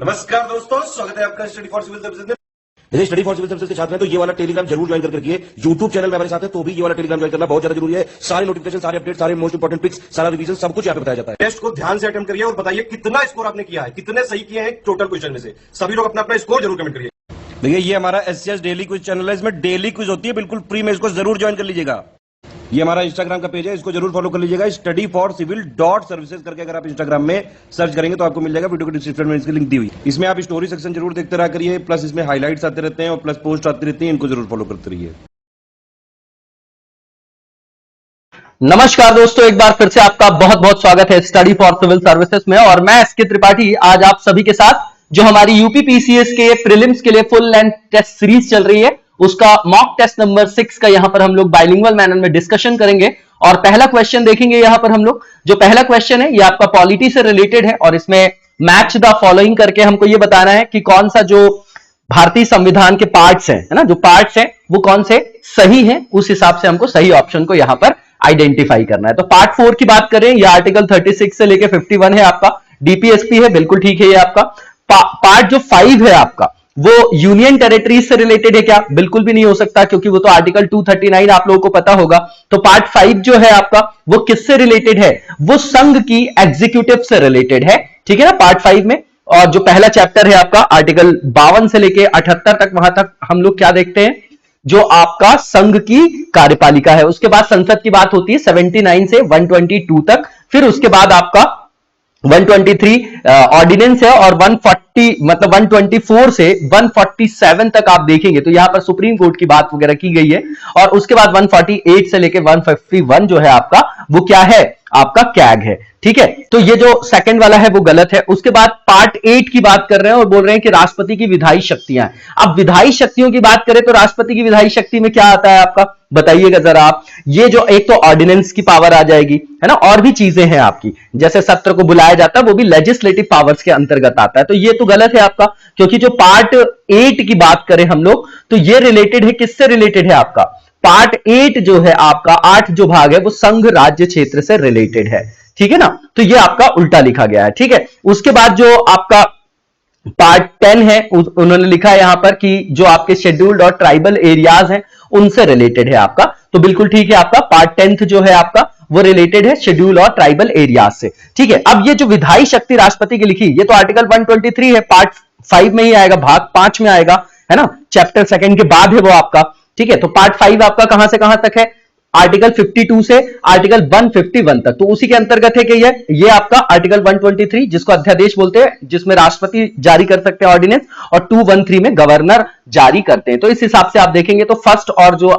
नमस्कार दोस्तों, स्वागत है आपका स्टडी फॉर सिविल सर्विसेज में। यदि स्टडी फॉर सिविल सर्विसेज के छात्र हैं तो ये वाला टेलीग्राम जरूर ज्वाइन करके रखिए। यूट्यूब चैनल में हमारे साथ है तो भी ये वाला टेलीग्राम ज्वाइन करना बहुत ज्यादा जरूरी है। सारे नोटिफिकेशन, सारे अपडेट, सारे मोस्ट इंपोर्टेंट पिक्स, सारा रिवीजन सब कुछ यहाँ पे बताया जाता है। टेस्ट को ध्यान से अटेम्प्ट करिए और बताइए कितना स्कोर आपने किया है, कितने सही किए हैं टोटल क्वेश्चन में से। सभी लोग अपना अपना स्कोर जरूर कमेंट करिए। देखिए ये हमारा एससीएस डेली क्विज चैनल है, इसमें डेली क्विज होती है बिल्कुल फ्री में, इसको जरूर ज्वाइन कर लीजिएगा। ये हमारा इंस्टाग्राम का पेज है, इसको जरूर फॉलो कर लीजिएगा। स्टडी फॉर सिविल .सर्विसेज करके अगर आप इंस्टाग्राम में सर्च करेंगे तो आपको मिल जाएगा। वीडियो के डिस्क्रिप्शन में इसकी लिंक दी हुई। इसमें आप स्टोरी सेक्शन जरूर देखते रहा करिए, प्लस इसमें हाईलाइट्स आते रहते हैं और प्लस पोस्ट आती रहती है, इनको जरूर फॉलो करते रहिए। नमस्कार दोस्तों, एक बार फिर से आपका बहुत बहुत स्वागत है स्टडी फॉर सिविल सर्विसेज में। और मैं एसके त्रिपाठी आज आप सभी के साथ जो हमारी यूपी पीसीएस के प्रीलिम्स के लिए फुल लेंथ टेस्ट सीरीज चल रही है उसका मॉक टेस्ट नंबर 6 का यहां पर हम लोग बाइलिंगुअल मैनर में डिस्कशन करेंगे। और पहला क्वेश्चन देखेंगे यहां पर हम लोग। जो पहला क्वेश्चन है ये आपका पॉलिटी से रिलेटेड है और इसमें मैच द फॉलोइंग करके हमको ये बताना है कि कौन सा जो भारतीय संविधान के पार्ट्स हैं, है ना, जो पार्ट्स हैं वो कौन से सही हैं, उस हिसाब से हमको सही ऑप्शन को यहां पर आइडेंटिफाई करना है। तो पार्ट 4 की बात करें, ये आर्टिकल 36 से लेके 51 है आपका, डीपीएसपी है, बिल्कुल ठीक है। ये आपका पार्ट जो 5 है आपका वो यूनियन टेरिटरीज से रिलेटेड है क्या? बिल्कुल भी नहीं हो सकता, क्योंकि वो तो आर्टिकल 239 आप लोगों को पता होगा। तो पार्ट 5 जो है आपका वो किससे रिलेटेड है? वो संघ की एग्जीक्यूटिव से रिलेटेड है, ठीक है ना, पार्ट 5 में। और जो पहला चैप्टर है आपका आर्टिकल 52 से लेके 78 तक, वहां तक हम लोग क्या देखते हैं, जो आपका संघ की कार्यपालिका है। उसके बाद संसद की बात होती है 79 से 122 तक। फिर उसके बाद आपका 123 ऑर्डिनेंस है और 140 मतलब 124 से 147 तक आप देखेंगे तो यहां पर सुप्रीम कोर्ट की बात वगैरह की गई है। और उसके बाद 148 से लेके 151 जो है आपका वो क्या है, आपका कैग है, ठीक है। तो ये जो सेकंड वाला है वो गलत है। उसके बाद पार्ट 8 की बात कर रहे हैं और बोल रहे हैं कि राष्ट्रपति की विधायी शक्तियां। अब विधायी शक्तियों की बात करें तो राष्ट्रपति की विधायी शक्ति में क्या आता है आपका, बताइएगा जरा आप। ये जो एक तो ऑर्डिनेंस की पावर आ जाएगी, है ना, और भी चीजें हैं आपकी, जैसे सत्र को बुलाया जाता है वो भी लेजिस्लेटिव पावर्स के अंतर्गत आता है। तो ये तो गलत है आपका, क्योंकि जो पार्ट 8 की बात करें हम लोग तो ये रिलेटेड है, किससे रिलेटेड है आपका, पार्ट 8 जो है आपका 8 जो भाग है वो संघ राज्य क्षेत्र से रिलेटेड है, ठीक है ना। तो ये आपका उल्टा लिखा गया है, ठीक है। उसके बाद जो आपका पार्ट 10 है उन्होंने लिखा है यहां पर कि जो आपके शेड्यूल्ड और ट्राइबल एरियाज हैं उनसे रिलेटेड है आपका, तो बिल्कुल ठीक है। आपका पार्ट 10 जो है आपका वो रिलेटेड है शेड्यूल और ट्राइबल एरियाज से, ठीक है। अब ये जो विधायी शक्ति राष्ट्रपति की लिखी, ये तो आर्टिकल 123 है, पार्ट 5 में ही आएगा, भाग 5 में आएगा, है ना, चैप्टर 2 के बाद है वो आपका, ठीक है। तो पार्ट 5 आपका कहां से कहां तक है, आर्टिकल 52 से आर्टिकल 151 तक, तो उसी के अंतर्गत है कि ये आपका आर्टिकल 123 जिसको अध्यादेश बोलते हैं, जिसमें राष्ट्रपति जारी कर सकते हैं ऑर्डिनेंस, और 213 में गवर्नर जारी करते हैं। तो इस हिसाब से आप देखेंगे तो फर्स्ट और जो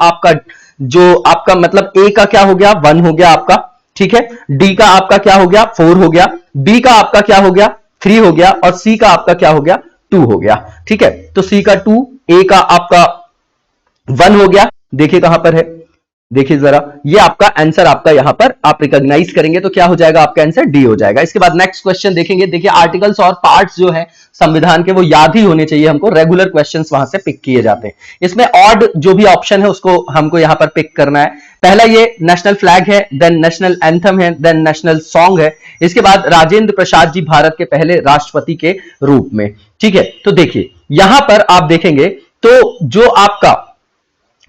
आपका मतलब ए का क्या हो गया, 1 हो गया आपका, ठीक है। डी का आपका क्या हो गया, 4 हो गया। बी का आपका क्या हो गया, 3 हो गया। और सी का आपका क्या हो गया, 2 हो गया, ठीक है। तो सी का 2, ए का आपका 1 हो गया। देखिए कहां पर है, देखिए जरा, ये आपका आंसर आपका यहां पर आप रिकॉग्नाइज करेंगे तो क्या हो जाएगा, आपका आंसर डी हो जाएगा। इसके बाद नेक्स्ट क्वेश्चन देखेंगे। देखिए आर्टिकल्स और पार्ट्स जो है संविधान के वो याद ही होने चाहिए हमको, रेगुलर क्वेश्चंस वहां से पिक किए जाते हैं। इसमें ऑड जो भी ऑप्शन है उसको हमको यहां पर पिक करना है। पहला ये नेशनल फ्लैग है, देन नेशनल एंथम है, देन नेशनल सॉन्ग है। इसके बाद राजेंद्र प्रसाद जी भारत के पहले राष्ट्रपति के रूप में, ठीक है। तो देखिए यहां पर आप देखेंगे तो जो आपका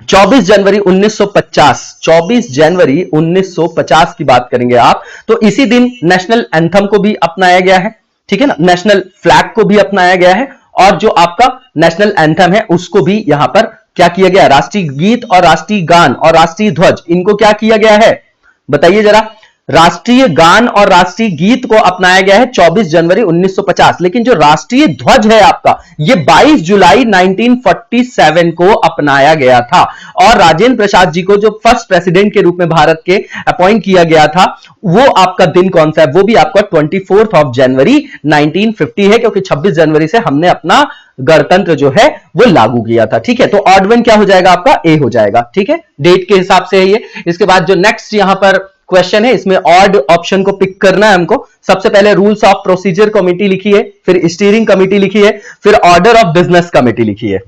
24 जनवरी 1950 की बात करेंगे आप, तो इसी दिन नेशनल एंथम को भी अपनाया गया है, ठीक है ना, नेशनल फ्लैग को भी अपनाया गया है। और जो आपका नेशनल एंथम है उसको भी यहां पर क्या किया गया, राष्ट्रीय गीत और राष्ट्रीय गान और राष्ट्रीय ध्वज, इनको क्या किया गया है, बताइए जरा। राष्ट्रीय गान और राष्ट्रीय गीत को अपनाया गया है 24 जनवरी 1950, लेकिन जो राष्ट्रीय ध्वज है आपका ये 22 जुलाई 1947 को अपनाया गया था। और राजेंद्र प्रसाद जी को जो फर्स्ट प्रेसिडेंट के रूप में भारत के अपॉइंट किया गया था, वो आपका दिन कौन सा है, वो भी आपका 24 जनवरी 1950 है, क्योंकि 26 जनवरी से हमने अपना गणतंत्र जो है वो लागू किया था, ठीक है। तो ऑड वन क्या हो जाएगा, आपका ए हो जाएगा, ठीक है, डेट के हिसाब से है ये। इसके बाद जो नेक्स्ट यहां पर क्वेश्चन है, इसमें ऑड ऑप्शन को पिक करना है हमको। सबसे पहले रूल्स ऑफ प्रोसीजर कमेटी लिखी है, फिर स्टीयरिंग कमेटी लिखी है, फिर ऑर्डर ऑफ बिजनेस कमेटी लिखी है,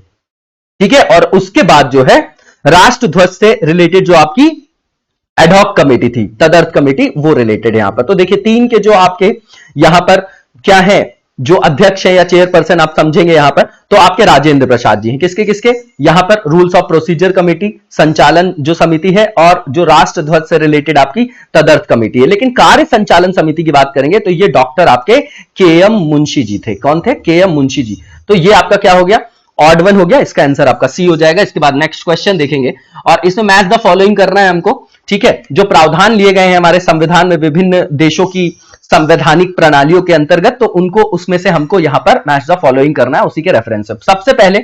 ठीक है। और उसके बाद जो है राष्ट्र ध्वज से रिलेटेड जो आपकी एडहॉक कमेटी थी, तदर्थ कमेटी, वो रिलेटेड है यहां पर। तो देखिए 3 के जो आपके यहां पर क्या है, जो अध्यक्ष है या चेयरपर्सन आप समझेंगे यहां पर, तो आपके राजेंद्र प्रसाद जी हैं। किसके किसके यहां पर? रूल्स ऑफ प्रोसीजर कमेटी, संचालन जो समिति है, और जो राष्ट्र ध्वज से रिलेटेड आपकी तदर्थ कमेटी है। लेकिन कार्य संचालन समिति की बात करेंगे तो ये डॉक्टर आपके के.एम. मुंशी जी थे। कौन थे? के.एम. मुंशी जी। तो ये आपका क्या हो गया? ऑड वन हो गया। इसका आंसर आपका सी हो जाएगा। इसके बाद नेक्स्ट क्वेश्चन देखेंगे और इसमें मैच द फॉलोइंग करना है हमको, ठीक है। जो प्रावधान लिए गए हैं हमारे संविधान में विभिन्न देशों की संवैधानिक प्रणालियों के अंतर्गत, तो उनको उसमें से हमको यहां पर मैच द फॉलोइंग करना है, उसी के रेफरेंस से। सबसे पहले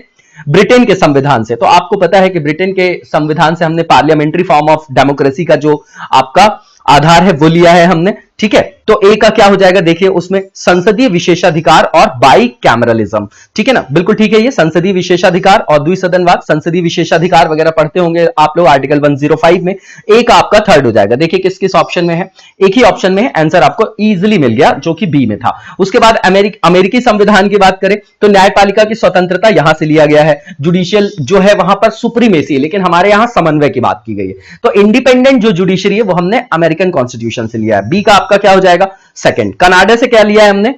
ब्रिटेन के संविधान से, तो आपको पता है कि ब्रिटेन के संविधान से हमने पार्लियामेंट्री फॉर्म ऑफ डेमोक्रेसी का जो आपका आधार है वो लिया है हमने, ठीक है। तो ए का क्या हो जाएगा? देखिए उसमें संसदीय विशेषाधिकार और बाई कैमरलिज्म, ठीक है ना, बिल्कुल ठीक है। ये संसदीय विशेषाधिकार और द्विसदनवाद, संसदीय विशेषाधिकार वगैरह पढ़ते होंगे आप लोग आर्टिकल 105 में। ए का आपका थर्ड हो जाएगा। देखिए किस किस ऑप्शन में है? एक ही ऑप्शन में है। आंसर आपको इजीली मिल गया जो कि बी में था। उसके बाद अमेरिकी संविधान की बात करें तो न्यायपालिका की स्वतंत्रता यहां से लिया गया है। जुडिशियल जो है वहां पर सुप्रीमेसी है, लेकिन हमारे यहां समन्वय की बात की गई है। तो इंडिपेंडेंट जो जुडिशरी है वो हमने अमेरिकन कॉन्स्टिट्यूशन से लिया है। बी का आपका क्या हो जाएगा? सेकंड। कनाडा से क्या लिया है हमने,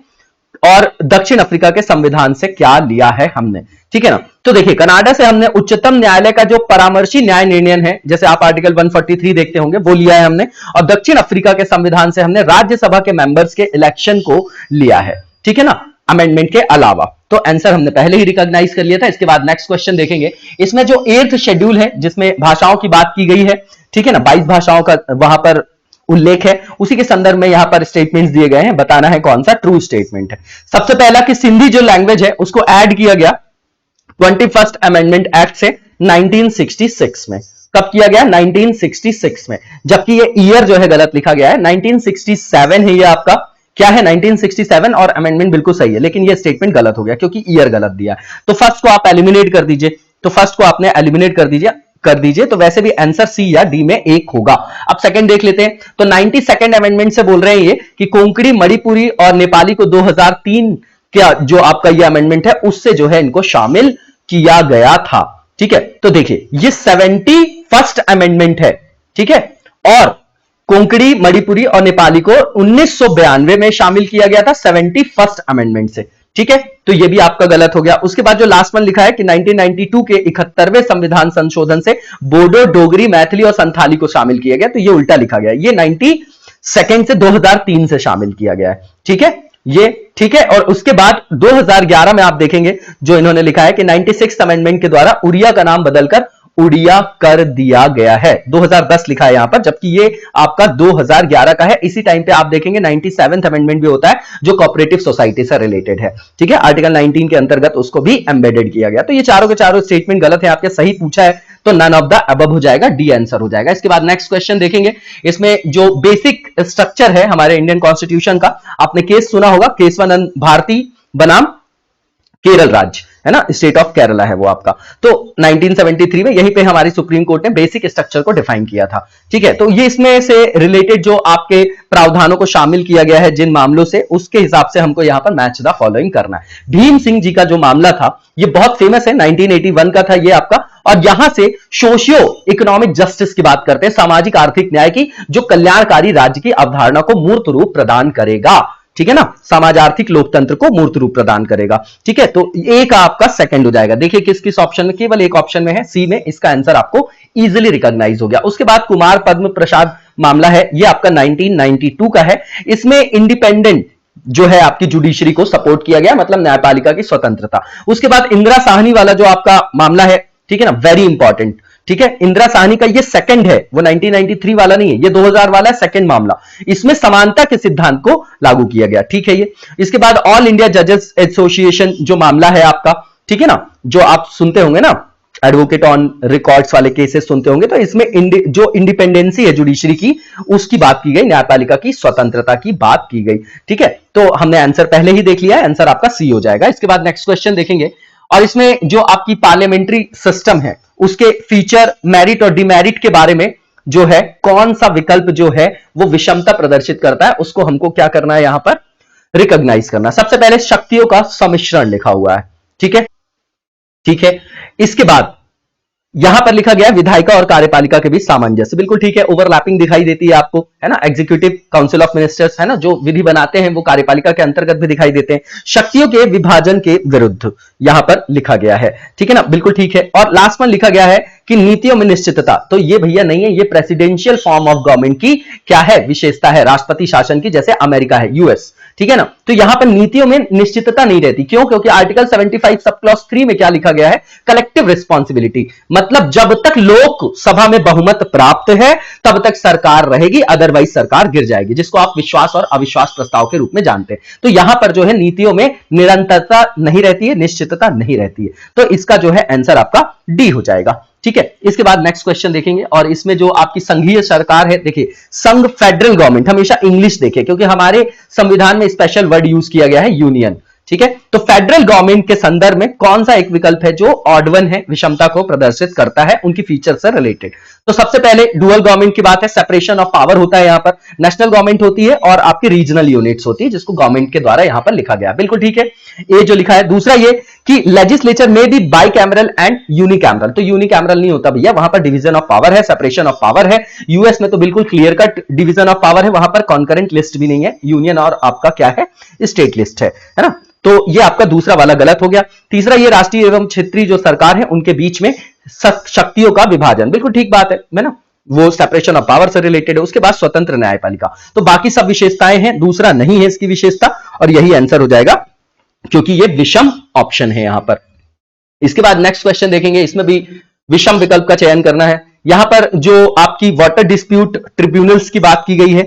और दक्षिण अफ्रीका के संविधान से क्या लिया है हमने, ठीक है ना। तो देखिए कनाडा से हमने उच्चतम न्यायालय का जो परामर्शी न्याय निर्णय है, जैसे आप आर्टिकल 143 देखते होंगे, वो लिया है हमने। और दक्षिण अफ्रीका के संविधान से हमने राज्यसभा के मेंबर्स के इलेक्शन को लिया है, ठीक है ना, अमेंडमेंट के अलावा। तो आंसर हमने पहले ही रिकॉग्नाइज कर लिया था। इसके बाद नेक्स्ट क्वेश्चन देखेंगे। इसमें जो 8th शेड्यूल है जिसमें भाषाओं की बात की गई है, ठीक है ना, 22 भाषाओं का वहां पर उल्लेख है, उसी के संदर्भ में यहां पर स्टेटमेंट्स दिए गए हैं। बताना है कौन सा ट्रू स्टेटमेंट है। सबसे पहला कि सिंधी जो लैंग्वेज है उसको ऐड किया गया 21st अमेंडमेंट एक्ट से 1966 में। कब किया गया? 1966 में। जबकि ये ईयर जो है गलत लिखा गया है, 1967 है ये आपका। क्या है? 1967, और अमेंडमेंट बिल्कुल सही है, लेकिन ये स्टेटमेंट गलत हो गया क्योंकि ईयर गलत दिया। तो फर्स्ट को आप एलिमिनेट कर दीजिए, तो फर्स्ट को आपने एलिमिनेट कर दीजिए, तो वैसे भी आंसर सी या डी में एक होगा। अब सेकंड देख लेते हैं। तो 92nd अमेंडमेंट से बोल रहे हैं ये कि कोंकणी, मणिपुरी और नेपाली को 2003 क्या जो आपका ये अमेंडमेंट है उससे जो है इनको शामिल किया गया था, ठीक है। तो देखिए ये 71st अमेंडमेंट है, ठीक है, और कोंकणी, मणिपुरी और नेपाली को 1992 में शामिल किया गया था 71st अमेंडमेंट से, ठीक है। तो ये भी आपका गलत हो गया। उसके बाद जो लास्ट वन लिखा है कि 1992 के 71वें संविधान संशोधन से बोडो, डोगरी, मैथिली और संथाली को शामिल किया गया, तो ये उल्टा लिखा गया। ये 92nd से 2003 से शामिल किया गया है, ठीक है, ये ठीक है। और उसके बाद 2011 में आप देखेंगे जो इन्होंने लिखा है कि 96th अमेंडमेंट के द्वारा उड़िया का नाम बदलकर उड़िया कर दिया गया है। 2010 लिखा है यहां पर, जबकि ये आपका 2011 का है। इसी टाइम पे आप देखेंगे 97th अमेंडमेंट भी होता है जो कोऑपरेटिव सोसाइटी से रिलेटेड है, ठीक है, आर्टिकल 19 के अंतर्गत उसको भी एम्बेडेड किया गया। तो ये चारों के चारों स्टेटमेंट गलत है आपके। सही पूछा है तो नन ऑफ द अबव हो जाएगा, डी आंसर हो जाएगा। इसके बाद नेक्स्ट क्वेश्चन देखेंगे। इसमें जो बेसिक स्ट्रक्चर है हमारे इंडियन कॉन्स्टिट्यूशन का, आपने केस सुना होगा, केशवानंद भारती बनाम केरल राज्य, है ना, स्टेट ऑफ केरला है वो आपका। तो 1973 में यहीं पे हमारी सुप्रीम कोर्ट ने बेसिक स्ट्रक्चर को डिफाइन किया था, ठीक है। तो ये इसमें से रिलेटेड जो आपके प्रावधानों को शामिल किया गया है जिन मामलों से, उसके हिसाब से हमको यहां पर मैच द फॉलोइंग करना है। भीम सिंह जी का जो मामला था ये बहुत फेमस है, 1981 का था ये आपका, और यहां से सोशियो इकोनॉमिक जस्टिस की बात करते हैं, सामाजिक आर्थिक न्याय की, जो कल्याणकारी राज्य की अवधारणा को मूर्त रूप प्रदान करेगा, ठीक है ना, समाज आर्थिक लोकतंत्र को मूर्त रूप प्रदान करेगा, ठीक है। तो ए का आपका सेकंड हो जाएगा। देखिए किस किस ऑप्शन में, केवल एक ऑप्शन में है, सी में। इसका आंसर आपको इजीली रिकॉग्नाइज हो गया। उसके बाद कुमार पद्म प्रसाद मामला है, ये आपका 1992 का है। इसमें इंडिपेंडेंट जो है आपकी जुडिशरी को सपोर्ट किया गया, मतलब न्यायपालिका की स्वतंत्रता। उसके बाद इंदिरा साहनी वाला जो आपका मामला है, ठीक है ना, वेरी इंपॉर्टेंट, ठीक है। इंदिरा साहनी का ये सेकंड है, वो 1993 वाला नहीं है, ये 2000 वाला है, सेकंड मामला। इसमें समानता के सिद्धांत को लागू किया गया, ठीक है ये। इसके बाद ऑल इंडिया जजेस एसोसिएशन जो मामला है आपका, ठीक है ना, जो आप सुनते होंगे ना, एडवोकेट ऑन रिकॉर्ड्स वाले केसेस सुनते होंगे, तो इसमें जो इंडिपेंडेंसी है जुडिशरी की, उसकी बात की गई, न्यायपालिका की स्वतंत्रता की बात की गई, ठीक है। तो हमने आंसर पहले ही देख लिया है, आंसर आपका सी हो जाएगा। इसके बाद नेक्स्ट क्वेश्चन देखेंगे, और इसमें जो आपकी पार्लियामेंट्री सिस्टम है उसके फीचर, मेरिट और डिमेरिट के बारे में जो है, कौन सा विकल्प जो है वो विषमता प्रदर्शित करता है, उसको हमको क्या करना है, यहां पर रिकॉग्नाइज करना। सबसे पहले शक्तियों का सम्मिश्रण लिखा हुआ है, ठीक है, ठीक है। इसके बाद यहां पर लिखा गया है विधायिका और कार्यपालिका के बीच सामंजस्य, बिल्कुल ठीक है, ओवरलैपिंग दिखाई देती है आपको, है ना। एग्जीक्यूटिव काउंसिल ऑफ मिनिस्टर्स, है ना, जो विधि बनाते हैं वो कार्यपालिका के अंतर्गत भी दिखाई देते हैं। शक्तियों के विभाजन के विरुद्ध यहां पर लिखा गया है, ठीक है ना, बिल्कुल ठीक है। और लास्ट में लिखा गया है कि नीतियों में निश्चितता, तो ये भैया नहीं है, ये प्रेसिडेंशियल फॉर्म ऑफ गवर्नमेंट की क्या है, विशेषता है, राष्ट्रपति शासन की, जैसे अमेरिका है, यूएस, ठीक है ना। तो यहां पर नीतियों में निश्चितता नहीं रहती, क्यों? क्योंकि आर्टिकल 75 सब क्लॉज 3 में क्या लिखा गया है, कलेक्टिव रिस्पॉन्सिबिलिटी, मतलब जब तक लोकसभा में बहुमत प्राप्त है तब तक सरकार रहेगी, अदरवाइज सरकार गिर जाएगी, जिसको आप विश्वास और अविश्वास प्रस्ताव के रूप में जानते हैं। तो यहां पर जो है नीतियों में निरंतरता नहीं रहती है, निश्चितता नहीं रहती है, तो इसका जो है आंसर आपका डी हो जाएगा, ठीक है। इसके बाद नेक्स्ट क्वेश्चन देखेंगे, और इसमें जो आपकी संघीय सरकार है, देखिए संघ, फेडरल गवर्नमेंट, हमेशा इंग्लिश देखें क्योंकि हमारे संविधान में स्पेशल वर्ड यूज किया गया है यूनियन, ठीक है। तो फेडरल गवर्नमेंट के संदर्भ में कौन सा एक विकल्प है जो ऑड वन है, विषमता को प्रदर्शित करता है उनकी फीचर से रिलेटेड? तो सबसे पहले डुअल गवर्नमेंट की बात है, सेपरेशन ऑफ पावर होता है, यहां पर नेशनल गवर्नमेंट होती है और आपकी रीजनल यूनिट्स होती है, जिसको गवर्नमेंट के द्वारा यहां पर लिखा गया, बिल्कुल ठीक है, ये जो लिखा है। दूसरा ये कि लेजिस्लेचर में भी बाई कैमरल एंड यूनिकैमरल, तो यूनिकैमरल नहीं होता भैया, वहां पर डिवीजन ऑफ पावर है, सेपरेशन ऑफ पावर है। यूएस में तो बिल्कुल clear cut division of power है, वहां पर कॉन्करेंट लिस्ट भी नहीं है, यूनियन और आपका क्या है, स्टेट लिस्ट है ना। तो ये आपका दूसरा वाला गलत हो गया। तीसरा ये राष्ट्रीय एवं क्षेत्रीय जो सरकार है उनके बीच में शक्तियों का विभाजन, बिल्कुल ठीक बात है ना, वो सेपरेशन ऑफ पावर से रिलेटेड है। उसके बाद स्वतंत्र न्यायपालिका, तो बाकी सब विशेषताएं हैं, दूसरा नहीं है इसकी विशेषता, और यही आंसर हो जाएगा क्योंकि ये विषम ऑप्शन है यहां पर। इसके बाद नेक्स्ट क्वेश्चन देखेंगे, इसमें भी विषम विकल्प का चयन करना है। यहां पर जो आपकी वाटर डिस्प्यूट ट्रिब्यूनल्स की बात की गई है,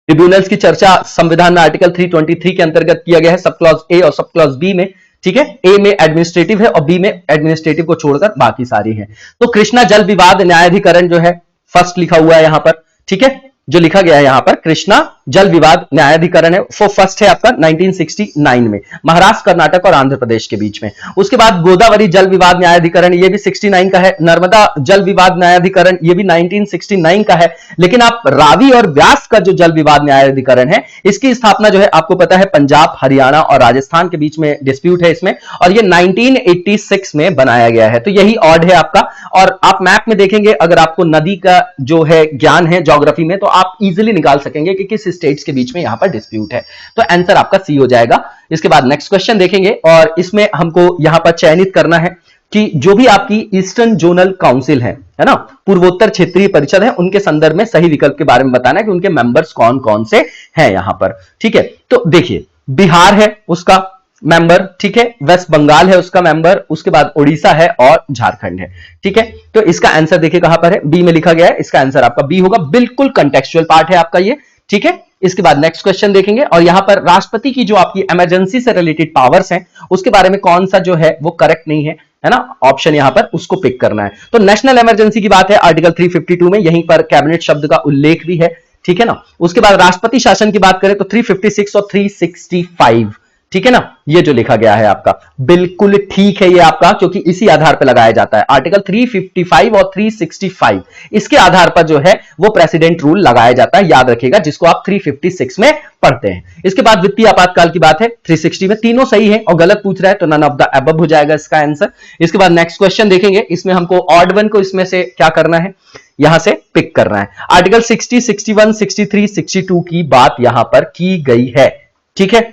ट्रिब्यूनल्स की चर्चा संविधान में आर्टिकल 323 के अंतर्गत किया गया है, सब क्लॉज ए और सब क्लॉज बी में, ठीक है। ए में एडमिनिस्ट्रेटिव है और बी में एडमिनिस्ट्रेटिव को छोड़कर बाकी सारी है। तो कृष्णा जल विवाद न्यायाधिकरण जो है फर्स्ट लिखा हुआ है यहां पर, ठीक है, जो लिखा गया है यहां पर कृष्णा जल विवाद न्यायाधिकरण है, वो फर्स्ट है आपका 1969 में, महाराष्ट्र, कर्नाटक और आंध्र प्रदेश के बीच में। उसके बाद गोदावरी जल विवाद न्यायाधिकरण, ये भी 69 का है। नर्मदा जल विवाद न्यायाधिकरण, ये भी 1969 का है। लेकिन आप रावी और व्यास का जो जल विवाद न्यायाधिकरण है, इसकी स्थापना जो है आपको पता है पंजाब, हरियाणा और राजस्थान के बीच में डिस्प्यूट है इसमें, और ये 1986 में बनाया गया है। तो यही ऑड है आपका। और आप मैप में देखेंगे, अगर आपको नदी का जो है ज्ञान है ज्योग्राफी में, तो आप इजीली निकाल सकेंगे कि किस स्टेट्स के बीच में यहां पर डिस्प्यूट है। तो आंसर आपका सी हो जाएगा। इसके बाद नेक्स्ट क्वेश्चन देखेंगे, और इसमें हमको यहां पर चयनित करना है कि जो भी आपकी ईस्टर्न जोनल काउंसिल है ना, पूर्वोत्तर क्षेत्रीय परिषद है, उनके संदर्भ में सही विकल्प के बारे में बताना है कि उनके मेंबर्स कौन कौन से हैं यहां पर, ठीक है। तो देखिए बिहार है उसका मेंबर, ठीक है, वेस्ट बंगाल है उसका मेंबर, उसके बाद उड़ीसा है और झारखंड है, ठीक है। तो इसका आंसर देखिए कहां पर है, बी में लिखा गया है, इसका आंसर आपका बी होगा, बिल्कुल कंटेक्चुअल पार्ट है आपका ये, ठीक है। इसके बाद नेक्स्ट क्वेश्चन देखेंगे, और यहां पर राष्ट्रपति की जो आपकी इमरजेंसी से रिलेटेड पावर्स हैं उसके बारे में कौन सा जो है वो करेक्ट नहीं है ना, ऑप्शन यहां पर उसको पिक करना है। तो नेशनल इमरजेंसी की बात है आर्टिकल 352 में, यहीं पर कैबिनेट शब्द का उल्लेख भी है, ठीक है ना। उसके बाद राष्ट्रपति शासन की बात करें तो 356 और 365, ठीक है ना, ये जो लिखा गया है आपका बिल्कुल ठीक है ये आपका, क्योंकि इसी आधार पर लगाया जाता है। आर्टिकल 355 और 365 इसके आधार पर जो है वो प्रेसिडेंट रूल लगाया जाता है, याद रखिएगा, जिसको आप 356 में पढ़ते हैं। इसके बाद वित्तीय आपातकाल की बात है 360 में, तीनों सही है, और गलत पूछ रहा है तो नन ऑफ द अबव हो जाएगा इसका आंसर। इसके बाद नेक्स्ट क्वेश्चन देखेंगे, इसमें हमको ऑड वन को इसमें से क्या करना है, यहां से पिक करना है। आर्टिकल 60, 61, 63, 62 की बात यहां पर की गई है, ठीक है।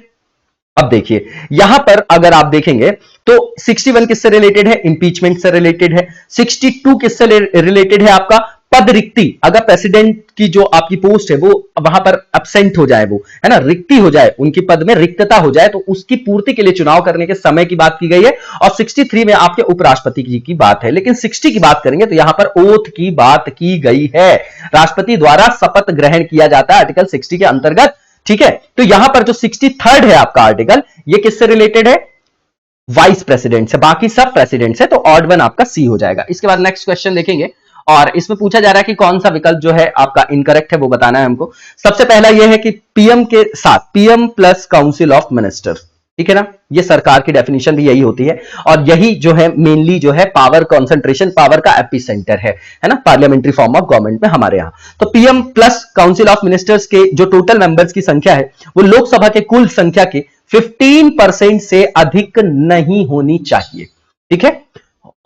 अब देखिए यहां पर अगर आप देखेंगे तो 61 किससे रिलेटेड है, इंपीचमेंट से रिलेटेड है। 62 किससे रिलेटेड है, आपका पद रिक्ति, अगर प्रेसिडेंट की जो आपकी पोस्ट है वो वहां पर एब्सेंट हो जाए, वो है ना, रिक्ति हो जाए, उनकी पद में रिक्तता हो जाए, तो उसकी पूर्ति के लिए चुनाव करने के समय की बात की गई है। और 63 में आपके उपराष्ट्रपति जी की बात है। लेकिन 60 की बात करेंगे तो यहां पर ओथ की बात की गई है, राष्ट्रपति द्वारा शपथ ग्रहण किया जाता है आर्टिकल 60 के अंतर्गत, ठीक है। तो यहां पर जो 63rd है आपका आर्टिकल, ये किससे रिलेटेड है, वाइस प्रेसिडेंट से, बाकी सब प्रेसिडेंट से, तो ऑड वन आपका सी हो जाएगा। इसके बाद नेक्स्ट क्वेश्चन देखेंगे, और इसमें पूछा जा रहा है कि कौन सा विकल्प जो है आपका इनकरेक्ट है वो बताना है हमको। सबसे पहला यह है कि पीएम के साथ PM plus council of minister, ठीक है ना, ये सरकार की डेफिनेशन भी यही होती है, और यही जो है मेनली जो है पावर कंसंट्रेशन, पावर का एपिसेंटर है ना, पार्लियामेंट्री फॉर्म ऑफ गवर्नमेंट में हमारे यहां। तो PM plus council of ministers के जो टोटल मेंबर्स की संख्या है वो लोकसभा के कुल संख्या के 15% से अधिक नहीं होनी चाहिए, ठीक है।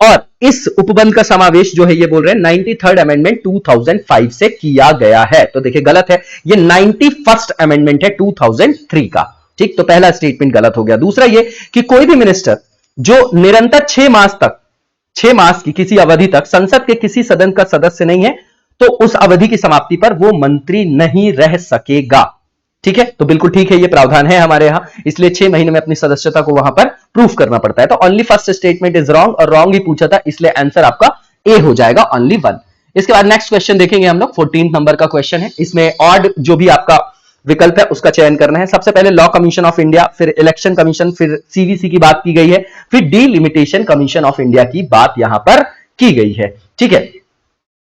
और इस उपबंध का समावेश जो है ये बोल रहे हैं 93rd अमेंडमेंट 2005 से किया गया है। तो देखिए गलत है, ये 91st अमेंडमेंट है 2003 का। ठीक, तो पहला स्टेटमेंट गलत हो गया। दूसरा ये कि कोई भी मिनिस्टर जो निरंतर 6 मास की किसी अवधि तक संसद के किसी सदन का सदस्य नहीं है तो उस अवधि की समाप्ति पर वो मंत्री नहीं रह सकेगा। ठीक है, तो बिल्कुल ठीक है, ये प्रावधान है हमारे यहां, इसलिए 6 महीने में अपनी सदस्यता को वहां पर प्रूफ करना पड़ता है। तो only first statement is wrong, और रॉन्ग ही पूछा था, इसलिए आंसर आपका ए हो जाएगा, ओनली 1। इसके बाद नेक्स्ट क्वेश्चन देखेंगे हम लोग, 14 नंबर का क्वेश्चन है। इसमें ऑड जो भी आपका विकल्प है उसका चयन करना है। सबसे पहले लॉ कमीशन ऑफ इंडिया, फिर इलेक्शन कमीशन, फिर सीवीसी की बात की गई है, फिर डीलिमिटेशन कमीशन ऑफ इंडिया की बात यहां पर की गई है। ठीक है,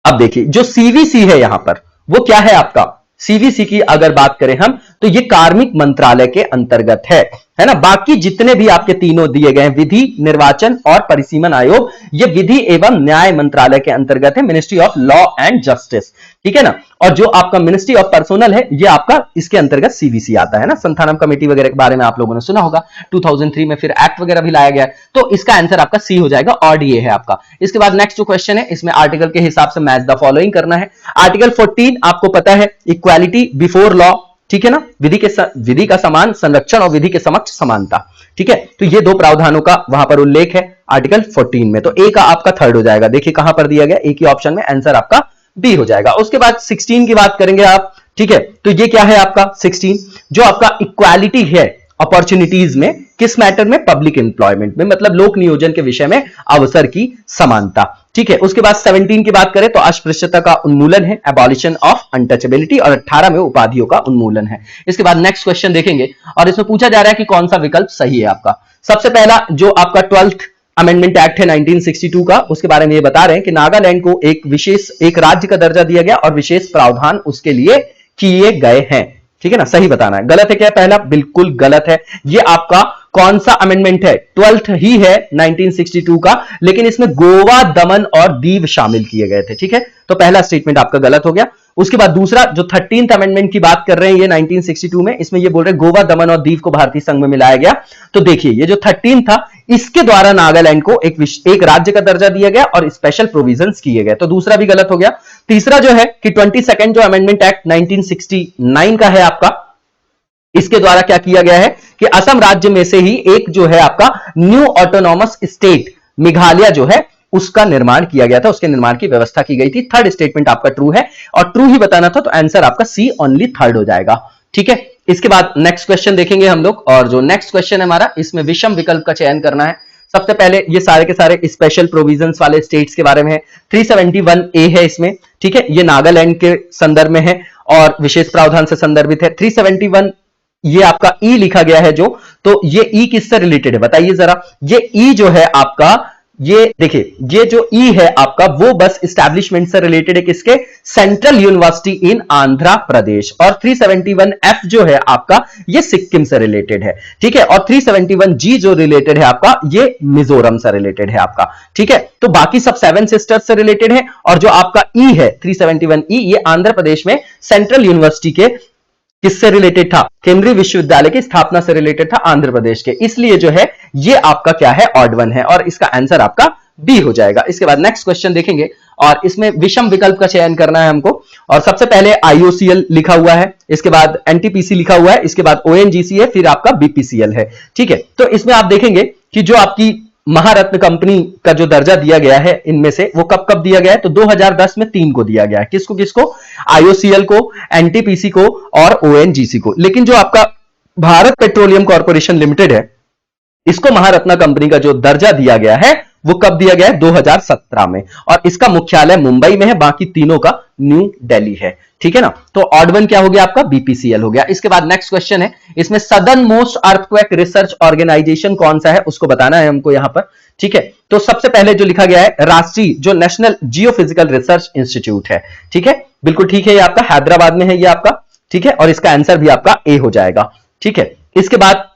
अब देखिए जो सीवीसी है यहां पर वो क्या है आपका, सीवीसी की अगर बात करें हम तो ये कार्मिक मंत्रालय के अंतर्गत है ना। बाकी जितने भी आपके तीनों दिए गए हैं, विधि, निर्वाचन और परिसीमन आयोग, ये विधि एवं न्याय मंत्रालय के अंतर्गत है, ministry of law and justice. ठीक है ना। और जो आपका मिनिस्ट्री ऑफ पर्सोनल है ये आपका इसके अंतर्गत सीवीसी आता है ना। संथानम कमेटी वगैरह के बारे में आप लोगों ने सुना होगा, 2003 में फिर एक्ट वगैरह भी लाया गया है, तो इसका आंसर आपका सी हो जाएगा, और ये है आपका। इसके बाद नेक्स्ट जो क्वेश्चन है इसमें आर्टिकल के हिसाब से मैच द फॉलोइंग करना है। आर्टिकल 14 आपको पता है, इक्वालिटी बिफोर लॉ, ठीक है ना, विधि का समान संरक्षण और विधि के समक्ष समानता। ठीक है, तो ये 2 प्रावधानों का वहां पर उल्लेख है आर्टिकल 14 में, तो ए का आपका 3rd हो जाएगा। देखिए कहां पर दिया गया, ए की ऑप्शन में, आंसर आपका बी हो जाएगा। उसके बाद 16 की बात करेंगे आप। ठीक है, तो ये क्या है आपका 16, जो आपका इक्वालिटी है अपॉर्चुनिटीज में, किस मैटर में, पब्लिक एम्प्लॉयमेंट में, मतलब लोक नियोजन के विषय में अवसर की समानता। ठीक है, उसके बाद 17 की बात करें तो अस्पृश्यता का उन्मूलन है, एबॉलिशन ऑफ अनटचेबिलिटी, और 18 में उपाधियों का उन्मूलन है। इसके बाद नेक्स्ट क्वेश्चन देखेंगे और इसमें पूछा जा रहा है कि कौन सा विकल्प सही है आपका। सबसे पहला जो आपका 12th अमेंडमेंट एक्ट है 1962 का, उसके बारे में ये बता रहे हैं कि नागालैंड को एक राज्य का दर्जा दिया गया और विशेष प्रावधान उसके लिए किए गए हैं। ठीक है ना, सही बताना है। गलत है क्या पहला, बिल्कुल गलत है। ये आपका कौन सा अमेंडमेंट है, 12th ही है 1962 का, लेकिन इसमें गोवा, दमन और दीव शामिल किए गए थे। ठीक है, तो पहला स्टेटमेंट आपका गलत हो गया। उसके बाद दूसरा जो 13th अमेंडमेंट की बात कर रहे हैं ये 1962 में, इसमें ये बोल रहे हैं गोवा, दमन और दीव को भारतीय संघ में मिलाया गया। तो देखिए ये जो 13 था इसके द्वारा नागालैंड को एक राज्य का दर्जा दिया गया और स्पेशल प्रोविजंस किए गए, तो दूसरा भी गलत हो गया। तीसरा जो है कि 22nd जो अमेंडमेंट एक्ट 1969 का है आपका, इसके द्वारा क्या किया गया है कि असम राज्य में से ही एक जो है आपका न्यू ऑटोनॉमस स्टेट मेघालय जो है उसका निर्माण किया गया था, उसके निर्माण की व्यवस्था की गई थी। 3rd स्टेटमेंट आपका ट्रू है और ट्रू ही बताना था, तो आंसर आपका सी, ओनली 3rd हो जाएगा। ठीक है, इसके बाद नेक्स्ट क्वेश्चन देखेंगे हम लोग, और जो नेक्स्ट क्वेश्चन है हमारा इसमें विषम विकल्प का चयन करना है। सबसे पहले ये सारे के सारे स्पेशल प्रोविजंस वाले स्टेट्स के बारे में है। 371A है इसमें, ठीक है, ये नागालैंड के संदर्भ में है और विशेष प्रावधान से संदर्भित है। 371 ये आपका ई लिखा गया है जो, तो ये ई किससे रिलेटेड है बताइए जरा। ये ई जो है आपका, ये देखिए ये जो ई है आपका वो बस एस्टैब्लिशमेंट से रिलेटेड है, किसके, सेंट्रल यूनिवर्सिटी इन आंध्र प्रदेश। और 371F जो है आपका ये सिक्किम से रिलेटेड है। ठीक है, और 371G जो रिलेटेड है आपका ये मिजोरम से रिलेटेड है आपका। ठीक है, तो बाकी सब 7 सिस्टर्स से रिलेटेड है, और जो आपका ई है 371E ये आंध्र प्रदेश में सेंट्रल यूनिवर्सिटी के किससे रिलेटेड था, केंद्रीय विश्वविद्यालय की स्थापना से रिलेटेड था आंध्र प्रदेश के, इसलिए जो है ये आपका क्या है, ऑड वन है, और इसका आंसर आपका बी हो जाएगा। इसके बाद नेक्स्ट क्वेश्चन देखेंगे और इसमें विषम विकल्प का चयन करना है हमको। और सबसे पहले IOCL लिखा हुआ है, इसके बाद NTPC लिखा हुआ है, इसके बाद ONGC है, फिर आपका BPCL है। ठीक है, तो इसमें आप देखेंगे कि जो आपकी महारत्न कंपनी का जो दर्जा दिया गया है इनमें से वो कब कब दिया गया है, तो 2010 में 3 को दिया गया है। किसको किसको, IOCL को, NTPC को और ONGC को। लेकिन जो आपका भारत पेट्रोलियम कॉर्पोरेशन लिमिटेड है इसको महारत्न कंपनी का जो दर्जा दिया गया है वो कब दिया गया है, 2017 में, और इसका मुख्यालय मुंबई में है, बाकी तीनों का न्यू दिल्ली है। ठीक है ना, तो ऑड वन क्या हो गया आपका, BPCL हो गया। इसके बाद नेक्स्ट क्वेश्चन है, इसमें southernmost earthquake research organisation कौन सा है उसको बताना है हमको यहां पर। ठीक है, तो सबसे पहले जो लिखा गया है राष्ट्रीय जो नेशनल जियोफिजिकल रिसर्च इंस्टीट्यूट है। ठीक है, बिल्कुल ठीक है, ये आपका हैदराबाद में है ये आपका। ठीक है, और इसका आंसर भी आपका ए हो जाएगा। ठीक है, इसके बाद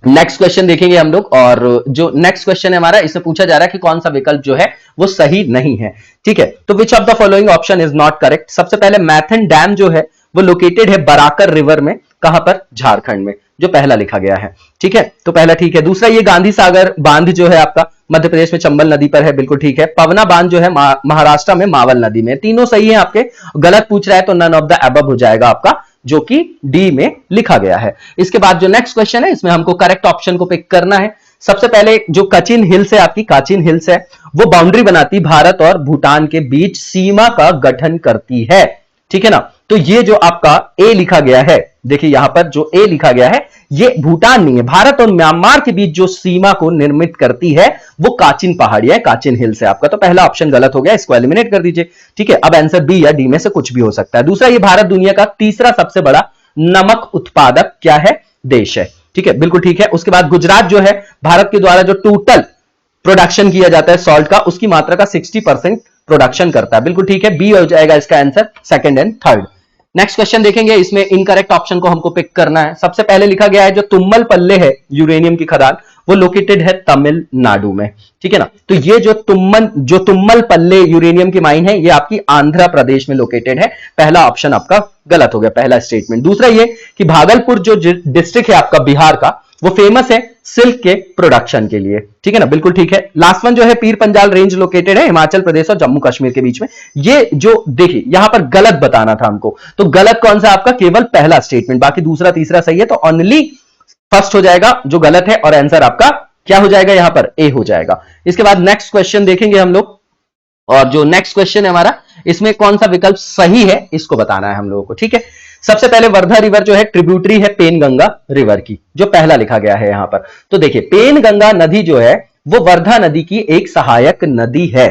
नेक्स्ट क्वेश्चन देखेंगे हम लोग, और जो नेक्स्ट क्वेश्चन है हमारा इसमें पूछा जा रहा है कि कौन सा विकल्प जो है वो सही नहीं है। ठीक है, तो which of the following option is not correct. सबसे पहले मैथन डैम जो है वो लोकेटेड है बराकर रिवर में, कहां पर, झारखंड में, जो पहला लिखा गया है। ठीक है, तो पहला ठीक है। दूसरा ये गांधी सागर बांध जो है आपका मध्य प्रदेश में चंबल नदी पर है, बिल्कुल ठीक है। पवना बांध जो है महाराष्ट्र में मावल नदी में। तीनों सही है आपके। गलत पूछ रहा है तो नन ऑफ द अबव हो जाएगा आपका, जो कि डी में लिखा गया है। इसके बाद जो नेक्स्ट क्वेश्चन है इसमें हमको करेक्ट ऑप्शन को पिक करना है। सबसे पहले जो कचिन हिल्स है आपकी, काचिन हिल्स है, वो बाउंड्री बनाती भारत और भूटान के बीच सीमा का गठन करती है। ठीक है ना, तो ये जो आपका ए लिखा गया है, देखिए यहां पर जो ए लिखा गया है ये भूटान नहीं है, भारत और म्यांमार के बीच जो सीमा को निर्मित करती है वो काचिन पहाड़ियां, काचिन हिल्स है आपका। तो पहला ऑप्शन गलत हो गया, इसको एलिमिनेट कर दीजिए। ठीक है, अब आंसर बी या डी में से कुछ भी हो सकता है। दूसरा, ये भारत दुनिया का तीसरा सबसे बड़ा नमक उत्पादक क्या है, देश है। ठीक है, बिल्कुल ठीक है। उसके बाद गुजरात जो है भारत के द्वारा जो टोटल प्रोडक्शन किया जाता है सॉल्ट का, उसकी मात्रा का 60% प्रोडक्शन करता है, बिल्कुल ठीक है। बी हो जाएगा इसका answer, second and third. Next question देखेंगे, इसमें इनकरेक्ट ऑप्शन को हमको पिक करना है। सबसे पहले लिखा गया है जो तुम्मल पल्ले है यूरेनियम की खदान, वो लोकेटेड है तमिलनाडु में। ठीक है ना, तो ये जो तुम्मल पल्ले यूरेनियम की माइन है ये आपकी आंध्र प्रदेश में लोकेटेड है। पहला ऑप्शन आपका गलत हो गया, पहला स्टेटमेंट। दूसरा ये कि भागलपुर जो डिस्ट्रिक्ट है आपका बिहार का, वो फेमस है सिल्क के प्रोडक्शन के लिए। ठीक है ना, बिल्कुल ठीक है। लास्ट वन जो है पीर पंजाल रेंज लोकेटेड है हिमाचल प्रदेश और जम्मू कश्मीर के बीच में। ये जो देखिए यहां पर गलत बताना था हमको, तो गलत कौन सा आपका, केवल पहला स्टेटमेंट, बाकी दूसरा तीसरा सही है, तो ओनली फर्स्ट हो जाएगा जो गलत है, और आंसर आपका क्या हो जाएगा यहां पर, ए हो जाएगा। इसके बाद नेक्स्ट क्वेश्चन देखेंगे हम लोग, और जो नेक्स्ट क्वेश्चन है हमारा, इसमें कौन सा विकल्प सही है इसको बताना है हम लोगों को। ठीक है, सबसे पहले वर्धा रिवर जो है ट्रिब्यूटरी है पेनगंगा रिवर की, जो पहला लिखा गया है यहां पर। तो देखिए पेनगंगा नदी जो है वो वर्धा नदी की एक सहायक नदी है।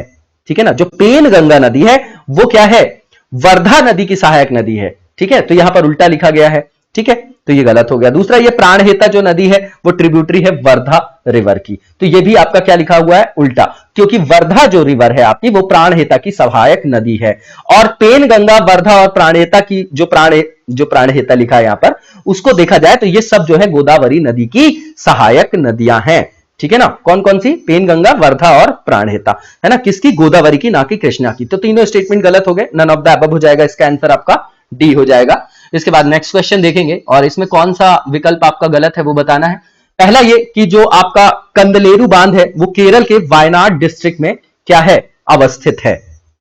ठीक है ना, जो पेनगंगा नदी है वो क्या है, वर्धा नदी की सहायक नदी है। ठीक है, तो यहां पर उल्टा लिखा गया है। ठीक है, तो ये गलत हो गया। दूसरा, ये प्राणहिता जो नदी है वो ट्रिब्यूटरी है वर्धा रिवर की, तो ये भी आपका क्या लिखा हुआ है, उल्टा, क्योंकि वर्धा जो रिवर है आपकी वो प्राणहिता की सहायक नदी है, और पेनगंगा, वर्धा और प्राणहिता की जो प्राणहिता लिखा है यहां पर, उसको देखा जाए तो ये सब जो है गोदावरी नदी की सहायक नदियां हैं। ठीक है ना, कौन कौन सी, पेनगंगा, वर्धा और प्राणहिता, है ना, किसकी, गोदावरी की, ना कि कृष्णा की। तो तीनों स्टेटमेंट गलत हो गए, नन ऑफ द अबव हो जाएगा, इसका आंसर आपका डी हो जाएगा। इसके बाद नेक्स्ट क्वेश्चन देखेंगे, और इसमें कौन सा विकल्प आपका गलत है वो बताना है। पहला ये कि जो आपका कंदलेरू बांध है वो केरल के वायनाड डिस्ट्रिक्ट में क्या है, अवस्थित है।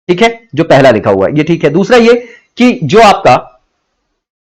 ठीक है, जो पहला लिखा हुआ है ये ठीक है। दूसरा ये कि जो आपका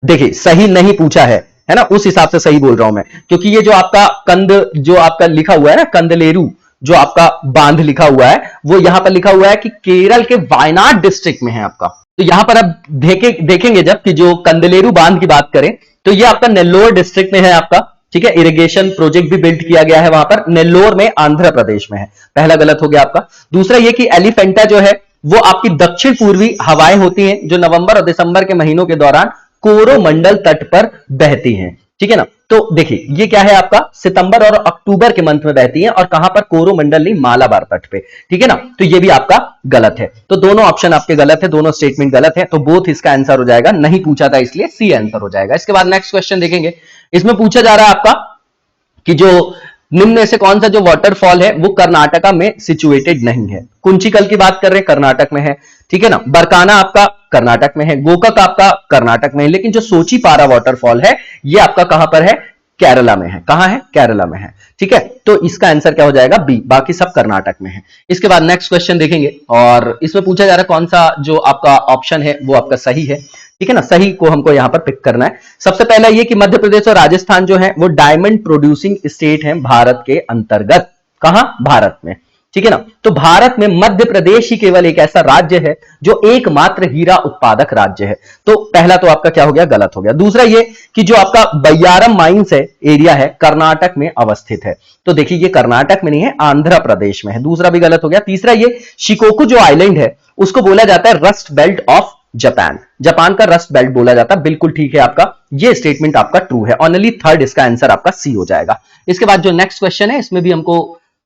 देखिए सही नहीं पूछा है ना, उस हिसाब से सही बोल रहा हूं मैं, क्योंकि ये जो आपका जो आपका लिखा हुआ है ना कंदलेरू, जो आपका बांध लिखा हुआ है, वो यहां पर लिखा हुआ है कि केरल के वायनाड डिस्ट्रिक्ट में है आपका। तो यहां पर अब देखेंगे जब कि जो कंदलेरू बांध की बात करें तो ये आपका नेल्लोर डिस्ट्रिक्ट में है आपका। ठीक है, इरिगेशन प्रोजेक्ट भी बिल्ड किया गया है वहां पर, नेल्लोर में, आंध्र प्रदेश में है। पहला गलत हो गया आपका। दूसरा ये कि एलिफेंटा जो है वो आपकी दक्षिण पूर्वी हवाएं होती हैं जो नवंबर और दिसंबर के महीनों के दौरान कोरोमंडल तट पर बहती हैं। ठीक है ना, तो देखिए ये क्या है आपका, सितंबर और अक्टूबर के मंथ में बहती हैं, और कहां पर, कोरोमंडल नहीं, मालाबार तट पे। ठीक है ना, तो ये भी आपका गलत है। तो दोनों ऑप्शन आपके गलत है, दोनों स्टेटमेंट गलत है, तो बोथ इसका आंसर हो जाएगा, नहीं पूछा था इसलिए सी आंसर हो जाएगा। इसके बाद नेक्स्ट क्वेश्चन देखेंगे, इसमें पूछा जा रहा है आपका कि जो निम्न में से कौन सा जो वाटरफॉल है वो कर्नाटका में सिचुएटेड नहीं है। कुंचिकल की बात कर रहे हैं, कर्नाटक में है। ठीक है ना, बरकाना आपका कर्नाटक में है, गोकक आपका कर्नाटक में है, लेकिन जो सोचीपारा वाटरफॉल है ये आपका कहां पर है, केरला में है। कहां है, केरला में है। ठीक है, तो इसका आंसर क्या हो जाएगा, बी, बाकी सब कर्नाटक में है। इसके बाद नेक्स्ट क्वेश्चन देखेंगे, और इसमें पूछा जा रहा है कौन सा जो आपका ऑप्शन है वो आपका सही है। ठीक है ना, सही को हमको यहां पर पिक करना है। सबसे पहला ये कि मध्य प्रदेश और राजस्थान जो है वो डायमंड प्रोड्यूसिंग स्टेट है भारत के अंतर्गत। कहां, भारत में। ठीक है ना, तो भारत में मध्य प्रदेश ही केवल एक ऐसा राज्य है जो एकमात्र हीरा उत्पादक राज्य है। तो पहला तो आपका क्या हो गया, गलत हो गया। दूसरा ये कि जो आपका बय्यारम माइंस है, एरिया है, कर्नाटक में अवस्थित है। तो देखिए ये कर्नाटक में नहीं है, आंध्र प्रदेश में है, दूसरा भी गलत हो गया। तीसरा ये शिकोकू जो आइलैंड है उसको बोला जाता है rust belt of Japan, Japan का रस्ट बेल्ट बोला जाता है, बिल्कुल ठीक है आपका, ये स्टेटमेंट आपका ट्रू है। ओनली थर्ड इसका आंसर आपका सी हो जाएगा। इसके बाद जो नेक्स्ट क्वेश्चन है इसमें भी हमको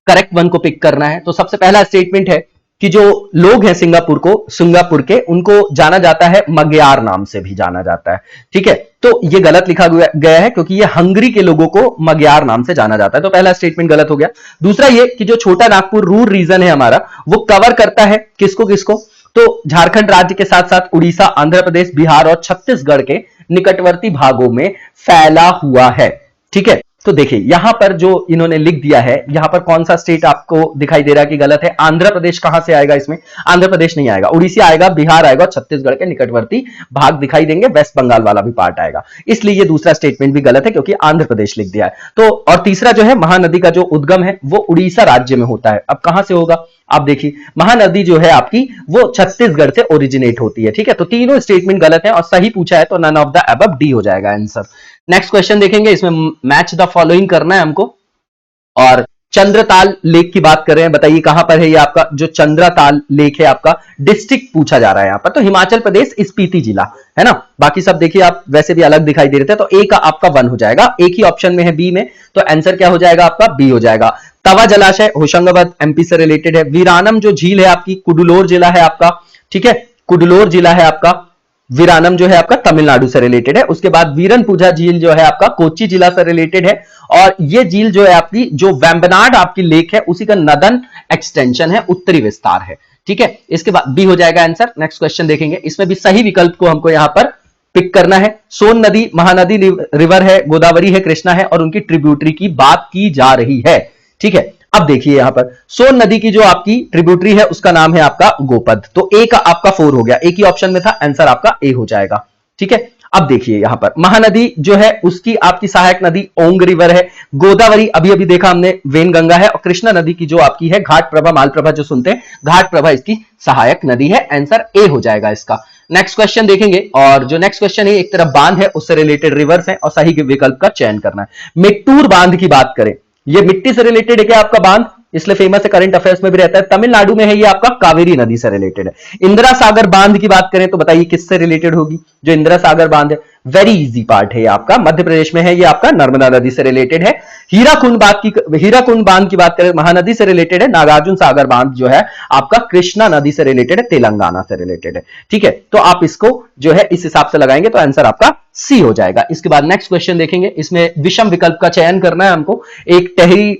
करेक्ट वन को पिक करना है। तो सबसे पहला स्टेटमेंट है कि जो लोग हैं सिंगापुर के, उनको जाना जाता है मग्यार नाम से भी जाना जाता है। ठीक है, तो ये गलत लिखा गया है क्योंकि ये हंगरी के लोगों को मग्यार नाम से जाना जाता है, तो पहला स्टेटमेंट गलत हो गया। दूसरा ये कि जो छोटा नागपुर रूर रीजन है हमारा वो कवर करता है किसको, तो झारखंड राज्य के साथ साथ उड़ीसा, आंध्र प्रदेश, बिहार और छत्तीसगढ़ के निकटवर्ती भागों में फैला हुआ है। ठीक है, तो देखिए यहां पर जो इन्होंने लिख दिया है, यहां पर कौन सा स्टेट आपको दिखाई दे रहा है कि गलत है? आंध्र प्रदेश कहां से आएगा इसमें? आंध्र प्रदेश नहीं आएगा, उड़ीसा आएगा, बिहार आएगा, छत्तीसगढ़ के निकटवर्ती भाग दिखाई देंगे, वेस्ट बंगाल वाला भी पार्ट आएगा। इसलिए ये दूसरा स्टेटमेंट भी गलत है क्योंकि आंध्र प्रदेश लिख दिया है। तो और तीसरा जो है, महानदी का जो उद्गम है वो उड़ीसा राज्य में होता है। अब कहां से होगा आप देखिए, महानदी जो है आपकी वो छत्तीसगढ़ से ओरिजिनेट होती है। ठीक है, तो तीनों स्टेटमेंट गलत है और सही पूछा है तो none of the above D हो जाएगा आंसर। नेक्स्ट क्वेश्चन देखेंगे, इसमें मैच द फॉलोइंग करना है हमको। और चंद्रताल लेक की बात कर रहे हैं, बताइए कहां पर है ये आपका जो चंद्रताल लेक है आपका? डिस्ट्रिक्ट पूछा जा रहा है यहां पर, तो हिमाचल प्रदेश स्पीति जिला है ना। बाकी सब देखिए आप वैसे भी अलग दिखाई दे रहे थे, तो ए का आपका 1 हो जाएगा, एक ही ऑप्शन में है बी में, तो आंसर क्या हो जाएगा आपका? बी हो जाएगा। तवा जलाशय होशंगाबाद एमपी से रिलेटेड है। वीरानम जो झील है आपकी कुडलोर जिला है आपका, ठीक है, कुडलोर जिला है आपका। वीरानम जो है आपका तमिलनाडु से रिलेटेड है। उसके बाद वीरनपुजा झील जो है आपका कोच्चि जिला से रिलेटेड है। और ये झील जो है आपकी जो वेम्बनाड आपकी लेक है उसी का नदन एक्सटेंशन है, उत्तरी विस्तार है। ठीक है, इसके बाद बी हो जाएगा आंसर। नेक्स्ट क्वेश्चन देखेंगे, इसमें भी सही विकल्प को हमको यहां पर पिक करना है। सोन नदी, महानदी रिवर है, गोदावरी है, कृष्णा है और उनकी ट्रिब्यूटरी की बात की जा रही है। ठीक है, अब देखिए यहां पर सोन नदी की जो आपकी ट्रिब्यूटरी है उसका नाम है आपका गोपद, तो ए का आपका 4 हो गया, एक ही ऑप्शन में था, आंसर आपका ए हो जाएगा। ठीक है, अब देखिए यहां पर महानदी जो है उसकी आपकी सहायक नदी ओंग रिवर है। गोदावरी अभी अभी देखा हमने वेनगंगा है। और कृष्णा नदी की जो आपकी है घाट प्रभा, मालप्रभा जो सुनते हैं, घाट प्रभा इसकी सहायक नदी है, आंसर ए हो जाएगा इसका। नेक्स्ट क्वेश्चन देखेंगे, और जो नेक्स्ट क्वेश्चन है एक तरफ बांध है उससे रिलेटेड रिवर्स है और सही विकल्प का चयन करना है। मिट्टूर बांध की बात करें, ये मिट्टी से रिलेटेड है क्या आपका बांध, इसलिए फेमस है, करंट अफेयर्स में भी रहता है। तमिलनाडु में है ये आपका, कावेरी नदी से रिलेटेड है। इंदिरा सागर बांध की बात करें तो बताइए किससे रिलेटेड होगी? जो इंदिरा सागर बांध है, वेरी इजी पार्ट है ये आपका, मध्य प्रदेश में है ये आपका, नर्मदा नदी से रिलेटेड है। हीराकुंड बांध की बात करें महानदी से रिलेटेड है। नागार्जुन सागर बांध जो है आपका कृष्णा नदी से रिलेटेड है, तेलंगाना से रिलेटेड है। ठीक है, तो आप इसको जो है इस हिसाब से लगाएंगे तो आंसर आपका सी हो जाएगा। इसके बाद नेक्स्ट क्वेश्चन देखेंगे, इसमें विषम विकल्प का चयन करना है हमको। एक टहरी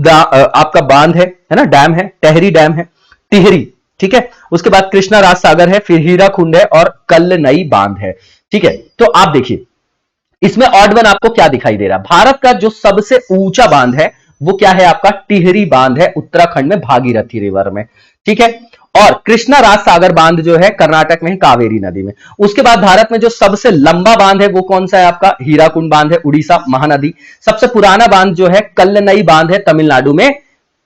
आपका बांध है ना, डैम है, टहरी डैम है, टिहरी, ठीक है। उसके बाद कृष्णा राज सागर है, फिर हीराकुंड है और कल्लनई बांध है। ठीक है, तो आप देखिए इसमें ऑड वन आपको क्या दिखाई दे रहा है? भारत का जो सबसे ऊंचा बांध है वो क्या है आपका? टिहरी बांध है, उत्तराखंड में भागीरथी रिवर में। ठीक है, और कृष्णा राज सागर बांध जो है कर्नाटक में है, कावेरी नदी में। उसके बाद भारत में जो सबसे लंबा बांध है वो कौन सा है आपका? हीराकुंड बांध है, उड़ीसा महानदी। सबसे पुराना बांध जो है कल्लनई बांध है, तमिलनाडु में,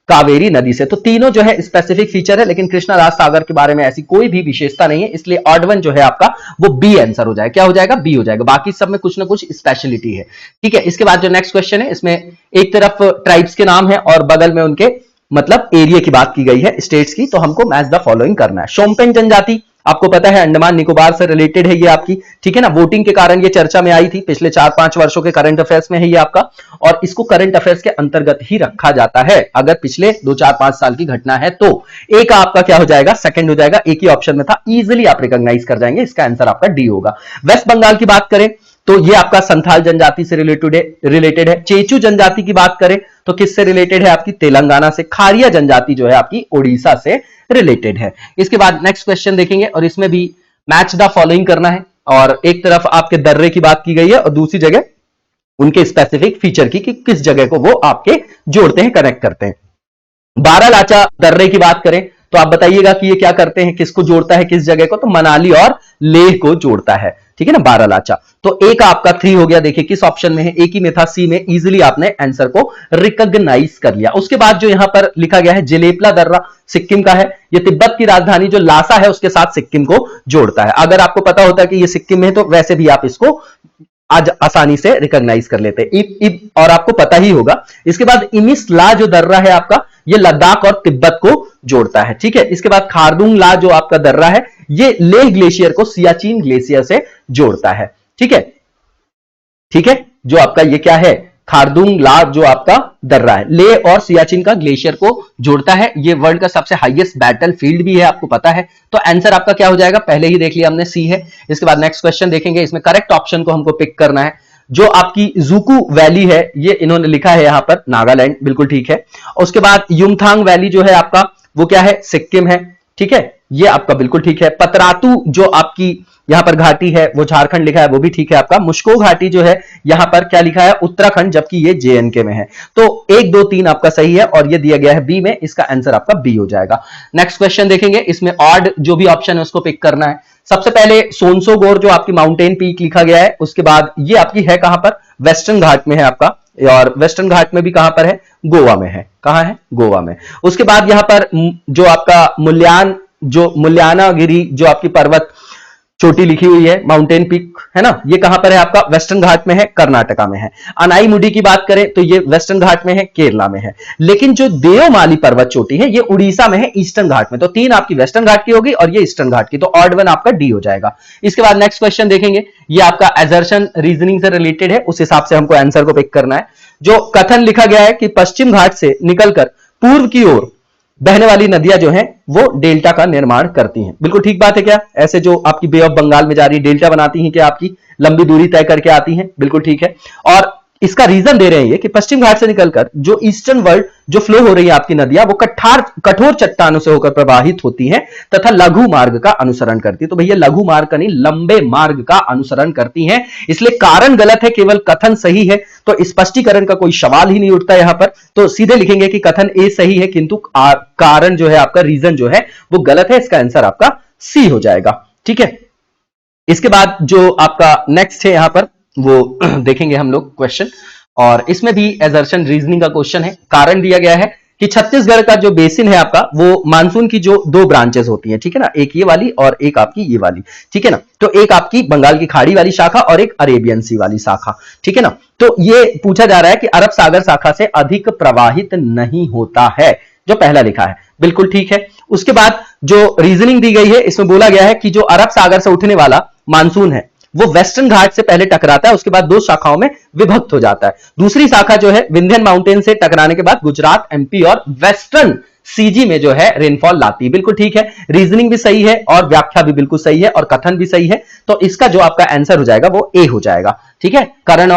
कावेरी नदी से। तो तीनों जो है स्पेसिफिक फीचर है, लेकिन कृष्णा राज सागर के बारे में ऐसी कोई भी विशेषता नहीं है, इसलिए ऑड वन जो है आपका वो बी आंसर हो जाएगा। क्या हो जाएगा? बी हो जाएगा। बाकी सब में कुछ ना कुछ स्पेशलिटी है। ठीक है, इसके बाद जो नेक्स्ट क्वेश्चन है, इसमें एक तरफ ट्राइब्स के नाम है और बगल में उनके मतलब एरिया की बात की गई है, स्टेट्स की। तो हमको मैच द फॉलोइंग करना है। शोम्पेन जनजाति आपको पता है अंडमान निकोबार से रिलेटेड है ये आपकी, ठीक है ना। वोटिंग के कारण ये चर्चा में आई थी, पिछले 4-5 वर्षों के करंट अफेयर्स में है ये आपका, और इसको करंट अफेयर्स के अंतर्गत ही रखा जाता है अगर पिछले 2-4-5 साल की घटना है तो। ए का आपका क्या हो जाएगा? सेकंड हो जाएगा, एक ही ऑप्शन में था, इजिली आप रिकॉग्नाइज कर जाएंगे, इसका आंसर आपका डी होगा। वेस्ट बंगाल की बात करें तो ये आपका संथाल जनजाति से रिलेटेड है। चेचू जनजाति की बात करें तो किससे रिलेटेड है? आपकी तेलंगाना से। खारिया जनजाति जो है आपकी ओडिशा से रिलेटेड है। इसके बाद नेक्स्ट क्वेश्चन देखेंगे और इसमें भी मैच द फॉलोइंग करना है, और एक तरफ आपके दर्रे की बात की गई है और दूसरी जगह उनके स्पेसिफिक फीचर की कि किस जगह को वो आपके जोड़ते हैं, कनेक्ट करते हैं। बारालाचा दर्रे की बात करें तो आप बताइएगा कि ये क्या करते हैं, किसको जोड़ता है, किस जगह को? तो मनाली और लेह को जोड़ता है, ठीक है ना, बारालाचा। तो ए का आपका 3 हो गया। देखिए किस ऑप्शन में है, एक ही में था, सी में। इजीली आपने आंसर को रिकॉग्नाइज कर लिया। उसके बाद जो यहां पर लिखा गया है जेलेपला दर्रा, सिक्किम का है। ये तिब्बत की राजधानी जो लासा है उसके साथ सिक्किम को जोड़ता है। अगर आपको पता होता है कि ये सिक्किम में है तो वैसे भी आप इसको आज आसानी से रिकॉग्नाइज कर लेते हैं, और आपको पता ही होगा। इसके बाद इमिस ला जो दर्रा है आपका, ये लद्दाख और तिब्बत को जोड़ता है, ठीक है। इसके बाद खारदुंग ला जो आपका दर्रा है, ये लेह ग्लेशियर को सियाचिन ग्लेशियर से जोड़ता है, ठीक है। ठीक है, जो आपका ये क्या है, खारदुंग ला जो आपका दर्रा है, लेह और सियाचिन का ग्लेशियर को जोड़ता है। ये वर्ल्ड का सबसे हाईएस्ट बैटल फील्ड भी है, आपको पता है। तो आंसर आपका क्या हो जाएगा? पहले ही देख लिया हमने, सी है। इसके बाद नेक्स्ट क्वेश्चन देखेंगे, इसमें करेक्ट ऑप्शन को हमको पिक करना है। जो आपकी जुकू वैली है, ये इन्होंने लिखा है यहां पर नागालैंड, बिल्कुल ठीक है। उसके बाद युमथांग वैली जो है आपका वो क्या है? सिक्किम है, ठीक है। ये आपका बिल्कुल ठीक है। पतरातू जो आपकी यहां पर घाटी है वो झारखंड लिखा है, वो भी ठीक है आपका। मुश्को घाटी जो है यहां पर क्या लिखा है, उत्तराखंड, जबकि ये जेएनके में है। तो 1 2 3 आपका सही है और ये दिया गया है बी में, इसका आंसर आपका बी हो जाएगा। नेक्स्ट क्वेश्चन देखेंगे, इसमें ऑड जो भी ऑप्शन है उसको पिक करना है। सबसे पहले सोनसोगोर जो आपकी माउंटेन पीक लिखा गया है, उसके बाद ये आपकी है कहां पर, वेस्टर्न घाट में है आपका, और वेस्टर्न घाट में भी कहां पर है, गोवा में है। कहां है, गोवा में। उसके बाद यहां पर जो आपका मुल्यानागिरी जो आपकी पर्वत चोटी लिखी हुई है, माउंटेन पीक है ना, ये कहां पर है आपका, वेस्टर्न घाट में है, कर्नाटका में है। अनाईमुडी की बात करें तो ये वेस्टर्न घाट में है, केरला में है। लेकिन जो देवमाली पर्वत चोटी है ये उड़ीसा में है, ईस्टर्न घाट में। तो 3 आपकी वेस्टर्न घाट की होगी और ये ईस्टर्न घाट की, तो ऑड वन आपका डी हो जाएगा। इसके बाद नेक्स्ट क्वेश्चन देखेंगे, ये आपका एजर्शन रीजनिंग से रिलेटेड है, उस हिसाब से हमको आंसर को पिक करना है। जो कथन लिखा गया है कि पश्चिम घाट से निकलकर पूर्व की ओर बहने वाली नदियां जो हैं वो डेल्टा का निर्माण करती हैं, बिल्कुल ठीक बात है क्या? ऐसे जो आपकी बे ऑफ बंगाल में जा रही डेल्टा बनाती हैं, क्या आपकी लंबी दूरी तय करके आती हैं, बिल्कुल ठीक है। और इसका रीजन दे रहे हैं ये कि पश्चिम घाट से निकलकर जो ईस्टर्न वर्ल्ड जो फ्लो हो रही है आपकी नदियां, वो कठोर चट्टानों से होकर प्रवाहित होती हैं तथा लघु मार्ग का अनुसरण करती है। तो भैया लघु मार्ग का नहीं, लंबे मार्ग का अनुसरण करती हैं, इसलिए कारण गलत है, केवल कथन सही है। तो स्पष्टीकरण का कोई सवाल ही नहीं उठता यहां पर, तो सीधे लिखेंगे कि कथन ए सही है, किंतु कारण जो है आपका, रीजन जो है वो गलत है। इसका आंसर आपका सी हो जाएगा, ठीक है। इसके बाद जो आपका नेक्स्ट है यहां पर वो देखेंगे हम लोग क्वेश्चन, और इसमें भी एजर्शन रीजनिंग का क्वेश्चन है। कारण दिया गया है कि छत्तीसगढ़ का जो बेसिन है आपका, वो मानसून की जो 2 ब्रांचेस होती हैं, ठीक है ना, एक ये वाली और एक आपकी ये वाली, ठीक है ना। तो एक आपकी बंगाल की खाड़ी वाली शाखा और एक अरेबियन सी वाली शाखा, ठीक है ना। तो ये पूछा जा रहा है कि अरब सागर शाखा से अधिक प्रवाहित नहीं होता है, जो पहला लिखा है, बिल्कुल ठीक है। उसके बाद जो रीजनिंग दी गई है, इसमें बोला गया है कि जो अरब सागर से उठने वाला मानसून है वो वेस्टर्न घाट से पहले टकराता है, उसके बाद 2 शाखाओं में विभक्त हो जाता है। दूसरी शाखा जो है विंध्यन माउंटेन से टकराने के बाद गुजरात, एमपी और वेस्टर्न सीजी में जो है रेनफॉल लाती है, बिल्कुल ठीक है। रीजनिंग भी सही है और व्याख्या भी बिल्कुल सही है और कथन भी सही है, तो इसका जो आपका आंसर हो जाएगा वो ए हो जाएगा, ठीक है। कारण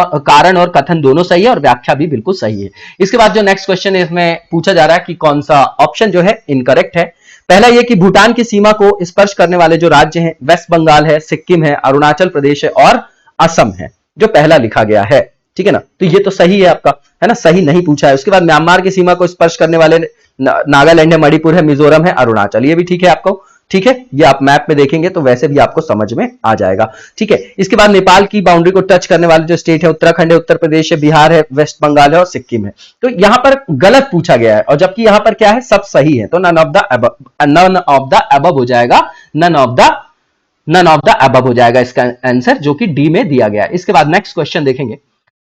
और कथन दोनों सही है और व्याख्या भी बिल्कुल सही है। इसके बाद जो नेक्स्ट क्वेश्चन है, इसमें पूछा जा रहा है कि कौन सा ऑप्शन जो है इनकरेक्ट है। पहला यह कि भूटान की सीमा को स्पर्श करने वाले जो राज्य हैं, वेस्ट बंगाल है, सिक्किम है, अरुणाचल प्रदेश है और असम है, जो पहला लिखा गया है, ठीक है ना। तो ये तो सही है आपका, है ना, सही नहीं पूछा है। उसके बाद म्यांमार की सीमा को स्पर्श करने वाले नागालैंड है, मणिपुर है, मिजोरम है, अरुणाचल, ये भी ठीक है आपको, ठीक है। ये आप मैप में देखेंगे तो वैसे भी आपको समझ में आ जाएगा, ठीक है। इसके बाद नेपाल की बाउंड्री को टच करने वाले जो स्टेट है, उत्तराखंड है, उत्तर प्रदेश है, बिहार है, वेस्ट बंगाल है और सिक्किम है। तो यहां पर गलत पूछा गया है, और जबकि यहां पर क्या है, सब सही है। तो नन ऑफ द अबव हो जाएगा, नन ऑफ द अबव हो जाएगा इसका आंसर, जो कि डी में दिया गया है। इसके बाद नेक्स्ट क्वेश्चन देखेंगे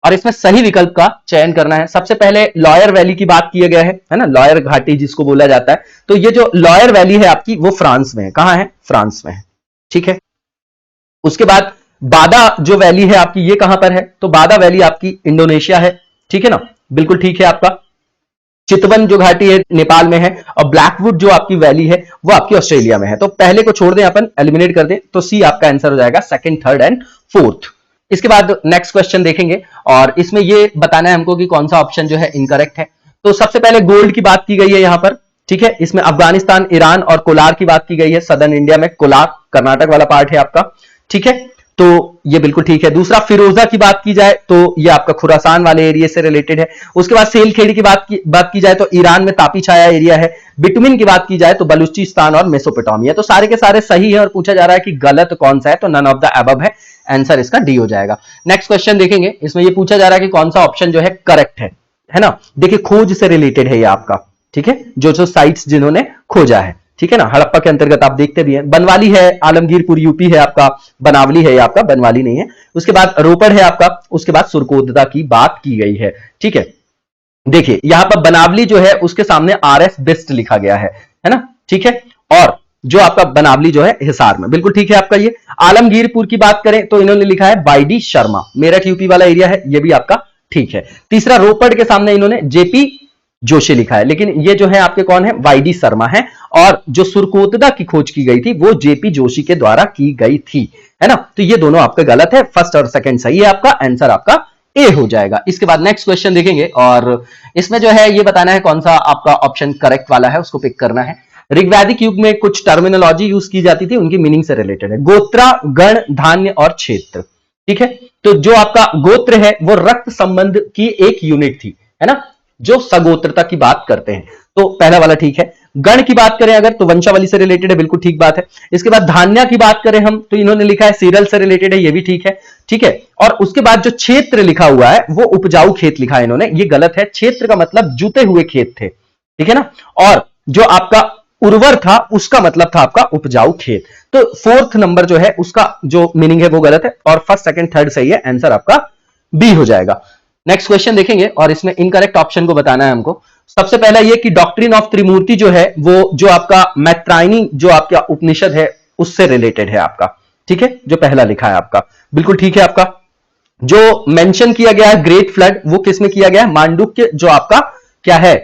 और इसमें सही विकल्प का चयन करना है। सबसे पहले लॉयर वैली की बात किया गया है ना, लॉयर घाटी जिसको बोला जाता है। तो ये जो लॉयर वैली है आपकी, वो फ्रांस में है। कहां है, फ्रांस में है, ठीक है। उसके बाद बादा जो वैली है आपकी, ये कहां पर है, तो बादा वैली आपकी इंडोनेशिया है, ठीक है ना, बिल्कुल ठीक है आपका। चितवन जो घाटी है नेपाल में है, और ब्लैकवुड जो आपकी वैली है वो आपकी ऑस्ट्रेलिया में है। तो पहले को छोड़ दें, अपन एलिमिनेट कर दें, तो सी आपका आंसर हो जाएगा, सेकंड, थर्ड एंड फोर्थ। इसके बाद नेक्स्ट क्वेश्चन देखेंगे और इसमें ये बताना है हमको कि कौन सा ऑप्शन जो है इनकरेक्ट है। तो सबसे पहले गोल्ड की बात की गई है यहां पर, ठीक है। इसमें अफगानिस्तान, ईरान और कोलार की बात की गई है। सदर्न इंडिया में कोलार कर्नाटक वाला पार्ट है आपका, ठीक है। तो ये बिल्कुल ठीक है। दूसरा फिरोजा की बात की जाए तो ये आपका खुरासान वाले एरिया से रिलेटेड है। उसके बाद सेलखेड़ी की बात की जाए तो ईरान में तापी छाया एरिया है। बिटुमिन की बात की जाए तो बलूचिस्तान और मेसोपोटामिया। तो सारे के सारे सही है और पूछा जा रहा है कि गलत कौन सा है, तो नन ऑफ द अबव है, आंसर इसका डी हो जाएगा। नेक्स्ट क्वेश्चन देखेंगे, इसमें ये पूछा जा रहा है कि कौन सा ऑप्शन जो है करेक्ट है ना। देखिए खोज से रिलेटेड है ये आपका, ठीक है, जो साइट्स जिन्होंने खोजा है, ठीक है ना। हड़प्पा के अंतर्गत आप देखते भी हैं, बनवाली है, आलमगीरपुर यूपी है आपका, बनावली है आपका, बनवाली नहीं है। उसके बाद रोपड़ है आपका, उसके बाद सुरकोतदा की बात की गई है, ठीक है। देखिए यहां पर बनावली जो है उसके सामने RF बेस्ट लिखा गया है ना, ठीक है। और जो आपका बनावली जो है हिसार में, बिल्कुल ठीक है आपका। ये आलमगीरपुर की बात करें तो इन्होंने लिखा है YD शर्मा, मेरठ यूपी वाला एरिया है, ये भी आपका ठीक है। तीसरा रोपड़ के सामने इन्होंने JP जोशी लिखा है, लेकिन ये जो है आपके कौन है, YD शर्मा है। और जो सुरकोतदा की खोज की गई थी वो JP जोशी के द्वारा की गई थी, है ना। तो ये दोनों आपका गलत है, फर्स्ट और सेकंड सही है आपका, आंसर आपका ए हो जाएगा। इसके बाद नेक्स्ट क्वेश्चन देखेंगे और इसमें जो है ये बताना है कौन सा आपका ऑप्शन करेक्ट वाला है, उसको पिक करना है। ऋग्वैदिक युग में कुछ टर्मिनोलॉजी यूज की जाती थी, उनकी मीनिंग से रिलेटेड है। गोत्रा, गण, धान्य और क्षेत्र। ठीक है, तो जो आपका गोत्र है वो रक्त संबंध की एक यूनिट थी, है ना, जो सगोत्रता की बात करते हैं, तो पहला वाला ठीक है। गण की बात करें अगर तो वंशावली से रिलेटेड है, बिल्कुल ठीक बात है। इसके बाद धान्य की बात करें हम तो इन्होंने लिखा है सीरियल से रिलेटेड है, ये भी ठीक है। ठीक है, और उसके बाद जो क्षेत्र लिखा हुआ है वो उपजाऊ खेत लिखा है इन्होंने, ये गलत है। क्षेत्र का मतलब जुते हुए खेत थे, ठीक है ना, और जो आपका उर्वर था उसका मतलब था आपका उपजाऊ खेत। तो फोर्थ नंबर जो है उसका जो मीनिंग है वो गलत है, और फर्स्ट सेकंड थर्ड सही है, आंसर आपका बी हो जाएगा। नेक्स्ट क्वेश्चन देखेंगे और इसमें इनकरेक्ट ऑप्शन को बताना है हमको। सबसे पहला ये कि डॉक्ट्रिन ऑफ त्रिमूर्ति जो है वो जो आपका मैत्रायनी जो आपका उपनिषद है उससे रिलेटेड है आपका। ठीक है, जो पहला लिखा है आपका बिल्कुल ठीक है। आपका जो मेंशन किया गया है ग्रेट फ्लड वो किसमें किया गया है, मांडुक्य जो आपका क्या है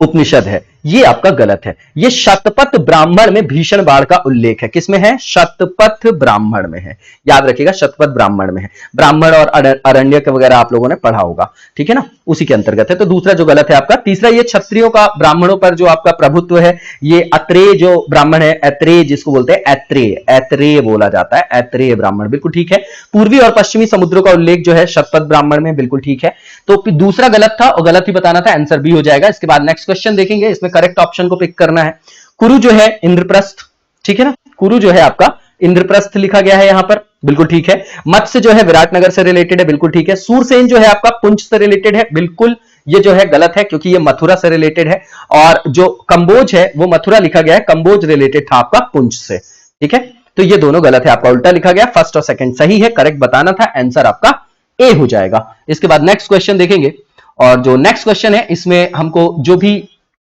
उपनिषद है, ये आपका गलत है। ये शतपथ ब्राह्मण में भीषण बाढ़ का उल्लेख है, किसमें है, शतपथ ब्राह्मण में है, याद रखिएगा शतपथ ब्राह्मण में है। ब्राह्मण और अरण्यक वगैरह आप लोगों ने पढ़ा होगा, ठीक है ना, उसी के अंतर्गत है। तो दूसरा जो गलत है आपका। तीसरा ये क्षत्रियों का ब्राह्मणों पर जो आपका प्रभुत्व है, ये अत्रेय जो ब्राह्मण है, अत्रेय जिसको बोलते हैं ऐत्रेय, ऐत्रेय बोला जाता है, ऐत्रेय ब्राह्मण बिल्कुल ठीक है। पूर्वी और पश्चिमी समुद्रों का उल्लेख जो है शतपथ ब्राह्मण में, बिल्कुल ठीक है। तो दूसरा गलत था और गलत ही बताना था, आंसर बी हो जाएगा। इसके बाद नेक्स्ट क्वेश्चन देखेंगे, इसमें करेक्ट ऑप्शन को पिक करना है। कुरु जो है इंद्रप्रस्थ, ठीक है ना, कुरु जो है आपका इंद्रप्रस्थ लिखा गया है यहां पर, बिल्कुल ठीक है। मत्स्य जो है विराटनगर से रिलेटेड है, बिल्कुल ठीक है। सूरसेन जो है आपका पुंछ से रिलेटेड है, बिल्कुल ये जो है गलत है क्योंकि ये मथुरा से रिलेटेड है, और जो कंबोज है वो मथुरा लिखा गया है, कंबोज रिलेटेड था आपका पुंछ से, ठीक है। तो ये दोनों गलत है, आपका उल्टा लिखा गया, फर्स्ट और सेकंड सही है, करेक्ट बताना था, आंसर आपका ए हो जाएगा। इसके बाद नेक्स्ट क्वेश्चन देखेंगे, और जो नेक्स्ट क्वेश्चन है इसमें हमको जो भी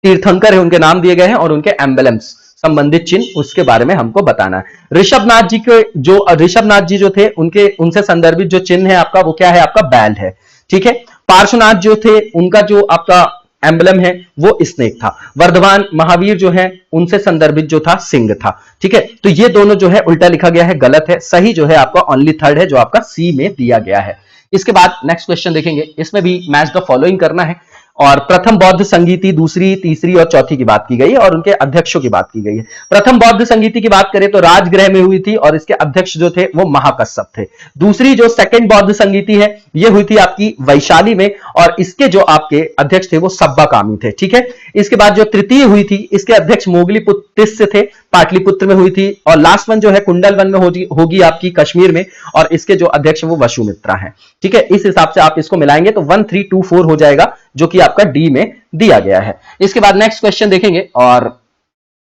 तीर्थंकर है उनके नाम दिए गए हैं और उनके एम्बलम्स संबंधित चिन्ह उसके बारे में हमको बताना है। ऋषभनाथ जी के जो ऋषभनाथ जी जो थे उनके उनसे संदर्भित जो चिन्ह है आपका वो क्या है, आपका बैल है, ठीक है। पार्श्वनाथ जो थे उनका जो आपका एम्बलम है वो स्नेक था। वर्धमान महावीर जो है उनसे संदर्भित जो था सिंह था, ठीक है। तो ये दोनों जो है उल्टा लिखा गया है, गलत है। सही जो है आपका ओनली थर्ड है जो आपका सी में दिया गया है। इसके बाद नेक्स्ट क्वेश्चन देखेंगे, इसमें भी मैच द फॉलोइंग करना है, और प्रथम बौद्ध संगीति, दूसरी, तीसरी और चौथी की बात की गई है और उनके अध्यक्षों की बात की गई है। प्रथम बौद्ध संगीति की बात करें तो राजगृह में हुई थी और इसके अध्यक्ष जो थे वो महाकश्यप थे। दूसरी जो सेकंड बौद्ध संगीति है ये हुई थी आपकी वैशाली में, और इसके जो आपके अध्यक्ष थे वो सब्बाकामी थे, ठीक है। इसके बाद जो तृतीय हुई थी इसके अध्यक्ष मोगलीपुत्र थे, पाटलिपुत्र में हुई थी, और लास्ट वन जो है कुंडलवन में होगी आपकी कश्मीर में, और इसके जो अध्यक्ष वो वसुमित्रा हैं, ठीक है। इस हिसाब से आप इसको मिलाएंगे तो 1 3 2 4 हो जाएगा, जो कि आपका डी में दिया गया है। इसके बाद नेक्स्ट क्वेश्चन देखेंगे, और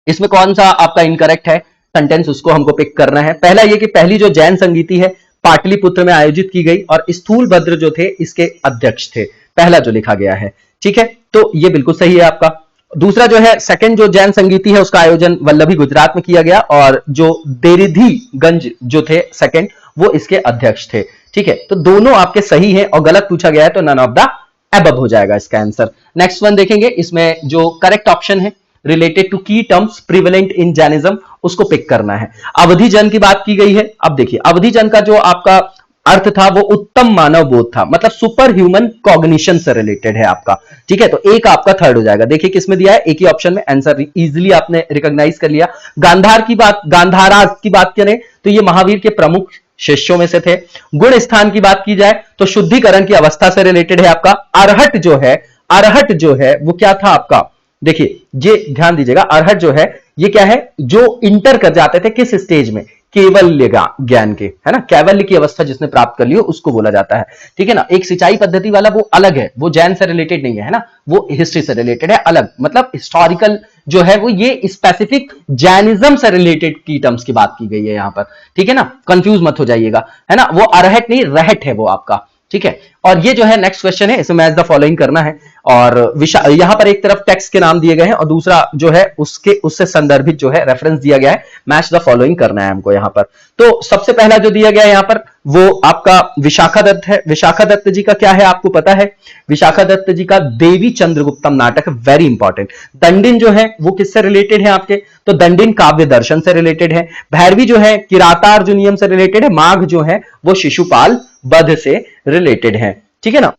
इसमें कौन सा आपका इनकरेक्ट है सेंटेंस उसको हमको पिक करना है। पहला ये कि पहली जो जैन संगीति है पाटलिपुत्र में आयोजित की गई और स्थूलभद्र जो थे इसके अध्यक्ष थे, पहला जो लिखा गया है, ठीक है। तो ये बिल्कुल सही है आपका। दूसरा जो है सेकंड जो जैन संगीति है उसका आयोजन वल्लभी गुजरात में किया गया, और जो देरिधीगंज जो थे सेकंड वो इसके अध्यक्ष थे, ठीक है। तो दोनों आपके सही हैं, और गलत पूछा गया है तो नन ऑफ द अबव हो जाएगा इसका आंसर। नेक्स्ट वन देखेंगे, इसमें जो करेक्ट ऑप्शन है रिलेटेड टू की टर्म्स प्रिवेलेंट इन जैनिज्म उसको पिक करना है। अवधि जन की बात की गई है। अब देखिए अवधि जन का जो आपका अर्थ था वो उत्तम मानव बोध था, मतलब सुपर ह्यूमन कॉग्निशन से रिलेटेड है आपका, ठीक है। तो एक आपका थर्ड हो जाएगा। देखिए किसमें दिया है, एक ही ऑप्शन में, आंसर इजीली आपने रिकॉग्नाइज कर लिया। गांधाराज की बात करें तो ये महावीर के प्रमुख शिष्यों में से थे। गुण स्थान की बात की जाए तो शुद्धिकरण की अवस्था से रिलेटेड है आपका। अरहट जो है वो क्या था आपका, देखिए ये ध्यान दीजिएगा, अरहट जो है ये क्या है, जो इंटर कर जाते थे किस स्टेज में, केवल्य ज्ञान के, है ना, कैवल्य की अवस्था जिसने प्राप्त कर ली हो उसको बोला जाता है, ठीक है ना। एक सिंचाई पद्धति वाला वो अलग है, वो जैन से रिलेटेड नहीं है ना, वो हिस्ट्री से रिलेटेड है, अलग, मतलब हिस्टोरिकल जो है वो ये स्पेसिफिक जैनिज्म से रिलेटेड की टर्म्स की बात की गई है यहां पर, ठीक है ना, कंफ्यूज मत हो जाइएगा, है ना। वो अरहट नहीं रहट है वो आपका, ठीक है। और ये जो है नेक्स्ट क्वेश्चन है, इसमें मैच द फॉलोइंग करना है, और यहां पर एक तरफ टेक्स्ट के नाम दिए गए हैं और दूसरा जो है उससे संदर्भित जो है रेफरेंस दिया गया है, मैच द फॉलोइंग करना है हमको यहां पर। तो सबसे पहला जो दिया गया है यहां पर वो आपका विशाखा दत्त है। विशाखा दत्त जी का क्या है आपको पता है, विशाखा दत्त जी का देवी चंद्रगुप्तम नाटक, वेरी इंपॉर्टेंट। दंडिन जो है वो किससे रिलेटेड है आपके, तो दंडिन काव्य दर्शन से रिलेटेड है। भैरवी जो है किरातार्जुनियम से रिलेटेड है। माघ जो है वो शिशुपाल वध से रिलेटेड है, ठीक है ना।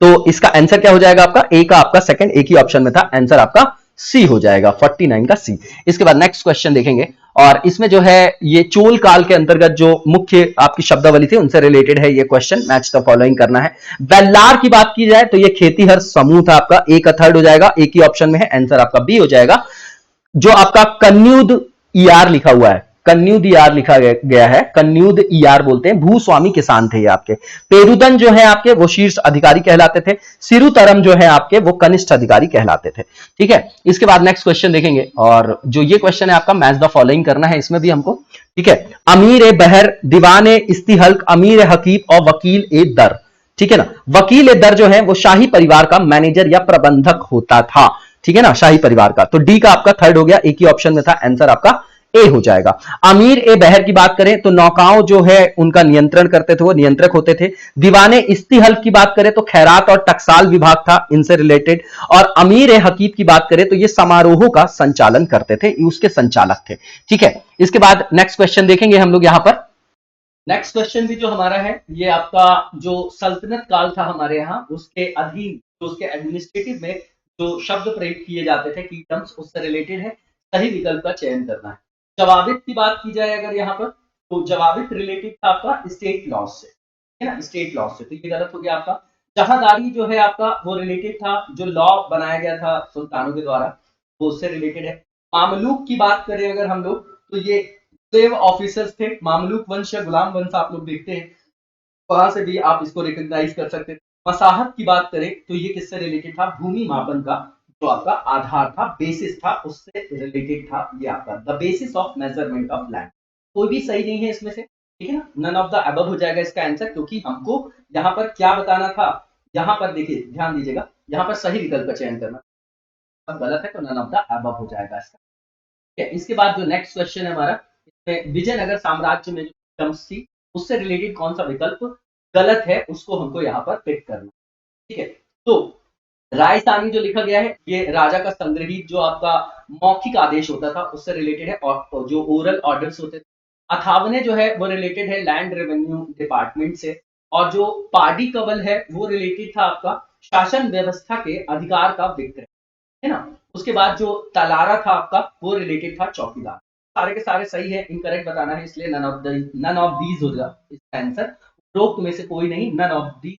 तो इसका आंसर क्या हो जाएगा आपका, ए का आपका सेकंड, एक ही ऑप्शन में था, आंसर आपका सी हो जाएगा, 49 का सी। इसके बाद नेक्स्ट क्वेश्चन देखेंगे और इसमें जो है ये चोल काल के अंतर्गत जो मुख्य आपकी शब्दावली थी उनसे रिलेटेड है ये क्वेश्चन, मैच द फॉलोइंग करना है। बेल्लार की बात की जाए तो ये खेतीहर समूह था आपका, ए का थर्ड हो जाएगा, एक ही ऑप्शन में है, आंसर आपका बी हो जाएगा। जो आपका कन्यूद ईआर लिखा हुआ है, कन्यूद ईआर लिखा गया है, कन्यूद ईआर बोलते हैं, भूस्वामी किसान थे ये आपके। पेरुदन जो है आपके वो शीर्ष अधिकारी कहलाते थे, सिरुतरम जो है आपके वो कनिष्ठ अधिकारी कहलाते थे। ठीक है, इसके बाद नेक्स्ट क्वेश्चन देखेंगे और जो ये क्वेश्चन है आपका मैच द फॉलोइंग करना है इसमें भी हमको। ठीक है, अमीर ए बहर, दीवान ए इस्तिहल्क, अमीर ए हकीब और वकील ए दर। ठीक है ना, वकील ए दर जो है वो शाही परिवार का मैनेजर या प्रबंधक होता था। ठीक है ना, शाही परिवार का। तो डी का आपका थर्ड हो गया, एक ही ऑप्शन में था, आंसर आपका ए हो जाएगा। अमीर ए बहर की बात करें तो नौकाओं जो है उनका नियंत्रण करते थे, वो नियंत्रक होते थे। दीवाने इस्तिहल्क की बात करें तो खैरात और टकसाल विभाग था इनसे रिलेटेड। और अमीर ए हकीब की बात करें तो ये समारोहों का संचालन करते थे, उसके संचालक थे। ठीक है, इसके बाद नेक्स्ट क्वेश्चन देखेंगे हम लोग यहां पर। नेक्स्ट क्वेश्चन भी जो हमारा है ये आपका जो सल्तनत काल था हमारे यहाँ उसके अधीन, तो उसके एडमिनिस्ट्रेटिव में जो शब्द प्रयोग किए जाते थे की टर्म्स, उससे रिलेटेड है, सही विकल्प का चयन करना है। जवाबित की बात की जाए अगर यहाँ पर तो जवाबित रिलेटेड था आपका स्टेट लॉ से, है ना, स्टेट लॉ से, तो ये गलत हो गया आपका। जहादारी जो है आपका वो रिलेटेड था, जो लॉ बनाया गया था सुल्तानों के द्वारा वो उससे रिलेटेड है। मामलूक की बात करें अगर हम लोग तो ये स्लेव ऑफिसर्स थे, मामलूक वंश या गुलाम वंश आप लोग देखते हैं, वहां से भी आप इसको रिकॉग्नाइज कर सकते हैं। मसाहत की बात करें तो ये किससे रिलेटेड था, भूमि मापन का जो आपका आधार था, बेसिस था, उससे रिलेटेड था ये आपका the basis of measurement of land. कोई भी सही नहीं है इसमें से, ठीक है ना, नन ऑफ द अबव हो जाएगा इसका आंसर, क्योंकि हमको यहाँ पर क्या बताना था, यहाँ पर देखिए ध्यान दीजिएगा, यहाँ पर सही विकल्प का चयन करना, अब गलत है तो नन ऑफ द अबव हो जाएगा इसका। ठीक है, इसके बाद जो नेक्स्ट क्वेश्चन है हमारा, इसमें विजयनगर साम्राज्य में जो टर्म्स थी उससे रिलेटेड कौन सा विकल्प गलत है उसको हमको यहाँ पर पिक करना। ठीक है, तो रायसानी जो लिखा गया है ये राजा का संग्रहित जो आपका मौखिक आदेश होता था उससे रिलेटेड है, और जो ओरल ऑर्डर्स होते थे। अथावने जो है वो रिलेटेड है लैंड रेवेन्यू डिपार्टमेंट से, और जो पाडी कवल है वो रिलेटेड था आपका शासन व्यवस्था के अधिकार का विक्रय, है ना। उसके बाद जो तलारा था आपका वो रिलेटेड था चौकीदार। सारे के सारे सही है, इनकरेक्ट बताना है, इसलिए नन ऑफ दीज होगा इसका आंसर, उपरोक्त में से कोई नहीं, नन ऑफ दीज।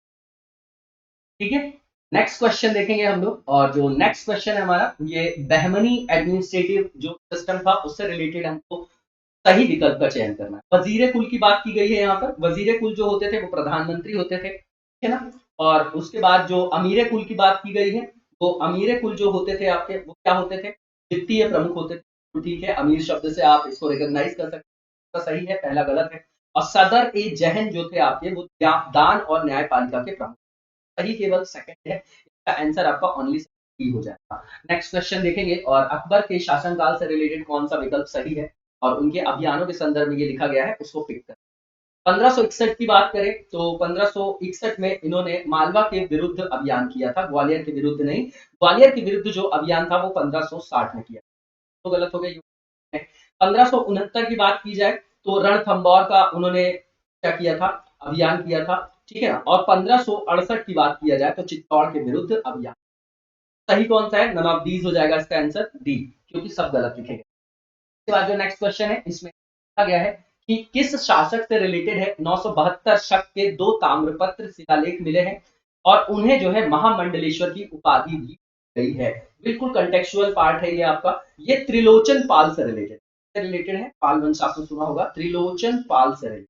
ठीक है, नेक्स्ट क्वेश्चन देखेंगे हम लोग, और जो नेक्स्ट क्वेश्चन है हमारा ये बहमनी एडमिनिस्ट्रेटिव जो सिस्टम था उससे रिलेटेड हमको सही विकल्प का चयन करना है। वजीर कुल की बात की गई है यहाँ पर, वजीर कुल जो होते थे वो प्रधानमंत्री होते थे, है ना। और उसके बाद जो अमीर कुल की बात की गई है वो अमीर कुल जो होते थे आपके वो क्या होते थे, वित्तीय प्रमुख होते थे। तो ठीक है, अमीर शब्द से आप इसको रिकॉग्नाइज कर सकते हैं, तो सही है, पहला गलत है। और सदर ए जहन जो थे आपके वो दान और न्यायपालिका के प्रमुख, सही केवल सेकंड है, इसका आंसर आपका ओनली सही हो जाएगा। नेक्स्ट क्वेश्चन देखेंगे, और अकबर के शासनकाल से रिलेटेड कौन सा विकल्प सही है और उनके अभियानों के संदर्भ में ये लिखा गया है उसको पिक कर। 1561 की बात करें तो 1561 में इन्होंने मालवा के विरुद्ध अभियान किया था, ग्वालियर के विरुद्ध नहीं, ग्वालियर के विरुद्ध जो अभियान था वो 1560 में किया, तो गलत हो गया। 1569 की बात की जाए तो रणथंबोर का उन्होंने क्या किया था, अभियान किया था, ठीक है ना। और 1568 की बात किया जाए तो चित्तौड़ के विरुद्ध अभियान। सही कौन सा है, नन ऑफ दीज हो जाएगा इसका आंसर डी, क्योंकि सब गलत लिखे गए। इसके बाद जो नेक्स्ट क्वेश्चन है इसमें लिखा गया है कि किस शासक से रिलेटेड है 972 शक के 2 ताम्रपत्र शिलालेख मिले हैं और उन्हें जो है महामंडलेश्वर की उपाधि दी गई है। बिल्कुल कंटेक्चुअल पार्ट है ये आपका, ये त्रिलोचन पाल से रिलेटेड है, पाल वंश आपने सुना होगा, त्रिलोचन पाल से रिलेटेड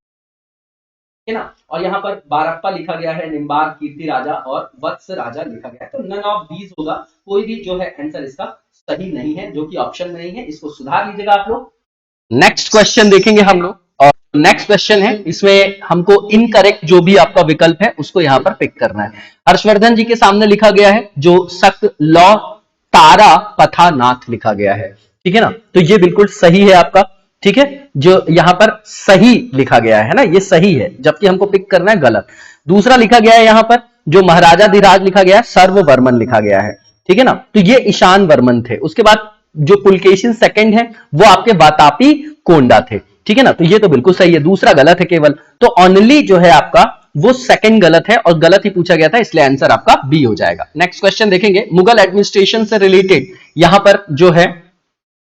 है ना। और यहाँ पर बारप्पा लिखा गया है, निम्बार, कीर्ति राजा और वत्स राजा लिखा गया है, तो नन ऑफ दीज होगा, कोई भी जो है आंसर इसका सही नहीं है, जो कि ऑप्शन में नहीं है, इसको सुधार लीजिएगा आप लोग। नेक्स्ट क्वेश्चन देखेंगे हम लोग, और नेक्स्ट क्वेश्चन है इसमें हमको इनकरेक्ट जो भी आपका विकल्प है उसको यहाँ पर पिक करना है। हर्षवर्धन जी के सामने लिखा गया है जो सक लॉ तारा पथानाथ लिखा गया है, ठीक है ना, तो ये बिल्कुल सही है आपका, ठीक है, जो यहां पर सही लिखा गया है ना, ये सही है, जबकि हमको पिक करना है गलत। दूसरा लिखा गया है यहां पर जो महाराजा धीराज लिखा गया है, सर्ववर्मन लिखा गया है, ठीक है ना, तो ये ईशान वर्मन थे। उसके बाद जो पुलकेशिन सेकंड है वो आपके वातापी कोंडा थे, ठीक है ना, तो ये तो बिल्कुल सही है, दूसरा गलत है केवल, तो ओनली जो है आपका वो सेकंड गलत है और गलत ही पूछा गया था, इसलिए आंसर आपका बी हो जाएगा। नेक्स्ट क्वेश्चन देखेंगे, मुगल एडमिनिस्ट्रेशन से रिलेटेड यहां पर जो है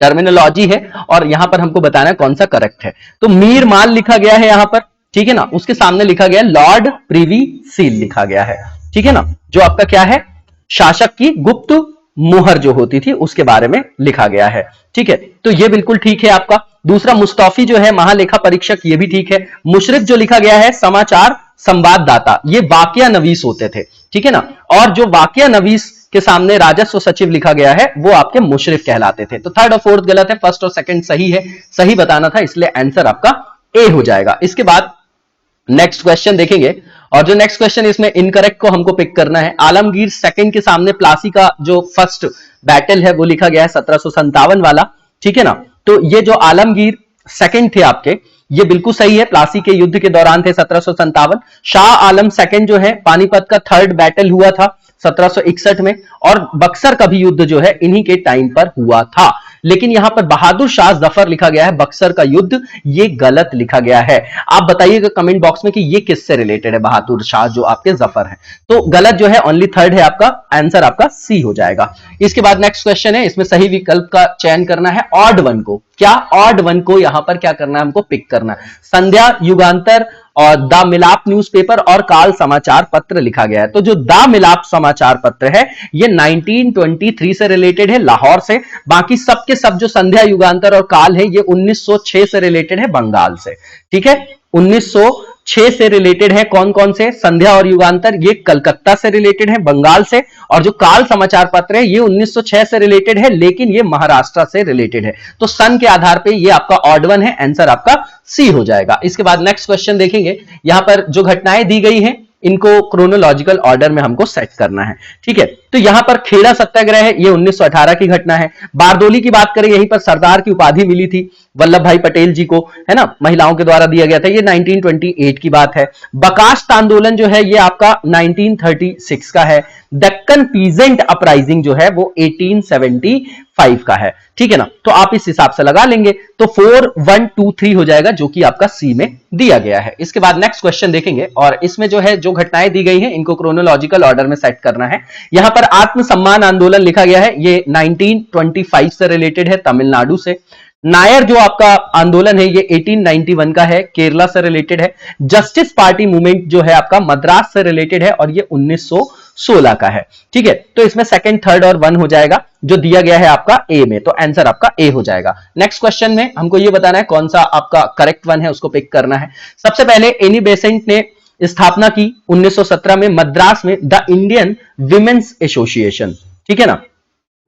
टर्मिनोलॉजी है और यहां पर हमको बताना है कौन सा करेक्ट है। तो मीर माल लिखा गया है यहां पर, ठीक है ना, उसके सामने लिखा गया है लॉर्ड प्रिवी सील लिखा गया है, ठीक है ना, जो आपका क्या है, शासक की गुप्त मुहर जो होती थी उसके बारे में लिखा गया है, ठीक है। तो ये बिल्कुल ठीक है आपका। दूसरा मुस्तौफी जो है महालेखा परीक्षक, ये भी ठीक है। मुशरिफ जो लिखा गया है समाचार संवाददाता, ये वाकया नवीस होते थे, ठीक है ना, और जो वाकया नवीस के सामने राजस्व सचिव लिखा गया है वो आपके मुशरिफ कहलाते थे। तो थर्ड और फोर्थ गलत है, फर्स्ट और सेकंड सही है, सही बताना था, इसलिए आंसर आपका ए हो जाएगा। इसके बाद नेक्स्ट क्वेश्चन देखेंगे और जो नेक्स्ट क्वेश्चन इसमें इनकरेक्ट को हमको पिक करना है। आलमगीर सेकंड के सामने प्लासी का जो फर्स्ट बैटल है वो लिखा गया है 1757 वाला, ठीक है ना। तो ये जो आलमगीर सेकंड थे आपके, ये बिल्कुल सही है, प्लासी के युद्ध के दौरान थे 1757। शाह आलम सेकंड जो है पानीपत का थर्ड बैटल हुआ था 1761 में, और बक्सर का भी युद्ध जो है इन्हीं के टाइम पर हुआ था। लेकिन यहां पर बहादुर शाह जफर लिखा गया है, बक्सर का युद्ध ये गलत लिखा गया है। आप बताइएगा कमेंट बॉक्स में कि ये किससे रिलेटेड है, बहादुर शाह जो आपके जफर है। तो गलत जो है ओनली थर्ड है आपका, आंसर आपका सी हो जाएगा। इसके बाद नेक्स्ट क्वेश्चन है, इसमें सही विकल्प का चयन करना है, ऑड वन को। क्या ऑड वन को यहां पर क्या करना है, हमको पिक करना है। संध्या, युगांतर और द मिलाप न्यूज़पेपर और काल समाचार पत्र लिखा गया है। तो जो द मिलाप समाचार पत्र है ये 1923 से रिलेटेड है, लाहौर से। बाकी सब के सब जो संध्या, युगांतर और काल है ये 1906 से रिलेटेड है, बंगाल से, ठीक है। 1906 से रिलेटेड है, कौन कौन से, संध्या और युगांतर ये कलकत्ता से रिलेटेड है, बंगाल से, और जो काल समाचार पत्र है ये 1906 से रिलेटेड है, लेकिन ये महाराष्ट्र से रिलेटेड है। तो सन के आधार पे ये आपका ऑड वन है, आंसर आपका सी हो जाएगा। इसके बाद नेक्स्ट क्वेश्चन देखेंगे, यहां पर जो घटनाएं दी गई हैं इनको क्रोनोलॉजिकल ऑर्डर में हमको सेट करना है, ठीक है। तो यहां पर खेड़ा सत्याग्रह है, ये 1918 की घटना है। बारदोली की बात करें, यहीं पर सरदार की उपाधि मिली थी वल्लभ भाई पटेल जी को, है ना, महिलाओं के द्वारा दिया गया था, ये 1928 की बात है। बकास्ट आंदोलन जो है ये आपका 1936 का है। दक्कन पीजेंट अपराइजिंग जो है वो 1875 का है, ठीक है ना। तो आप इस हिसाब से लगा लेंगे, तो 4, 1, 2, 3 हो जाएगा, जो कि आपका सी में दिया गया है। इसके बाद नेक्स्ट क्वेश्चन देखेंगे और इसमें जो है जो घटनाएं दी गई हैं इनको क्रोनोलॉजिकल ऑर्डर में सेट करना है। यहां पर आत्मसम्मान आंदोलन लिखा गया है, ये 1925 से रिलेटेड है, तमिलनाडु से। नायर जो आपका आंदोलन है ये 1891 का है, केरला से रिलेटेड है। जस्टिस पार्टी मूवमेंट जो है आपका मद्रास से रिलेटेड है और ये 1916 का है, ठीक है। तो इसमें सेकंड, थर्ड और 1 हो जाएगा, जो दिया गया है आपका ए में, तो आंसर आपका ए हो जाएगा। नेक्स्ट क्वेश्चन में हमको ये बताना है कौन सा आपका करेक्ट वन है, उसको पिक करना है। सबसे पहले एनी बेसेंट ने स्थापना की 1917 में मद्रास में द इंडियन विमेंस एसोसिएशन, ठीक है ना,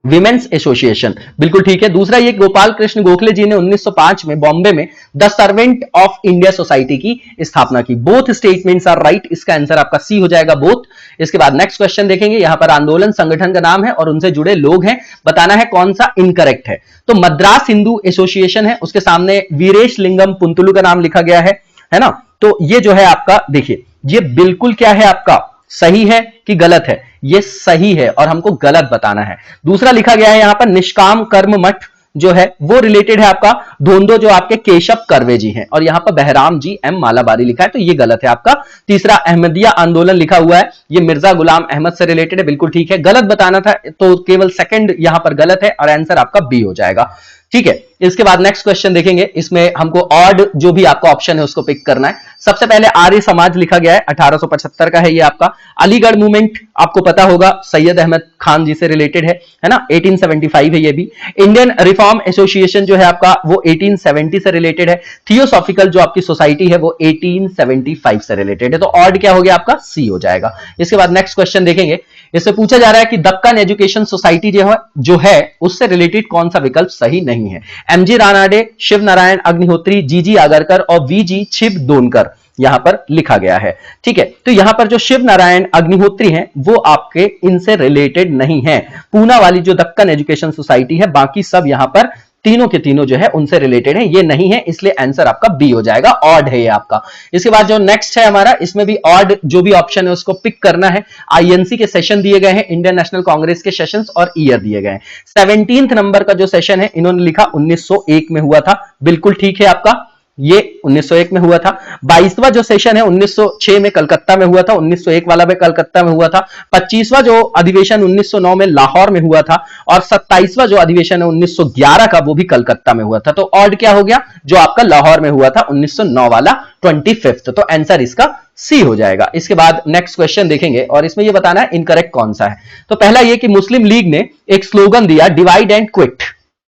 विमेंस एसोसिएशन, बिल्कुल ठीक है। दूसरा ये गोपाल कृष्ण गोखले जी ने 1905 में बॉम्बे में the servant of India society की स्थापना की। बोथ स्टेटमेंट्स आर राइट, इसका आंसर आपका सी हो जाएगा, बोथ। इसके बाद नेक्स्ट क्वेश्चन देखेंगे, यहां पर आंदोलन संगठन का नाम है और उनसे जुड़े लोग हैं, बताना है कौन सा इनकरेक्ट है। तो मद्रास हिंदू एसोसिएशन है, उसके सामने वीरेश लिंगम पुंतुलु का नाम लिखा गया है ना। तो ये जो है आपका देखिए, ये बिल्कुल क्या है आपका सही है कि गलत है, ये सही है और हमको गलत बताना है। दूसरा लिखा गया है यहां पर निष्काम कर्म मठ जो है वो रिलेटेड है आपका धोंदो जो आपके केशव कर्वे जी हैं, और यहां पर बहराम जी एम मालाबारी लिखा है, तो ये गलत है आपका। तीसरा अहमदिया आंदोलन लिखा हुआ है, ये मिर्जा गुलाम अहमद से रिलेटेड है, बिल्कुल ठीक है। गलत बताना था तो केवल सेकंड यहां पर गलत है और आंसर आपका बी हो जाएगा, ठीक है। इसके बाद नेक्स्ट क्वेश्चन देखेंगे, इसमें हमको ऑड जो भी आपका ऑप्शन है उसको पिक करना है। सबसे पहले आर्य समाज लिखा गया है, 1875 का है ये आपका। अलीगढ़ मूवमेंट आपको पता होगा, सैयद अहमद खान जी से रिलेटेड है ना, 1875 है ये भी। इंडियन रिफॉर्म एसोसिएशन जो है आपका वो 1870 से रिलेटेड है। थियोसॉफिकल जो आपकी सोसाइटी है वो 1875 से रिलेटेड है, तो ऑड क्या हो गया आपका सी हो जाएगा। इसके बाद नेक्स्ट क्वेश्चन देखेंगे, इससे पूछा जा रहा है कि दक्कन एजुकेशन सोसाइटी जो है उससे रिलेटेड कौन सा विकल्प सही नहीं है। एमजी रानाडे, शिव नारायण अग्निहोत्री, जीजी आगरकर और वीजी छिबडोनकर यहां पर लिखा गया है, ठीक है। तो यहां पर जो शिव नारायण अग्निहोत्री हैं वो आपके इनसे रिलेटेड नहीं है। पूना वाली जो दक्कन एजुकेशन सोसाइटी है, बाकी सब यहां पर तीनों के तीनों जो है उनसे रिलेटेड है, ये नहीं है, इसलिए आंसर आपका बी हो जाएगा, ऑड है ये आपका। इसके बाद जो नेक्स्ट है हमारा, इसमें भी ऑड जो भी ऑप्शन है उसको पिक करना है। आईएनसी के सेशन दिए गए हैं, इंडियन नेशनल कांग्रेस के सेशंस और ईयर दिए गए हैं। 17th नंबर का जो सेशन है इन्होंने लिखा 1901 में हुआ था, बिल्कुल ठीक है आपका। ये 1901 में हुआ था। 22वां जो सेशन है 1906 में कलकत्ता में हुआ था, 1901 वाला भी कलकत्ता में हुआ था। 25वां जो अधिवेशन 1909 में लाहौर में हुआ था, और 27वां जो अधिवेशन है 1911 का वो भी कलकत्ता में हुआ था। तो ऑड क्या हो गया, जो आपका लाहौर में हुआ था 1909 वाला 25th, तो आंसर इसका सी हो जाएगा। इसके बाद नेक्स्ट क्वेश्चन देखेंगे और इसमें यह बताना है इनकरेक्ट कौन सा है। तो पहला यह कि मुस्लिम लीग ने एक स्लोगन दिया डिवाइड एंड क्विट,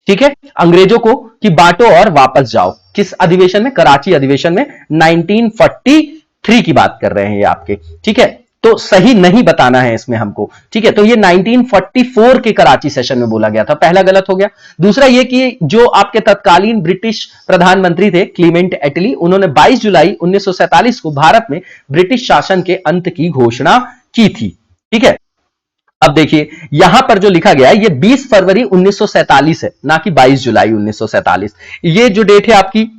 ठीक है, अंग्रेजों को कि बांटो और वापस जाओ। किस अधिवेशन में, कराची अधिवेशन में 1943 की बात कर रहे हैं ये आपके, ठीक है। तो सही नहीं बताना है इसमें हमको, ठीक है। तो ये 1944 के कराची सेशन में बोला गया था, पहला गलत हो गया। दूसरा ये कि जो आपके तत्कालीन ब्रिटिश प्रधानमंत्री थे क्लीमेंट एटली, उन्होंने 22 जुलाई 1947 को भारत में ब्रिटिश शासन के अंत की घोषणा की थी, ठीक है। अब देखिए यहां पर जो लिखा गया है ये 20 फरवरी 1947 है, ना कि 22 जुलाई 1947। ये जो डेट है आपकी,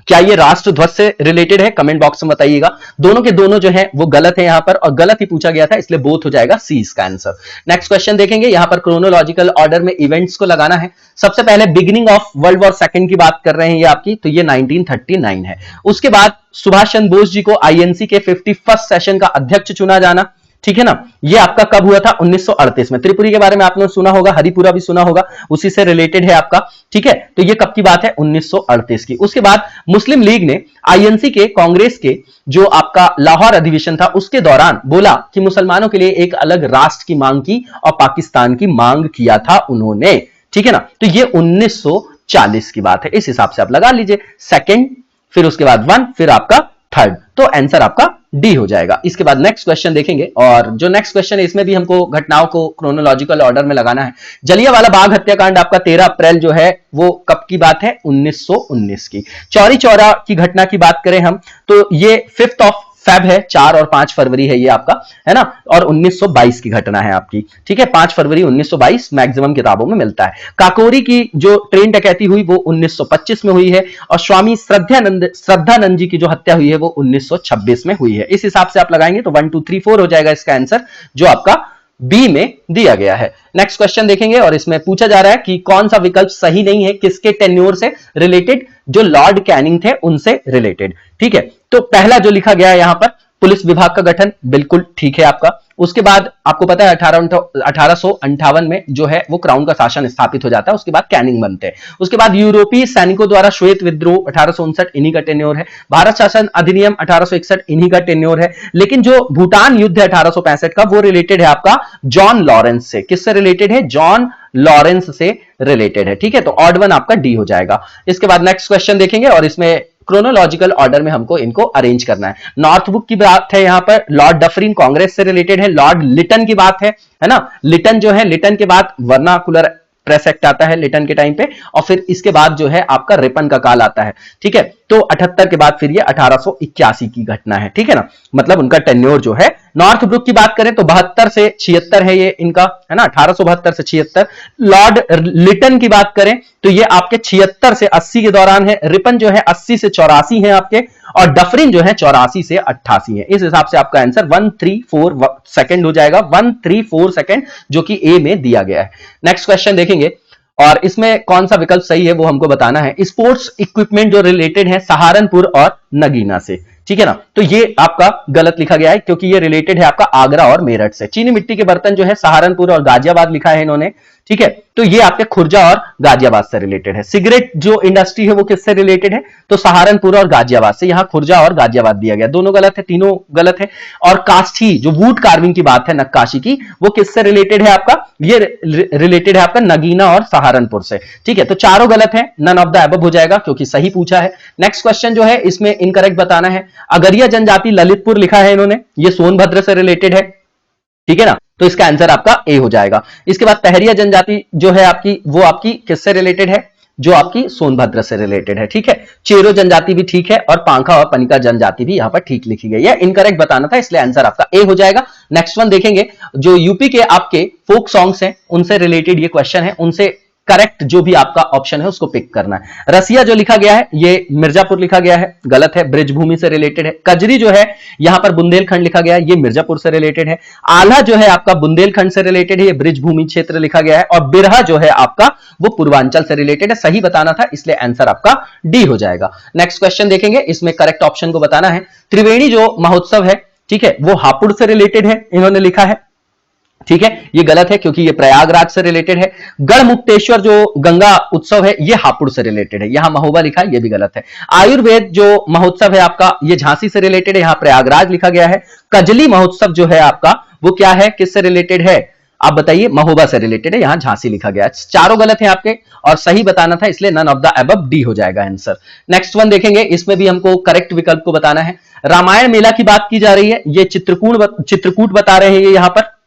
क्या ये राष्ट्र ध्वज से रिलेटेड है? कमेंट बॉक्स में बताइएगा। दोनों के दोनों जो है वो गलत है यहां पर, और गलत ही पूछा गया था, इसलिए बोथ हो जाएगा सी इसका आंसर। नेक्स्ट क्वेश्चन देखेंगे, यहां पर क्रोनोलॉजिकल ऑर्डर में इवेंट्स को लगाना है। सबसे पहले beginning of world war second की बात कर रहे हैं ये आपकी, तो ये 1939 है। उसके बाद सुभाष चंद्र बोस जी को आईएनसी के 51st सेशन का अध्यक्ष चुना जाना, ठीक है ना। ये आपका कब हुआ था? 1938 में। त्रिपुरी के बारे में आपने सुना होगा, हरिपुरा भी सुना होगा, उसी से रिलेटेड है आपका, ठीक है। तो ये कब की बात है? 1938 की। उसके बाद मुस्लिम लीग ने आईएनसी के कांग्रेस के जो आपका लाहौर अधिवेशन था उसके दौरान बोला कि मुसलमानों के लिए एक अलग राष्ट्र की मांग की, और पाकिस्तान की मांग किया था उन्होंने, ठीक है ना। तो ये 1940 की बात है, इस हिसाब से आप लगा लीजिए। सेकेंड, फिर उसके बाद 1, फिर आपका थर्ड, तो आंसर आपका डी हो जाएगा। इसके बाद नेक्स्ट क्वेश्चन देखेंगे, और जो नेक्स्ट क्वेश्चन है इसमें भी हमको घटनाओं को क्रोनोलॉजिकल ऑर्डर में लगाना है। जलियांवाला बाग हत्याकांड आपका 13 अप्रैल जो है वो कब की बात है? 1919 की। चौरी चौरा की घटना की बात करें हम, तो ये 5 ऑफ फेब है, 4 और 5 फरवरी है ये आपका, है ना, और 1922 की घटना है आपकी, ठीक है। 5 फरवरी 1922 मैक्सिमम किताबों में मिलता है। काकोरी की जो ट्रेन डकैती हुई वो 1925 में हुई है, और स्वामी श्रद्धानंद जी की जो हत्या हुई है वो 1926 में हुई है। इस हिसाब से आप लगाएंगे तो 1 2 3 4 हो जाएगा इसका आंसर, जो आपका बी में दिया गया है। नेक्स्ट क्वेश्चन देखेंगे, और इसमें पूछा जा रहा है कि कौन सा विकल्प सही नहीं है, किसके टेन्योर से रिलेटेड? जो लॉर्ड कैनिंग थे उनसे रिलेटेड, ठीक है। तो पहला जो लिखा गया है यहां पर पुलिस विभाग का गठन, बिल्कुल ठीक है आपका। उसके बाद आपको पता है 1858 में जो है वो क्राउन का शासन स्थापित हो जाता है, उसके बाद कैनिंग बनते हैं। उसके बाद यूरोपीय सैनिकों द्वारा श्वेत विद्रोह 1859 इन्हीं का टेन्योर है। भारत शासन अधिनियम 1861 इन्हीं का टेन्योर है। लेकिन जो भूटान युद्ध है 1865 का, वो रिलेटेड है आपका जॉन लॉरेंस से। किससे रिलेटेड है? जॉन लॉरेंस से रिलेटेड है, ठीक है। तो ऑड 1 आपका डी हो जाएगा। इसके बाद नेक्स्ट क्वेश्चन देखेंगे, और इसमें क्रोनोलॉजिकल ऑर्डर में हमको इनको अरेंज करना है। नॉर्थ बुक की बात है यहां पर, लॉर्ड डफरिन कांग्रेस से रिलेटेड है। लॉर्ड लिटन की बात है ना। लिटन जो है, लिटन के बाद वर्नाकुलर प्रेस एक्ट आता है लिटन के टाइम पे, और फिर इसके बाद जो है आपका रिपन का काल आता है, ठीक है। तो 78 के बाद फिर ये 1881 की घटना है, ठीक है ना। मतलब उनका टेन्योर जो है। नॉर्थ ब्रुक की बात करें तो 72 से 76 है ये इनका, है ना, 1872 से 76। लॉर्ड लिटन की बात करें तो ये आपके 76 से 80 के दौरान है। रिपन जो है 80 से 84 है आपके, और डफरिन जो है 84 से 88 है। इस हिसाब से आपका आंसर 134 सेकंड हो जाएगा, 134 सेकंड, जो कि ए में दिया गया है। नेक्स्ट क्वेश्चन देखेंगे, और इसमें कौन सा विकल्प सही है वो हमको बताना है। स्पोर्ट्स इक्विपमेंट जो रिलेटेड है सहारनपुर और नगीना से, ठीक है ना। तो ये आपका गलत लिखा गया है, क्योंकि ये रिलेटेड है आपका आगरा और मेरठ से। चीनी मिट्टी के बर्तन जो है सहारनपुर और गाजियाबाद लिखा है इन्होंने, ठीक है। तो ये आपके खुर्जा और गाजियाबाद से रिलेटेड है। सिगरेट जो इंडस्ट्री है वो किससे रिलेटेड है? तो सहारनपुर और गाजियाबाद से। यहां खुर्जा और गाजियाबाद दिया गया, दोनों गलत है, तीनों गलत है। और काष्ठी जो वुड कार्विंग की बात है, नक्काशी की, वो किससे रिलेटेड है आपका? ये रिलेटेड है आपका नगीना और सहारनपुर से, ठीक है। तो चारों गलत है, नन ऑफ द अबव हो जाएगा, क्योंकि सही पूछा है। नेक्स्ट क्वेश्चन जो है इसमें इनकरेक्ट बताना है। अगरिया जनजाति ललितपुर लिखा है इन्होंने, ये सोनभद्र से रिलेटेड है, ठीक है ना। तो इसका आंसर आपका ए हो जाएगा। इसके बाद पहरिया जनजाति जो है आपकी, वो आपकी किससे रिलेटेड है? जो आपकी सोनभद्र से रिलेटेड है, ठीक है। चेरो जनजाति भी ठीक है, और पांखा और पनिका जनजाति भी यहां पर ठीक लिखी गई है। इनकरेक्ट बताना था, इसलिए आंसर आपका ए हो जाएगा। नेक्स्ट वन देखेंगे, जो यूपी के आपके फोक सॉन्ग्स हैं उनसे रिलेटेड ये क्वेश्चन है, उनसे करेक्ट जो भी आपका ऑप्शन है उसको पिक करना है। रसिया जो लिखा गया है ये मिर्जापुर लिखा गया है, गलत है, ब्रिजभूमि से रिलेटेड है। कजरी जो है यहां पर बुंदेलखंड लिखा गया है, ये मिर्जापुर से रिलेटेड है। आल्हा जो है आपका बुंदेलखंड से रिलेटेड है, ये ब्रिजभूमि क्षेत्र लिखा गया है। और बिरहा जो है आपका वो पूर्वांचल से रिलेटेड है, सही बताना था, इसलिए आंसर आपका डी हो जाएगा। नेक्स्ट क्वेश्चन देखेंगे, इसमें करेक्ट ऑप्शन को बताना है। त्रिवेणी जो महोत्सव है, ठीक है, वो हापुड़ से रिलेटेड है, इन्होंने लिखा है, ठीक है, ये गलत है क्योंकि ये प्रयागराज से रिलेटेड है। गढ़मुक्तेश्वर जो गंगा उत्सव है ये हापुड़ से रिलेटेड है, यहां महोबा लिखा है, ये भी गलत है। आयुर्वेद जो महोत्सव है आपका ये झांसी से रिलेटेड है, यहां प्रयागराज लिखा गया है। कजली महोत्सव जो है आपका वो क्या है, किससे रिलेटेड है, आप बताइए, महोबा से रिलेटेड है, यहां झांसी लिखा गया है। चारों गलत है आपके और सही बताना था, इसलिए none of the above D हो जाएगा आंसर। नेक्स्ट वन देखेंगे, इसमें भी हमको करेक्ट विकल्प को बताना है। रामायण मेला की बात की जा रही है, ये चित्रकूट बता रहे हैं ये यहां पर,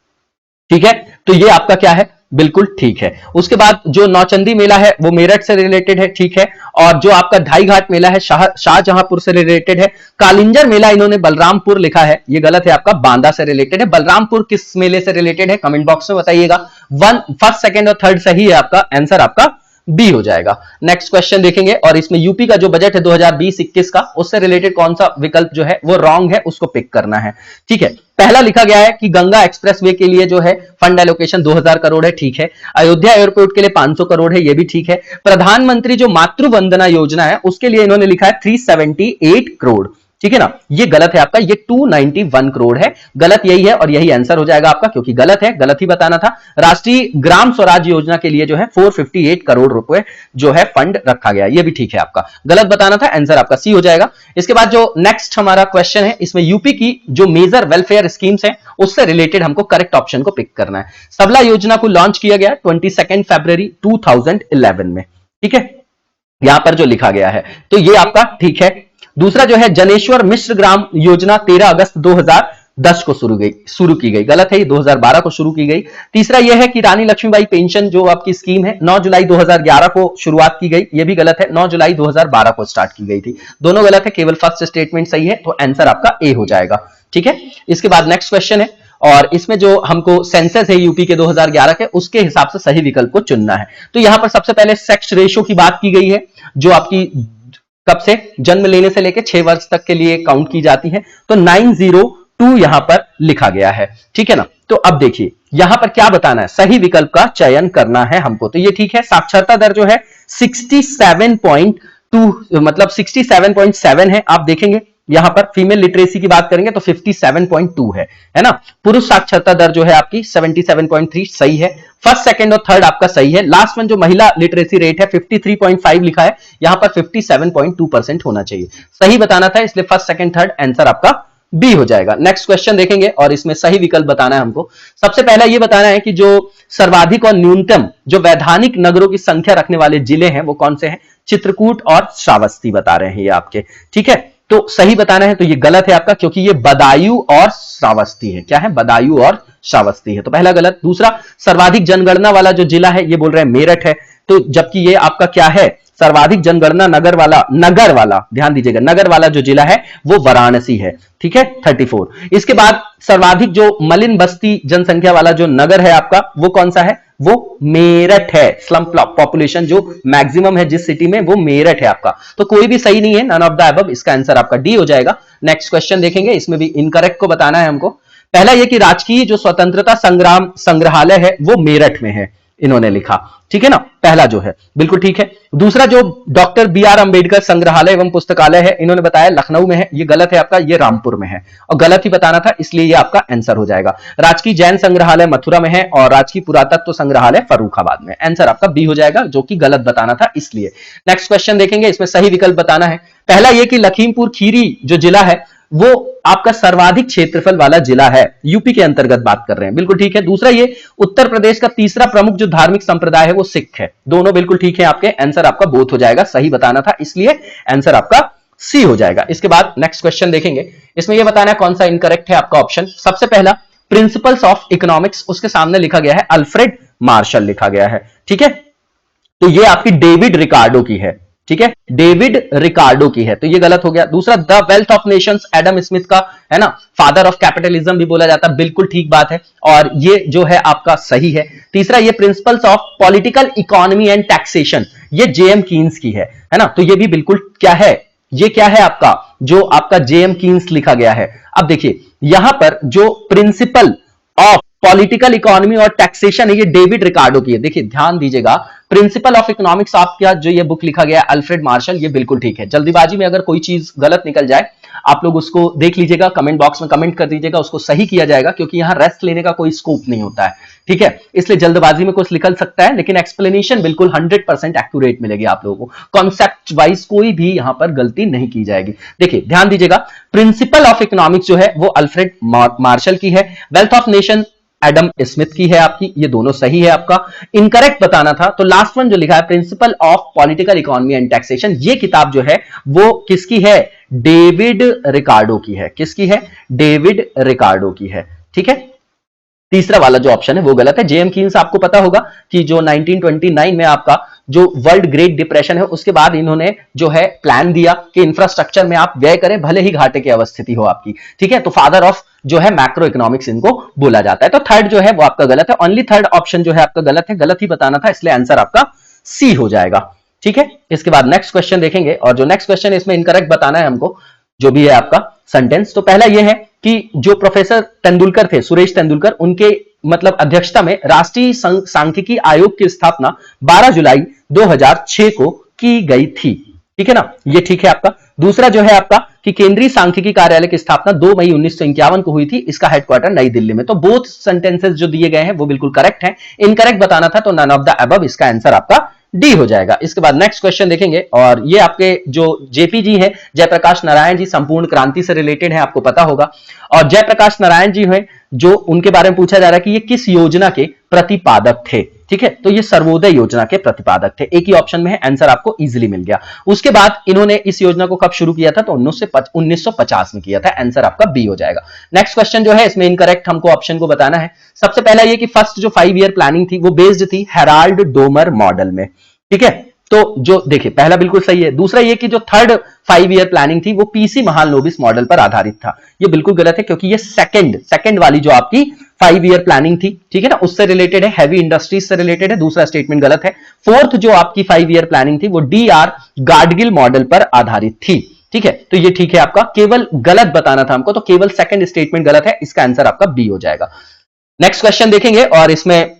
ठीक है, तो ये आपका क्या है, बिल्कुल ठीक है। उसके बाद जो नौचंदी मेला है वो मेरठ से रिलेटेड है, ठीक है। और जो आपका ढाई घाट मेला है शाहजहांपुर से रिलेटेड है। कालिंजर मेला इन्होंने बलरामपुर लिखा है, ये गलत है आपका, बांदा से रिलेटेड है। बलरामपुर किस मेले से रिलेटेड है, कमेंट बॉक्स में बताइएगा। फर्स्ट, सेकंड और थर्ड सही है आपका, आंसर आपका बी हो जाएगा। नेक्स्ट क्वेश्चन देखेंगे और इसमें यूपी का जो बजट है 2020-21 का, उससे रिलेटेड कौन सा विकल्प जो है वो रॉन्ग है, उसको पिक करना है, ठीक है। पहला लिखा गया है कि गंगा एक्सप्रेसवे के लिए जो है फंड एलोकेशन 2000 करोड़ है, ठीक है। अयोध्या एयरपोर्ट के लिए 500 करोड़ है, ये भी ठीक है। प्रधानमंत्री जो मातृ वंदना योजना है उसके लिए इन्होंने लिखा है 378 करोड़, ठीक है ना, ये गलत है आपका, ये 291 करोड़ है, गलत यही है और यही आंसर हो जाएगा आपका, क्योंकि गलत है, गलत ही बताना था। राष्ट्रीय ग्राम स्वराज योजना के लिए जो है 458 करोड़ रुपए जो है फंड रखा गया, ये भी ठीक है आपका, गलत बताना था, आंसर आपका सी हो जाएगा। इसके बाद जो नेक्स्ट हमारा क्वेश्चन है, इसमें यूपी की जो मेजर वेलफेयर स्कीम्स है उससे रिलेटेड हमको करेक्ट ऑप्शन को पिक करना है। सबला योजना को लॉन्च किया गया 22 फरवरी 2011 में, ठीक है, यहां पर जो लिखा गया है, तो ये आपका ठीक है। दूसरा जो है जनेश्वर मिश्र ग्राम योजना 13 अगस्त 2010 को शुरू की गई, गलत है, ये 2012 को शुरू की गई। तीसरा यह है कि रानी लक्ष्मीबाई पेंशन जो आपकी स्कीम है 9 जुलाई 2011 को शुरुआत की गई, ये भी गलत है, 9 जुलाई 2012 को स्टार्ट की गई थी, दोनों गलत है, केवल फर्स्ट स्टेटमेंट सही है, तो आंसर आपका ए हो जाएगा, ठीक है। इसके बाद नेक्स्ट क्वेश्चन है और इसमें जो हमको सेंसस है यूपी के 2011 के, उसके हिसाब से सही विकल्प को चुनना है। तो यहां पर सबसे पहले सेक्स रेशो की बात की गई है, जो आपकी कब से, जन्म लेने से लेकर 6 वर्ष तक के लिए काउंट की जाती है, तो 902 यहां पर लिखा गया है, ठीक है ना। तो अब देखिए यहां पर क्या बताना है, सही विकल्प का चयन करना है हमको, तो ये ठीक है। साक्षरता दर जो है 67.2 मतलब 67.7 है, आप देखेंगे यहां पर फीमेल लिटरेसी की बात करेंगे तो 57.2 है ना। पुरुष साक्षरता दर जो है आपकी 77.3 सही है। फर्स्ट, सेकंड और थर्ड आपका सही है। लास्ट वन जो महिला लिटरेसी रेट है 53.5 लिखा है, यहां पर 57.2% होना चाहिए, सही बताना था, इसलिए फर्स्ट, सेकंड, थर्ड आंसर आपका बी हो जाएगा। नेक्स्ट क्वेश्चन देखेंगे और इसमें सही विकल्प बताना है हमको। सबसे पहला यह बताना है कि जो सर्वाधिक और न्यूनतम जो वैधानिक नगरों की संख्या रखने वाले जिले हैं वो कौन से हैं, चित्रकूट और श्रावस्ती बता रहे हैं ये आपके, ठीक है। तो सही बताना है, तो ये गलत है आपका, क्योंकि ये बदायूं और श्रावस्ती है, क्या है, बदायूं और श्रावस्ती है, तो पहला गलत। दूसरा, सर्वाधिक जनगणना वाला जो जिला है ये बोल रहे हैं मेरठ है, तो जबकि ये आपका क्या है, सर्वाधिक जनगणना नगर वाला ध्यान दीजिएगा, नगर वाला जो जिला है वो वाराणसी है, ठीक है, 34। इसके बाद सर्वाधिक जो मलिन बस्ती जनसंख्या वाला जो नगर है आपका वो कौन सा है, वो मेरठ है। स्लम पॉपुलेशन जो मैक्सिमम है जिस सिटी में वो मेरठ है आपका, तो कोई भी सही नहीं है, नन ऑफ द अबव, इसका आंसर आपका डी हो जाएगा। नेक्स्ट क्वेश्चन देखेंगे, इसमें भी इनकरेक्ट को बताना है हमको। पहला ये कि राजकीय जो स्वतंत्रता संग्राम संग्रहालय है वो मेरठ में है, इन्होंने लिखा, ठीक है ना, पहला जो है बिल्कुल ठीक है। दूसरा जो डॉक्टर BR अंबेडकर संग्रहालय एवं पुस्तकालय है, इन्होंने बताया लखनऊ में है, ये गलत है आपका, ये रामपुर में है और गलत ही बताना था, इसलिए ये आपका आंसर हो जाएगा। राजकीय जैन संग्रहालय मथुरा में है और राजकीय पुरातत्व संग्रहालय फर्रुखाबाद में, आंसर आपका बी हो जाएगा, जो कि गलत बताना था इसलिए। नेक्स्ट क्वेश्चन देखेंगे, इसमें सही विकल्प बताना है। पहला ये कि लखीमपुर खीरी जो जिला है वो आपका सर्वाधिक क्षेत्रफल वाला जिला है, यूपी के अंतर्गत बात कर रहे हैं, बिल्कुल ठीक है। दूसरा, ये उत्तर प्रदेश का तीसरा प्रमुख जो धार्मिक संप्रदाय है वो सिख है, दोनों बिल्कुल ठीक है आपके, आंसर आपका बोथ हो जाएगा, सही बताना था, इसलिए आंसर आपका सी हो जाएगा। इसके बाद नेक्स्ट क्वेश्चन देखेंगे, इसमें यह बताना है कौन सा इनकरेक्ट है आपका ऑप्शन। सबसे पहला प्रिंसिपल्स ऑफ इकोनॉमिक्स, उसके सामने लिखा गया है अल्फ्रेड मार्शल लिखा गया है, ठीक है, तो ये आपकी डेविड रिकार्डो की है, ठीक है, डेविड रिकार्डो की है, तो ये गलत हो गया। दूसरा, the wealth of Nations Adam Smith का है ना, फादर ऑफ कैपिटलिज्म भी बोला जाता है, बिल्कुल ठीक बात है, और ये जो है आपका सही है। तीसरा, ये principles of political economy and taxation, ये जेएम कीन्स की है ना, तो ये भी बिल्कुल क्या है, ये क्या है आपका, जो आपका जेएम कीन्स लिखा गया है। अब देखिए यहां पर जो प्रिंसिपल ऑफ पॉलिटिकल इकोनॉमी और टैक्सेशन है, ये डेविड रिकार्डो की है। देखिए ध्यान दीजिएगा, प्रिंसिपल ऑफ इकोनॉमिक्स आपका जो ये बुक लिखा गया है अल्फ्रेड मार्शल, ये बिल्कुल ठीक है। जल्दीबाजी में अगर कोई चीज गलत निकल जाए, आप लोग उसको देख लीजिएगा, कमेंट बॉक्स में कमेंट कर दीजिएगा, उसको सही किया जाएगा, क्योंकि यहां रेस्ट लेने का कोई स्कोप नहीं होता है, ठीक है। इसलिए जल्दबाजी में कुछ निकल सकता है, लेकिन एक्सप्लेनेशन बिल्कुल 100% एक्यूरेट मिलेगी आप लोगों को, कॉन्सेप्ट वाइज कोई भी यहां पर गलती नहीं की जाएगी। देखिए ध्यान दीजिएगा, प्रिंसिपल ऑफ इकोनॉमिक्स जो है वो अल्फ्रेड मार्शल की है, wealth of nation Adam Smith की है आपकी, ये दोनों सही है आपका। इनकरेक्ट बताना था तो लास्ट वन जो लिखा है principle of political economy and taxation, ये किताब जो है वो किसकी है, डेविड रिकार्डो की है। किसकी है, डेविड रिकार्डो की है, ठीक है। तीसरा वाला जो ऑप्शन है वो गलत है। जेएम कीन्स आपको पता होगा कि जो 1929 में आपका जो वर्ल्ड ग्रेट डिप्रेशन है, उसके बाद इन्होंने जो है प्लान दिया कि इंफ्रास्ट्रक्चर में आप व्यय करें, भले ही घाटे की अवस्थिति हो आपकी, ठीक है। तो फादर ऑफ जो है मैक्रो इकोनॉमिक्स इनको बोला जाता है। तो थर्ड जो है वो आपका गलत है, ओनली थर्ड ऑप्शन जो है आपका गलत है, गलत ही बताना था, इसलिए आंसर आपका सी हो जाएगा, ठीक है। इसके बाद नेक्स्ट क्वेश्चन देखेंगे, और जो नेक्स्ट क्वेश्चन है इसमें इनकरेक्ट बताना है हमको, जो भी है आपका सेंटेंस। तो पहला यह है कि जो प्रोफेसर तेंदुलकर थे, सुरेश तेंदुलकर, उनके मतलब अध्यक्षता में राष्ट्रीय सांख्यिकी आयोग की स्थापना 12 जुलाई 2006 को की गई थी, ठीक है ना, ये ठीक है आपका। दूसरा जो है आपका कि केंद्रीय सांख्यिकी कार्यालय की स्थापना 2 मई 1951 को हुई थी, इसका हेडक्वार्टर नई दिल्ली में। तो बोथ सेंटेंसेस जो दिए गए हैं वो बिल्कुल करेक्ट हैं। इनकरेक्ट बताना था तो नन ऑफ द अबव, इसका आंसर आपका डी हो जाएगा। इसके बाद नेक्स्ट क्वेश्चन देखेंगे, और ये आपके जो जेपी है, जयप्रकाश नारायण जी, संपूर्ण क्रांति से रिलेटेड है, आपको पता होगा। और जयप्रकाश नारायण जी हैं जो उनके बारे में पूछा जा रहा है कि ये किस योजना के प्रतिपादक थे, ठीक है। तो ये सर्वोदय योजना के प्रतिपादक थे, एक ही ऑप्शन में है, आंसर आपको इजीली मिल गया। उसके बाद इन्होंने इस योजना को कब शुरू किया था, तो 1950 में किया था, आंसर आपका बी हो जाएगा। नेक्स्ट क्वेश्चन जो है इसमें इनकरेक्ट हमको ऑप्शन को बताना है। सबसे पहला ये कि फर्स्ट जो 5 ईयर प्लानिंग थी वो बेस्ड थी हेराल्ड डोमर मॉडल में, ठीक है। तो जो देखिए पहला बिल्कुल सही है। दूसरा ये कि जो थर्ड 5 ईयर प्लानिंग थी वो पीसी महालनोबिस मॉडल पर आधारित था, ये बिल्कुल गलत है, क्योंकि ये सेकंड वाली जो आपकी 5 ईयर प्लानिंग थी, ठीक है ना, उससे रिलेटेड है, हैवी इंडस्ट्रीज से रिलेटेड है, दूसरा स्टेटमेंट गलत है। फोर्थ जो आपकी 5 ईयर प्लानिंग थी वो डीआर गाडगिल मॉडल पर आधारित थी, ठीक है। तो ये ठीक है आपका, केवल गलत बताना था हमको, तो केवल सेकंड स्टेटमेंट गलत है, इसका आंसर आपका बी हो जाएगा। नेक्स्ट क्वेश्चन देखेंगे, और इसमें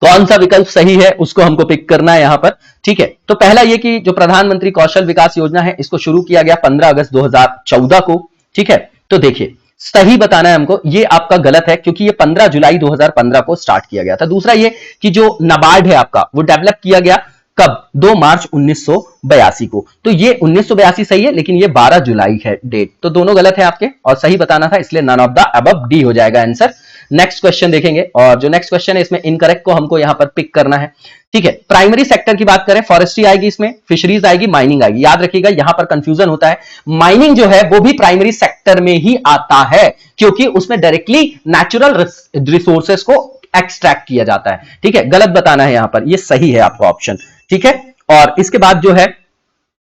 कौन सा विकल्प सही है उसको हमको पिक करना है यहां पर, ठीक है। तो पहला ये कि जो प्रधानमंत्री कौशल विकास योजना है, इसको शुरू किया गया 15 अगस्त 2014 को, ठीक है। तो देखिए सही बताना है हमको, ये आपका गलत है, क्योंकि ये 15 जुलाई 2015 को स्टार्ट किया गया था। दूसरा ये कि जो नाबार्ड है आपका वो डेवलप किया गया कब, 2 मार्च 1982 को। तो ये 1982 सही है, लेकिन ये 12 जुलाई है डेट, तो दोनों गलत है आपके, और सही बताना था, इसलिए none of the above, D हो जाएगा आंसर। नेक्स्ट क्वेश्चन देखेंगे, और जो नेक्स्ट क्वेश्चन है इसमें इनकरेक्ट को हमको यहां पर पिक करना है, ठीक है। प्राइमरी सेक्टर की बात करें, फॉरेस्ट्री आएगी इसमें, फिशरीज आएगी, माइनिंग आएगी। याद रखिएगा यहां पर कंफ्यूजन होता है, माइनिंग जो है वो भी प्राइमरी सेक्टर में ही आता है, क्योंकि उसमें डायरेक्टली नेचुरल रिसोर्सेस को एक्सट्रैक्ट किया जाता है, ठीक है। गलत बताना है यहां पर, ये सही है आपका ऑप्शन, ठीक है। और इसके बाद जो है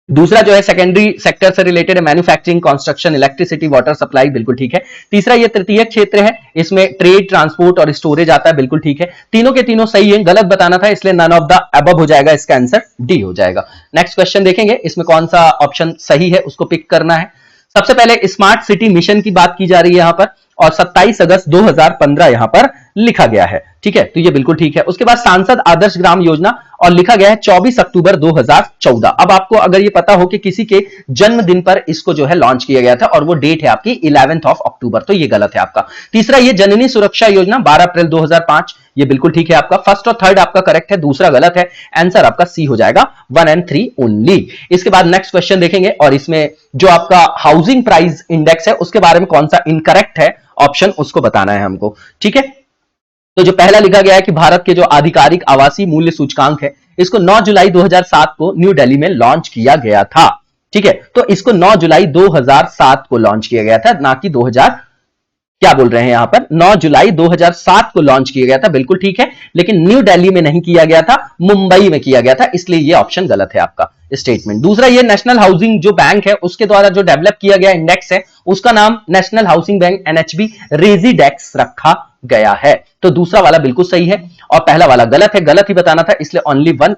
दूसरा जो है सेकेंडरी सेक्टर से रिलेटेड है, manufacturing, construction, electricity, water supply, बिल्कुल ठीक है। तीसरा ये तृतीय क्षेत्र है, इसमें ट्रेड, ट्रांसपोर्ट और स्टोरेज आता है, बिल्कुल ठीक है। तीनों के तीनों सही है, गलत बताना था, इसलिए नन ऑफ द अबव हो जाएगा, इसका आंसर डी हो जाएगा। नेक्स्ट क्वेश्चन देखेंगे, इसमें कौन सा ऑप्शन सही है उसको पिक करना है। सबसे पहले स्मार्ट सिटी मिशन की बात की जा रही है यहां पर, और 27 अगस्त 2015 यहां पर लिखा गया है, ठीक है। तो ये बिल्कुल ठीक है। उसके बाद सांसद आदर्श ग्राम योजना, और लिखा गया है 24 अक्टूबर 2014। अब आपको अगर ये पता हो कि किसी के जन्मदिन पर इसको जो है लॉन्च किया गया था, और वो डेट है आपकी 11 अक्टूबर, तो ये गलत है आपका। तीसरा ये जननी सुरक्षा योजना 12 अप्रैल 2005, ये बिल्कुल ठीक है आपका। फर्स्ट और थर्ड आपका करेक्ट है, दूसरा गलत है, आंसर आपका सी हो जाएगा, 1 और 3 ओनली। इसके बाद नेक्स्ट क्वेश्चन देखेंगे, और इसमें जो आपका हाउसिंग प्राइस इंडेक्स है उसके बारे में कौन सा इनकरेक्ट है ऑप्शन, उसको बताना है हमको, ठीक है। तो जो पहला लिखा गया है कि भारत के जो आधिकारिक आवासीय मूल्य सूचकांक है, इसको 9 जुलाई 2007 को न्यू दिल्ली में लॉन्च किया गया था, ठीक है। तो इसको 9 जुलाई 2007 को लॉन्च किया गया था, ना कि क्या बोल रहे हैं यहां पर, 9 जुलाई 2007 को लॉन्च किया गया था, बिल्कुल ठीक है, लेकिन न्यू दिल्ली में नहीं किया गया था, मुंबई में किया गया था, इसलिए यह ऑप्शन गलत है आपका स्टेटमेंट। दूसरा, ये नेशनल हाउसिंग जो बैंक है उसके द्वारा जो डेवलप किया गया इंडेक्स है उसका नाम नेशनल हाउसिंग बैंक NHB रेजिडेक्स रखा गया है। तो दूसरा वाला बिल्कुल सही है और पहला वाला गलत है, गलत ही बताना था, इसलिए ओनली वन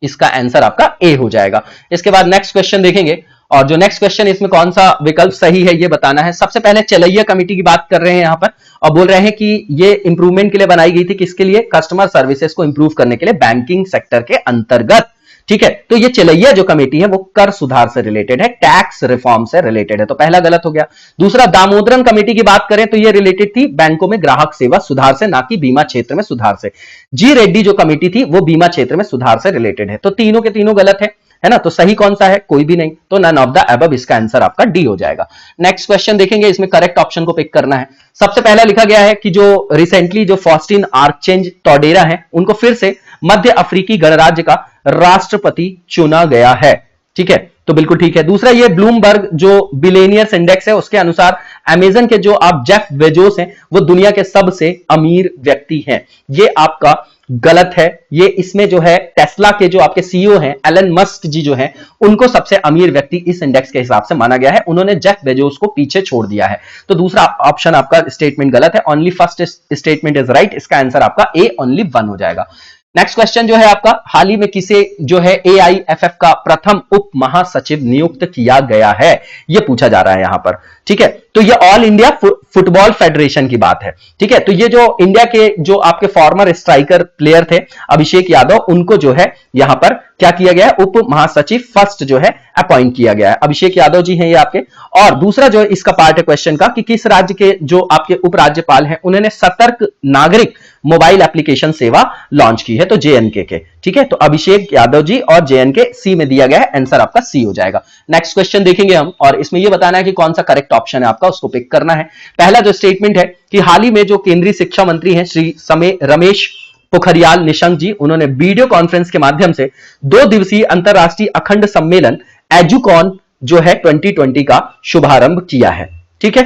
इसका आंसर आपका ए हो जाएगा। इसके बाद नेक्स्ट क्वेश्चन देखेंगे और जो नेक्स्ट क्वेश्चन इसमें कौन सा विकल्प सही है ये बताना है। सबसे पहले चलैया कमेटी की बात कर रहे हैं यहां पर और बोल रहे हैं कि ये इंप्रूवमेंट के लिए बनाई गई थी, किसके लिए, कस्टमर सर्विसेज को इंप्रूव करने के लिए बैंकिंग सेक्टर के अंतर्गत। ठीक है, तो ये चलैया जो कमेटी है वो कर सुधार से रिलेटेड है, टैक्स रिफॉर्म से रिलेटेड है, तो पहला गलत हो गया। दूसरा, दामोदरन कमेटी की बात करें तो ये रिलेटेड थी बैंकों में ग्राहक सेवा सुधार से, ना कि बीमा क्षेत्र में सुधार से। जी रेड्डी जो कमेटी थी वो बीमा क्षेत्र में सुधार से रिलेटेड है। तो तीनों के तीनों गलत है ना, तो सही कौन सा है, कोई भी नहीं, तो नन ऑफ द अबव इसका आंसर आपका डी हो जाएगा। नेक्स्ट क्वेश्चन देखेंगे, इसमें करेक्ट ऑप्शन को पिक करना है। सबसे पहला लिखा गया है कि जो रिसेंटली जो फॉस्टिन आर्कचेंज टोडेरा है उनको फिर से मध्य अफ्रीकी गणराज्य का राष्ट्रपति चुना गया है। ठीक है, तो बिल्कुल ठीक है। दूसरा, ये ब्लूमबर्ग जो बिलियनियर्स इंडेक्स है उसके अनुसार अमेजन के जो आप जेफ बेजोस हैं वो दुनिया के सबसे अमीर व्यक्ति हैं, ये आपका गलत है। ये इसमें जो है टेस्ला के जो आपके सीईओ हैं एलन मस्क जी जो हैं उनको सबसे अमीर व्यक्ति इस इंडेक्स के हिसाब से माना गया है, उन्होंने जेफ बेजोस को पीछे छोड़ दिया है। तो दूसरा ऑप्शन आपका स्टेटमेंट गलत है, only first statement is right, इसका आंसर आपका ए ओनली 1 हो जाएगा। नेक्स्ट क्वेश्चन जो है आपका, हाल ही में किसे जो है AIFF का प्रथम उप महासचिव नियुक्त किया गया है, यह पूछा जा रहा है यहां पर। ठीक है, तो ये ऑल इंडिया फुटबॉल फेडरेशन की बात है। ठीक है, तो ये जो इंडिया के जो आपके फॉर्मर स्ट्राइकर प्लेयर थे अभिषेक यादव, उनको जो है यहां पर क्या किया गया है, उप महासचिव फर्स्ट जो है अपॉइंट किया गया है, अभिषेक यादव जी हैं ये आपके। और दूसरा जो इसका पार्ट है क्वेश्चन का कि किस राज्य के जो आपके उपराज्यपाल हैं उन्होंने सतर्क नागरिक मोबाइल एप्लीकेशन सेवा लॉन्च की है, तो JNK के। ठीक है, तो अभिषेक यादव जी और JNK सी में दिया गया है, आंसर आपका सी हो जाएगा। नेक्स्ट क्वेश्चन देखेंगे हम और इसमें यह बताना है कि कौन सा करेक्ट ऑप्शन है आपका, उसको पिक करना है। पहला जो स्टेटमेंट है कि हाल ही में जो केंद्रीय शिक्षा मंत्री हैं श्री रमेश पोखरियाल निशंक जी, उन्होंने वीडियो कॉन्फ्रेंस के माध्यम से 2 दिवसीय अंतरराष्ट्रीय अखंड सम्मेलन एजुकॉन जो है 2020 का शुभारंभ किया है। ठीक है,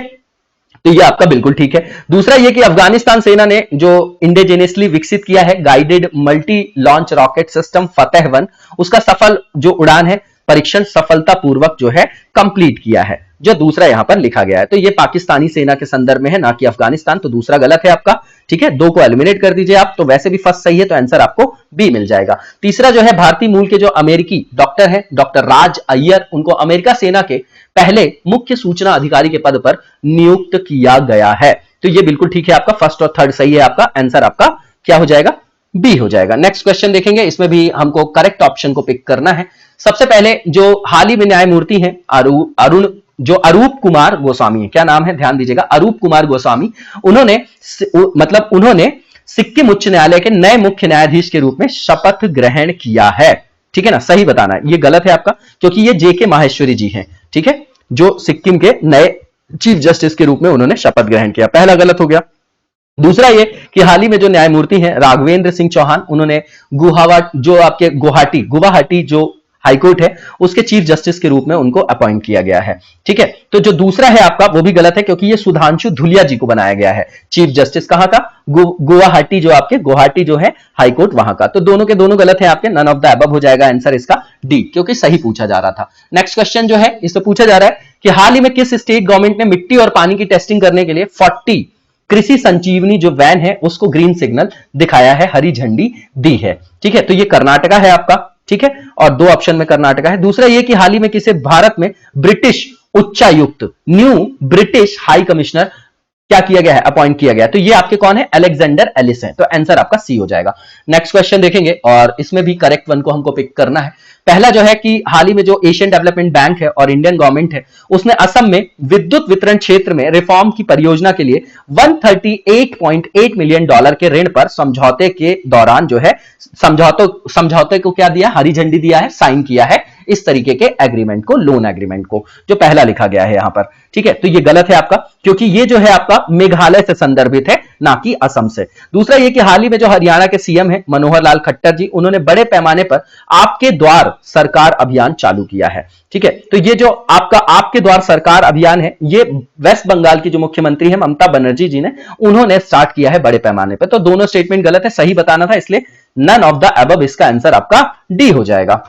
तो ये आपका बिल्कुल ठीक है। दूसरा ये कि अफगानिस्तान सेना ने जो इंडिजिनियसली विकसित किया है guided multi launch rocket system Fateh 1, उसका सफल जो उड़ान है परीक्षण सफलतापूर्वक जो है कंप्लीट किया है, जो दूसरा यहां पर लिखा गया है। तो ये पाकिस्तानी सेना के संदर्भ में है, ना कि अफगानिस्तान, तो दूसरा गलत है आपका। ठीक है, 2 को एलिमिनेट कर दीजिए आप, तो वैसे भी फर्स्ट सही है, तो आंसर आपको बी मिल जाएगा। तीसरा जो है भारतीय मूल के जो अमेरिकी डॉक्टर हैं डॉक्टर राज अय्यर, उनको अमेरिका सेना के पहले मुख्य सूचना अधिकारी के पद पर नियुक्त किया गया है, तो ये बिल्कुल ठीक है आपका, फर्स्ट और थर्ड सही है आपका, आंसर आपका क्या हो जाएगा, बी हो जाएगा। नेक्स्ट क्वेश्चन देखेंगे, इसमें भी हमको करेक्ट ऑप्शन को पिक करना है। सबसे पहले जो हाल ही में न्यायमूर्ति हैं अरूप कुमार गोस्वामी है, क्या नाम है ध्यान दीजिएगा, अरूप कुमार गोस्वामी, उन्होंने सिक्किम उच्च न्यायालय के नए मुख्य न्यायाधीश के रूप में शपथ ग्रहण किया है। ठीक है ना, सही बताना है, ये गलत है आपका क्योंकि ये JK माहेश्वरी जी हैं। ठीक है, जो सिक्किम के नए चीफ जस्टिस के रूप में उन्होंने शपथ ग्रहण किया, पहला गलत हो गया। दूसरा ये कि हाल ही में जो न्यायमूर्ति हैं राघवेंद्र सिंह चौहान, उन्होंने गुवाहाटी जो हाईकोर्ट है उसके चीफ जस्टिस के रूप में उनको अपॉइंट किया गया है। ठीक है, तो जो दूसरा है आपका वो भी गलत है क्योंकि ये सुधांशु धुलिया जी को बनाया गया है चीफ जस्टिस, कहां का, गुवाहाटी जो आपके गुवाहाटी जो है हाईकोर्ट वहां का, तो दोनों के दोनों गलत है आपके, नन ऑफ द अबव हो जाएगा आंसर इसका डी, क्योंकि सही पूछा जा रहा था। नेक्स्ट क्वेश्चन जो है इसमें पूछा जा रहा है कि हाल ही में किस स्टेट गवर्नमेंट ने मिट्टी और पानी की टेस्टिंग करने के लिए 40 कृषि संजीवनी जो वैन है उसको ग्रीन सिग्नल दिखाया है, हरी झंडी दी है। ठीक है, तो ये कर्नाटका है आपका। ठीक है, और 2 ऑप्शन में कर्नाटका है। दूसरा ये कि हाल ही में किसे भारत में ब्रिटिश उच्चायुक्त न्यू ब्रिटिश हाई कमिश्नर क्या किया गया है, अपॉइंट किया गया है, तो ये आपके कौन है, अलेक्जेंडर एलिस है, तो आंसर आपका सी हो जाएगा। नेक्स्ट क्वेश्चन देखेंगे और इसमें भी करेक्ट वन को हमको पिक करना है। पहला जो है कि हाल ही में जो एशियन डेवलपमेंट बैंक है और इंडियन गवर्नमेंट है उसने असम में विद्युत वितरण क्षेत्र में रिफॉर्म की परियोजना के लिए $138.8 मिलियन के ऋण पर समझौते के दौरान जो है समझौते को क्या दिया, हरी झंडी दिया है, साइन किया है। इस तरीके के एग्रीमेंट को, लोन एग्रीमेंट को, जो पहला लिखा गया है यहां पर। ठीक है, तो ये गलत है आपका, क्योंकि ये जो है आपका मेघालय से संदर्भित है, ना कि असम से। दूसरा ये कि हाल ही में जो हरियाणा के सीएम है मनोहर लाल खट्टर जी, उन्होंने बड़े पैमाने पर आपके द्वार सरकार अभियान चालू किया है। ठीक है, तो ये जो आपका आपके द्वार सरकार अभियान है, ये वेस्ट बंगाल की जो मुख्यमंत्री है ममता बनर्जी जी ने, उन्होंने स्टार्ट किया है बड़े पैमाने पर। तो दोनों स्टेटमेंट गलत है, सही बताना था, इसलिए नन ऑफ द अबव, इसका आंसर आपका डी हो जाएगा।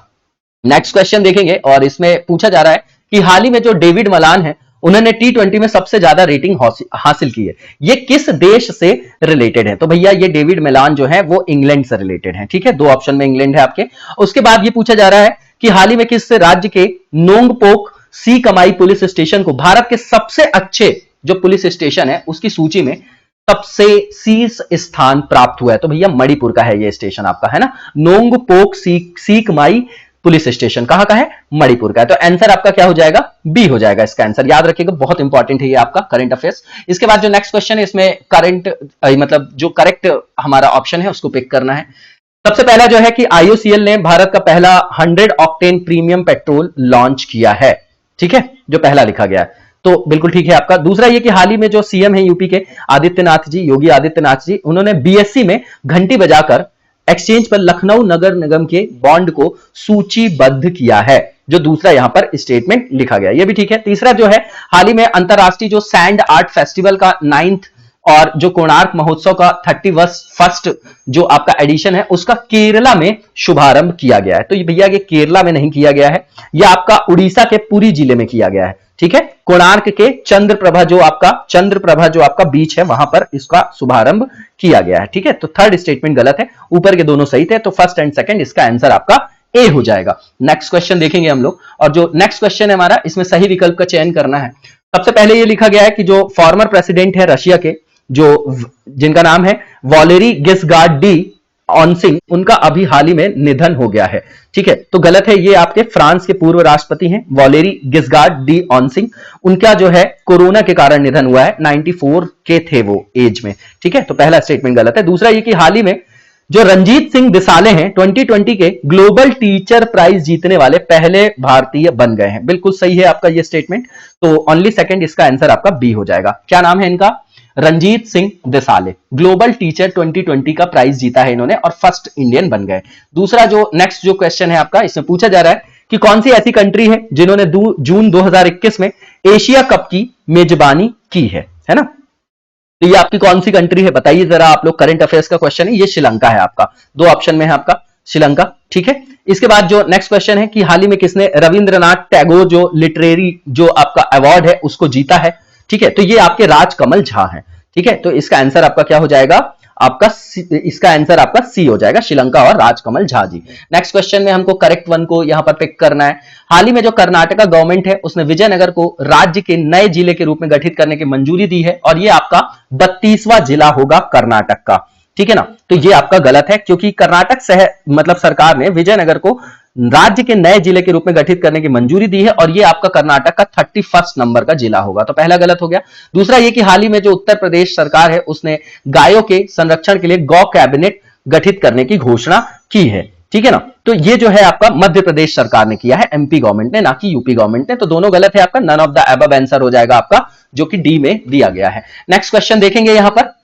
नेक्स्ट क्वेश्चन देखेंगे और इसमें पूछा जा रहा है कि हाल ही में जो डेविड मलान है, उन्होंने T20 में सबसे ज्यादा रेटिंग हासिल की है, ये किस देश से रिलेटेड है? तो भैया ये डेविड मलान जो है वो इंग्लैंड से रिलेटेड है। ठीक है, दो ऑप्शन में इंग्लैंड है आपके। उसके बाद ये पूछा जा रहा है कि हाल ही में किस राज्य के नोंगपोक सी कमाई पुलिस स्टेशन को भारत के सबसे अच्छे जो पुलिस स्टेशन है उसकी सूची में सबसे शीर्ष स्थान प्राप्त हुआ है? तो भैया मणिपुर का है ये स्टेशन आपका, है ना, नोंगपोक सी कमाई पुलिस स्टेशन कहां का है? मणिपुर का है। तो आंसर आपका क्या हो जाएगा? बी हो जाएगा इसका आंसर, याद रखिएगा, बहुत इंपॉर्टेंट है ये आपका करंट अफेयर्स। इसके बाद जो नेक्स्ट क्वेश्चन है इसमें करंट मतलब जो करेक्ट हमारा ऑप्शन है उसको पिक करना है। सबसे पहला जो है कि IOCL ने भारत का पहला 100 ऑक्टेन प्रीमियम पेट्रोल लॉन्च किया है। ठीक है, जो पहला लिखा गया है, तो बिल्कुल ठीक है आपका। दूसरा ये कि हाल ही में जो सीएम है यूपी के आदित्यनाथ जी, योगी आदित्यनाथ जी, उन्होंने BSE में घंटी बजाकर एक्सचेंज पर लखनऊ नगर निगम के बॉन्ड को सूचीबद्ध किया है, जो दूसरा यहां पर स्टेटमेंट लिखा गया, ये भी ठीक है। तीसरा जो है हाल ही में अंतरराष्ट्रीय जो सैंड आर्ट फेस्टिवल का 9th और जो कोणार्क महोत्सव का 31st जो आपका एडिशन है उसका केरला में शुभारंभ किया गया है। तो ये भैया ये केरला में नहीं किया गया है, ये आपका उड़ीसा के पुरी जिले में किया गया है। ठीक है, कोणार्क के चंद्रप्रभा जो आपका बीच है वहां पर इसका शुभारंभ किया गया है। ठीक है, तो थर्ड स्टेटमेंट गलत है, ऊपर के दोनों सही थे, तो फर्स्ट एंड सेकंड इसका आंसर आपका ए हो जाएगा। नेक्स्ट क्वेश्चन देखेंगे हम लोग, और जो नेक्स्ट क्वेश्चन है हमारा, इसमें सही विकल्प का चयन करना है। सबसे पहले ये लिखा गया है कि जो फॉर्मर प्रेसिडेंट है रशिया के, जो जिनका नाम है वॉलेरी गिस्गार्ड डी ऑनसिंग, उनका अभी हाल ही में निधन हो गया है। ठीक है, तो गलत है, ये आपके फ्रांस के पूर्व राष्ट्रपति हैं वॉलेरी गिस्गार्ड डी ऑनसिंग, उनका जो है कोरोना के कारण निधन हुआ है, 94 के थे वो एज में। ठीक है, तो पहला स्टेटमेंट गलत है। दूसरा ये कि हाल ही में जो रंजीत सिंह दिसाले हैं 2020 के ग्लोबल टीचर प्राइज जीतने वाले पहले भारतीय बन गए हैं, बिल्कुल सही है आपका ये स्टेटमेंट, तो ओनली सेकंड इसका आंसर आपका बी हो जाएगा। क्या नाम है इनका? रंजीत सिंह दिसाले, ग्लोबल टीचर 2020 का प्राइज जीता है इन्होंने और फर्स्ट इंडियन बन गए। दूसरा जो नेक्स्ट जो क्वेश्चन है आपका, इसमें पूछा जा रहा है कि कौन सी ऐसी कंट्री है जिन्होंने जून 2021 में एशिया कप की मेजबानी की है ना? तो ये आपकी कौन सी कंट्री है बताइए जरा आप लोग, करंट अफेयर्स का क्वेश्चन है, ये श्रीलंका है आपका, दो ऑप्शन में है आपका श्रीलंका। ठीक है, इसके बाद जो नेक्स्ट क्वेश्चन है कि हाल ही में किसने रविंद्रनाथ टैगोर जो लिटरेरी जो आपका अवार्ड है उसको जीता है? ठीक है, तो ये आपके राजकमल झा हैं। ठीक है, तो इसका आंसर आपका क्या हो जाएगा? आपका इसका आंसर आपका सी हो जाएगा, श्रीलंका और राजकमल झा जी। नेक्स्ट क्वेश्चन में हमको करेक्ट वन को यहां पर पिक करना है। हाल ही में जो कर्नाटका गवर्नमेंट है उसने विजयनगर को राज्य के नए जिले के रूप में गठित करने की मंजूरी दी है और ये आपका 32वां जिला होगा कर्नाटक का। ठीक है ना, तो ये आपका गलत है, क्योंकि कर्नाटक मतलब सरकार ने विजयनगर को राज्य के नए जिले के रूप में गठित करने की मंजूरी दी है और ये आपका कर्नाटक का 31 नंबर का जिला होगा, तो पहला गलत हो गया। दूसरा ये कि हाल ही में जो उत्तर प्रदेश सरकार है उसने गायों के संरक्षण के लिए गौ कैबिनेट गठित करने की घोषणा की है। ठीक है ना, तो ये जो है आपका मध्य प्रदेश सरकार ने किया है, MP गवर्नमेंट ने, ना कि यूपी गवर्नमेंट ने, तो दोनों गलत है आपका, none of the above answer हो जाएगा आपका, जो कि डी में दिया गया है। नेक्स्ट क्वेश्चन देखेंगे यहां पर,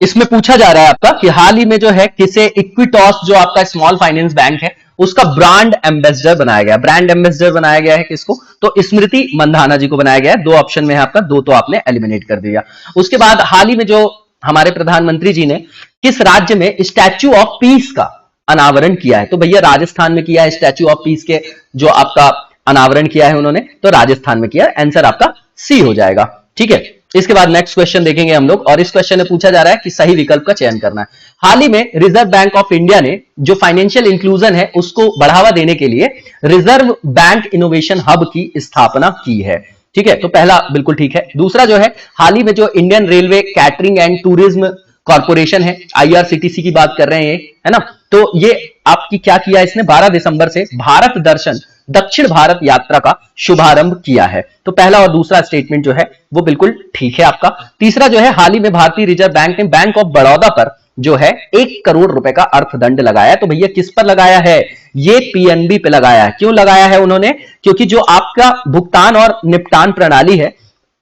इसमें पूछा जा रहा है आपका कि हाल ही में जो है किसे इक्विटॉस जो आपका स्मॉल फाइनेंस बैंक है उसका ब्रांड एम्बेसडर बनाया गया। ब्रांड एम्बेसडर बनाया गया है किसको? तो स्मृति मंधाना जी को बनाया गया है। दो ऑप्शन में है आपका, दो तो आपने एलिमिनेट कर दिया। उसके बाद हाल ही में जो हमारे प्रधानमंत्री जी ने किस राज्य में स्टैच्यू ऑफ पीस का अनावरण किया है? तो भैया राजस्थान में किया है, स्टैच्यू ऑफ पीस के जो आपका अनावरण किया है उन्होंने, तो राजस्थान में किया, आंसर आपका सी हो जाएगा। ठीक है, इसके बाद नेक्स्ट क्वेश्चन देखेंगे हम लोग, और इस क्वेश्चन में पूछा जा रहा है कि सही विकल्प का चयन करना है। हाल ही में रिजर्व बैंक ऑफ इंडिया ने जो फाइनेंशियल इंक्लूजन है उसको बढ़ावा देने के लिए रिजर्व बैंक इनोवेशन हब की स्थापना की है। ठीक है, तो पहला बिल्कुल ठीक है। दूसरा जो है हाल ही में जो Indian railway catering and tourism corporation है, IRCTC की बात कर रहे हैं, है ना, तो ये आपकी क्या किया, इसने 12 दिसंबर से भारत दर्शन दक्षिण भारत यात्रा का शुभारंभ किया है। तो पहला और दूसरा स्टेटमेंट जो है वो बिल्कुल ठीक है आपका। तीसरा जो है हाल ही में भारतीय रिजर्व बैंक ने बैंक ऑफ बड़ौदा पर जो है 1 करोड़ रुपए का अर्थदंड लगाया। तो भैया किस पर लगाया है? ये पीएनबी पे लगाया है। क्यों लगाया है उन्होंने? क्योंकि जो आपका भुगतान और निपटान प्रणाली है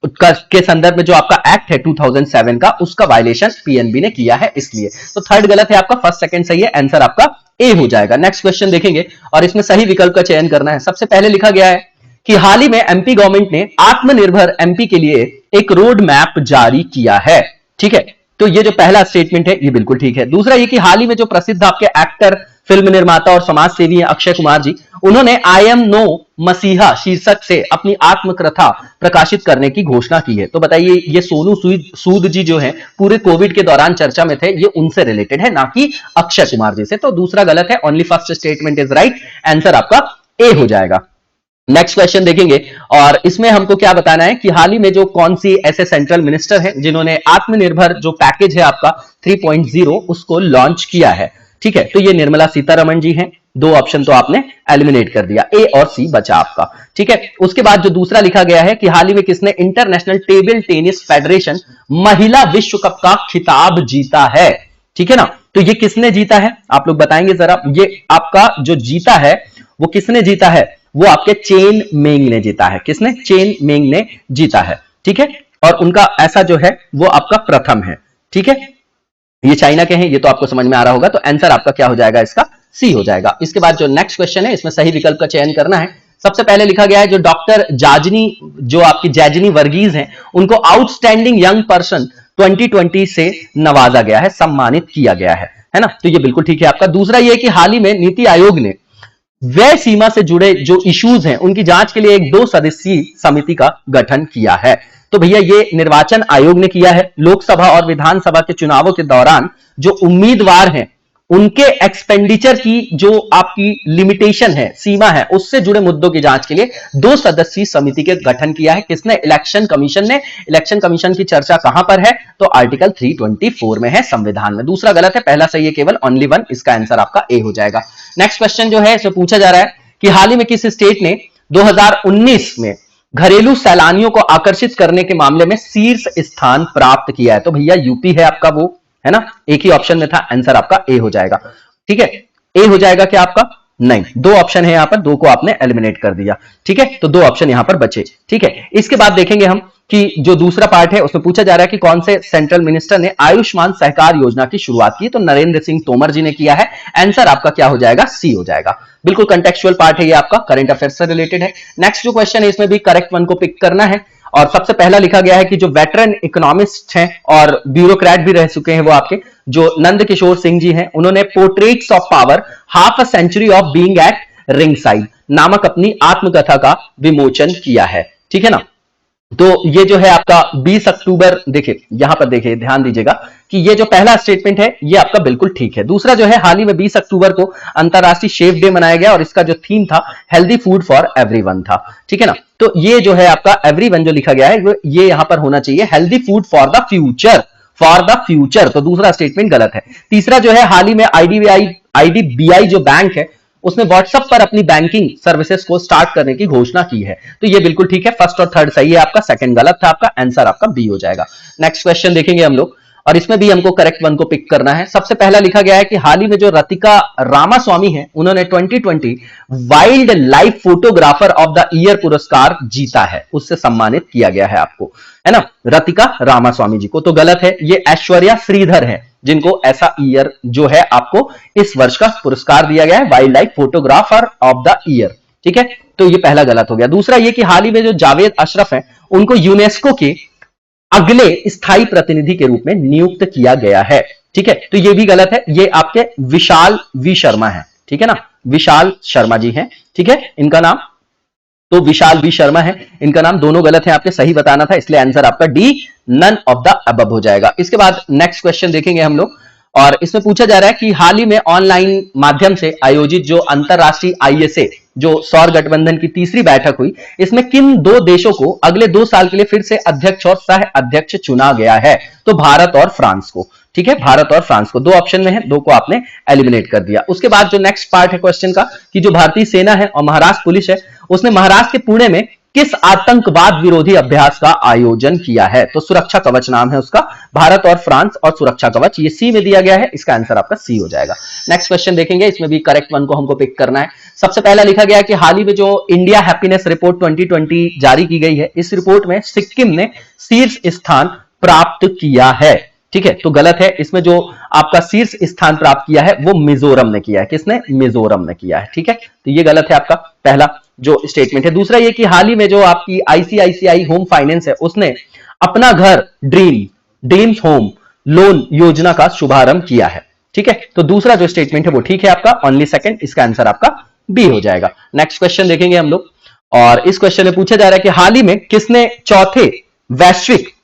के संदर्भ में जो आपका एक्ट है 2007 का, उसका वायलेशन पीएनबी ने किया है, इसलिए। तो थर्ड गलत है आपका, फर्स्ट सेकंड सही है, आंसर आपका ए हो जाएगा। नेक्स्ट क्वेश्चन देखेंगे और इसमें सही विकल्प का चयन करना है। सबसे पहले लिखा गया है कि हाल ही में एमपी गवर्नमेंट ने आत्मनिर्भर एमपी के लिए एक रोड मैप जारी किया है। ठीक है, तो ये जो पहला स्टेटमेंट है ये बिल्कुल ठीक है। दूसरा ये कि हाल ही में जो प्रसिद्ध आपके एक्टर, फिल्म निर्माता और समाज सेवी हैं अक्षय कुमार जी, उन्होंने आई एम नो मसीहा शीर्षक से अपनी आत्मकथा प्रकाशित करने की घोषणा की है। तो बताइए, ये सोनू सूद जी जो हैं पूरे कोविड के दौरान चर्चा में थे, ये उनसे रिलेटेड है, ना कि अक्षय कुमार जी से। तो दूसरा गलत है, only first statement is right, answer आपका ए हो जाएगा। नेक्स्ट क्वेश्चन देखेंगे और इसमें हमको क्या बताना है कि हाल ही में जो कौन सी ऐसे सेंट्रल मिनिस्टर हैं जिन्होंने आत्मनिर्भर जो पैकेज है आपका 3.0 उसको लॉन्च किया है। ठीक है, तो ये निर्मला सीतारमण जी हैं। 2 ऑप्शन तो आपने एलिमिनेट कर दिया, ए और सी बचा आपका। ठीक है, उसके बाद जो दूसरा लिखा गया है कि हाल ही में किसने इंटरनेशनल टेबल टेनिस फेडरेशन महिला विश्व कप का खिताब जीता है। ठीक है ना, तो ये किसने जीता है आप लोग बताएंगे जरा। ये आपका जो जीता है वो किसने जीता है? वो आपके चेन मेंग ने जीता है। किसने? चेन मेंग ने जीता है। ठीक है, और उनका ऐसा जो है वो आपका प्रथम है। ठीक है, ये चाइना के हैं, ये तो आपको समझ में आ रहा होगा। तो आंसर आपका क्या हो जाएगा? इसका सी हो जाएगा। इसके बाद जो नेक्स्ट क्वेश्चन है इसमें सही विकल्प का चयन करना है। सबसे पहले लिखा गया है जो डॉक्टर जाजनी, जो आपकी जैजनी वर्गीज हैं, उनको आउटस्टैंडिंग यंग पर्सन 2020 से नवाजा गया है, सम्मानित किया गया है ना। तो ये बिल्कुल ठीक है आपका। दूसरा ये कि हाल ही में नीति आयोग ने व्यय सीमा से जुड़े जो इश्यूज हैं उनकी जांच के लिए एक 2 सदस्यीय समिति का गठन किया है। तो भैया ये निर्वाचन आयोग ने किया है। लोकसभा और विधानसभा के चुनावों के दौरान जो उम्मीदवार हैं उनके एक्सपेंडिचर की जो आपकी लिमिटेशन है, सीमा है, उससे जुड़े मुद्दों की जांच के लिए 2 सदस्यीय समिति के गठन किया है। किसने? इलेक्शन कमीशन ने। इलेक्शन कमीशन की चर्चा कहां पर है? तो आर्टिकल 324 में है संविधान में। दूसरा गलत है, पहला सही है केवल, ओनली 1, इसका आंसर आपका ए हो जाएगा। नेक्स्ट क्वेश्चन जो है इसमें पूछा जा रहा है कि हाल ही में किस स्टेट ने 2019 में घरेलू सैलानियों को आकर्षित करने के मामले में शीर्ष स्थान प्राप्त किया है? तो भैया यूपी है आपका, वो है ना, एक ही ऑप्शन में था, आंसर आपका ए हो जाएगा। ठीक है, ए हो जाएगा क्या आपका? नहीं, 2 ऑप्शन है यहां पर, 2 को आपने एलिमिनेट कर दिया। ठीक है, तो 2 ऑप्शन यहां पर बचे। ठीक है, इसके बाद देखेंगे हम कि जो दूसरा पार्ट है उसमें पूछा जा रहा है कि कौन से सेंट्रल मिनिस्टर ने आयुष्मान सहकार योजना की शुरुआत की। तो नरेंद्र सिंह तोमर जी ने किया है। आंसर आपका क्या हो जाएगा? सी हो जाएगा। बिल्कुल कंटेक्चुअल पार्ट है ये आपका, करंट अफेयर्स से रिलेटेड है। नेक्स्ट जो क्वेश्चन है इसमें भी करेक्ट वन को पिक करना है और सबसे पहला लिखा गया है कि जो वेटरन इकोनॉमिस्ट हैं और ब्यूरोक्रेट भी रह चुके हैं वो आपके जो नंद किशोर सिंह जी हैं, उन्होंने portraits of power half a century of being at ringside नामक अपनी आत्मकथा का विमोचन किया है। ठीक है ना, तो ये जो है आपका 20 अक्टूबर, देखिए यहां पर देखिए ध्यान दीजिएगा कि ये जो पहला स्टेटमेंट है ये आपका बिल्कुल ठीक है। दूसरा जो है हाल ही में 20 अक्टूबर को अंतरराष्ट्रीय शेफ डे मनाया गया और इसका जो थीम था हेल्दी फूड फॉर एवरीवन था। ठीक है ना, तो ये जो है आपका एवरीवन जो लिखा गया है ये यहां पर होना चाहिए healthy food for the future, for the future. तो दूसरा स्टेटमेंट गलत है। तीसरा जो है हाल ही में आईडीबीआई जो बैंक है उसने व्हाट्सएप पर अपनी बैंकिंग सर्विसेज को स्टार्ट करने की घोषणा की है। तो ये बिल्कुल ठीक है, फर्स्ट और थर्ड सही है आपका, सेकंड गलत था आपका, आंसर आपका बी हो जाएगा। नेक्स्ट क्वेश्चन देखेंगे हम लोग और इसमें भी हमको करेक्ट वन को पिक करना है। सबसे पहला लिखा गया है कि हाल ही में जो रतिका रामास्वामी है उन्होंने 2020 wild life photographer of the year पुरस्कार जीता है, उससे सम्मानित किया गया है आपको, है ना, रतिका रामास्वामी जी को। तो गलत है, ये ऐश्वर्या श्रीधर है जिनको ऐसा ईयर जो है आपको इस वर्ष का पुरस्कार दिया गया है, wild life photographer of the year. ठीक है, तो ये पहला गलत हो गया। दूसरा ये कि हाल ही में जो जावेद अशरफ है उनको यूनेस्को के अगले स्थायी प्रतिनिधि के रूप में नियुक्त किया गया है। ठीक है, तो ये भी गलत है, ये आपके विशाल वी शर्मा है। ठीक है ना, विशाल शर्मा जी हैं। ठीक है, इनका नाम तो विशाल वी शर्मा है, इनका नाम, दोनों गलत है आपके, सही बताना था, इसलिए आंसर आपका D none of the above हो जाएगा। इसके बाद नेक्स्ट क्वेश्चन देखेंगे हम लोग और इसमें पूछा जा रहा है कि हाल ही में ऑनलाइन माध्यम से आयोजित जो अंतरराष्ट्रीय आईएसए जो सौर गठबंधन की तीसरी बैठक हुई, इसमें किन 2 देशों को अगले 2 साल के लिए फिर से अध्यक्ष और सह अध्यक्ष चुना गया है? तो भारत और फ्रांस को। ठीक है, भारत और फ्रांस को, 2 ऑप्शन में है, 2 को आपने एलिमिनेट कर दिया। उसके बाद जो नेक्स्ट पार्ट है क्वेश्चन का कि जो भारतीय सेना है और महाराष्ट्र पुलिस है उसने महाराष्ट्र के पुणे में किस आतंकवाद विरोधी अभ्यास का आयोजन किया है? तो सुरक्षा कवच नाम है उसका। भारत और फ्रांस और सुरक्षा कवच, ये सी में दिया गया है, इसका आंसर आपका सी हो जाएगा। नेक्स्ट क्वेश्चन देखेंगे, इसमें भी करेक्ट वन को हमको पिक करना है। सबसे पहला लिखा गया कि हाल ही में जो इंडिया हैप्पीनेस रिपोर्ट 2020 जारी की गई है, इस रिपोर्ट में सिक्किम ने शीर्ष स्थान प्राप्त किया है। ठीक है, तो गलत है। इसमें जो आपका शीर्ष स्थान प्राप्त किया है वो मिजोरम ने किया है। किसने? मिजोरम ने किया है। ठीक है, तो ये गलत है आपका पहला जो स्टेटमेंट है। दूसरा ये कि हाल ही में जो आपकी आईसीआईसीआई होम फाइनेंस है, उसने अपना घर ड्रीम्स होम लोन योजना का शुभारंभ किया है। ठीक है, तो दूसरा जो स्टेटमेंट है वो ठीक है आपका, ओनली सेकंड, इसका आंसर आपका बी हो जाएगा। नेक्स्ट क्वेश्चन देखेंगे हम लोग, और इस क्वेश्चन में पूछा जा रहा है कि हाल ही में किसने चौथे वैश्विक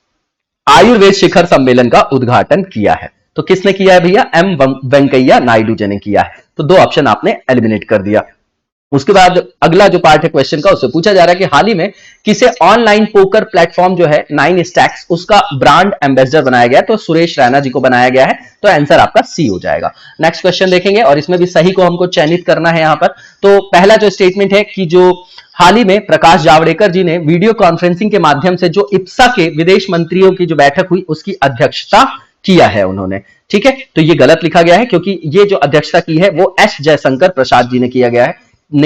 आयुर्वेद शिखर सम्मेलन का उद्घाटन किया है? तो किसने किया है भैया? एम वेंकैया नायडू जी ने किया है। तो दो ऑप्शन आपने एलिमिनेट कर दिया। उसके बाद अगला जो पार्ट है क्वेश्चन का, उससे पूछा जा रहा है कि हाल ही में किसे ऑनलाइन पोकर प्लेटफॉर्म जो है 9 स्टैक्स, उसका ब्रांड एम्बेसडर बनाया गया है? तो सुरेश रैना जी को बनाया गया है। तो आंसर आपका सी हो जाएगा। नेक्स्ट क्वेश्चन देखेंगे, और इसमें भी सही को हमको चयनित करना है यहां पर। तो पहला जो स्टेटमेंट है कि जो हाल ही में प्रकाश जावड़ेकर जी ने वीडियो कॉन्फ्रेंसिंग के माध्यम से जो इप्सा के विदेश मंत्रियों की जो बैठक हुई उसकी अध्यक्षता किया है उन्होंने। ठीक है, तो ये गलत लिखा गया है, क्योंकि ये जो अध्यक्षता की है वो एस जयशंकर प्रसाद जी ने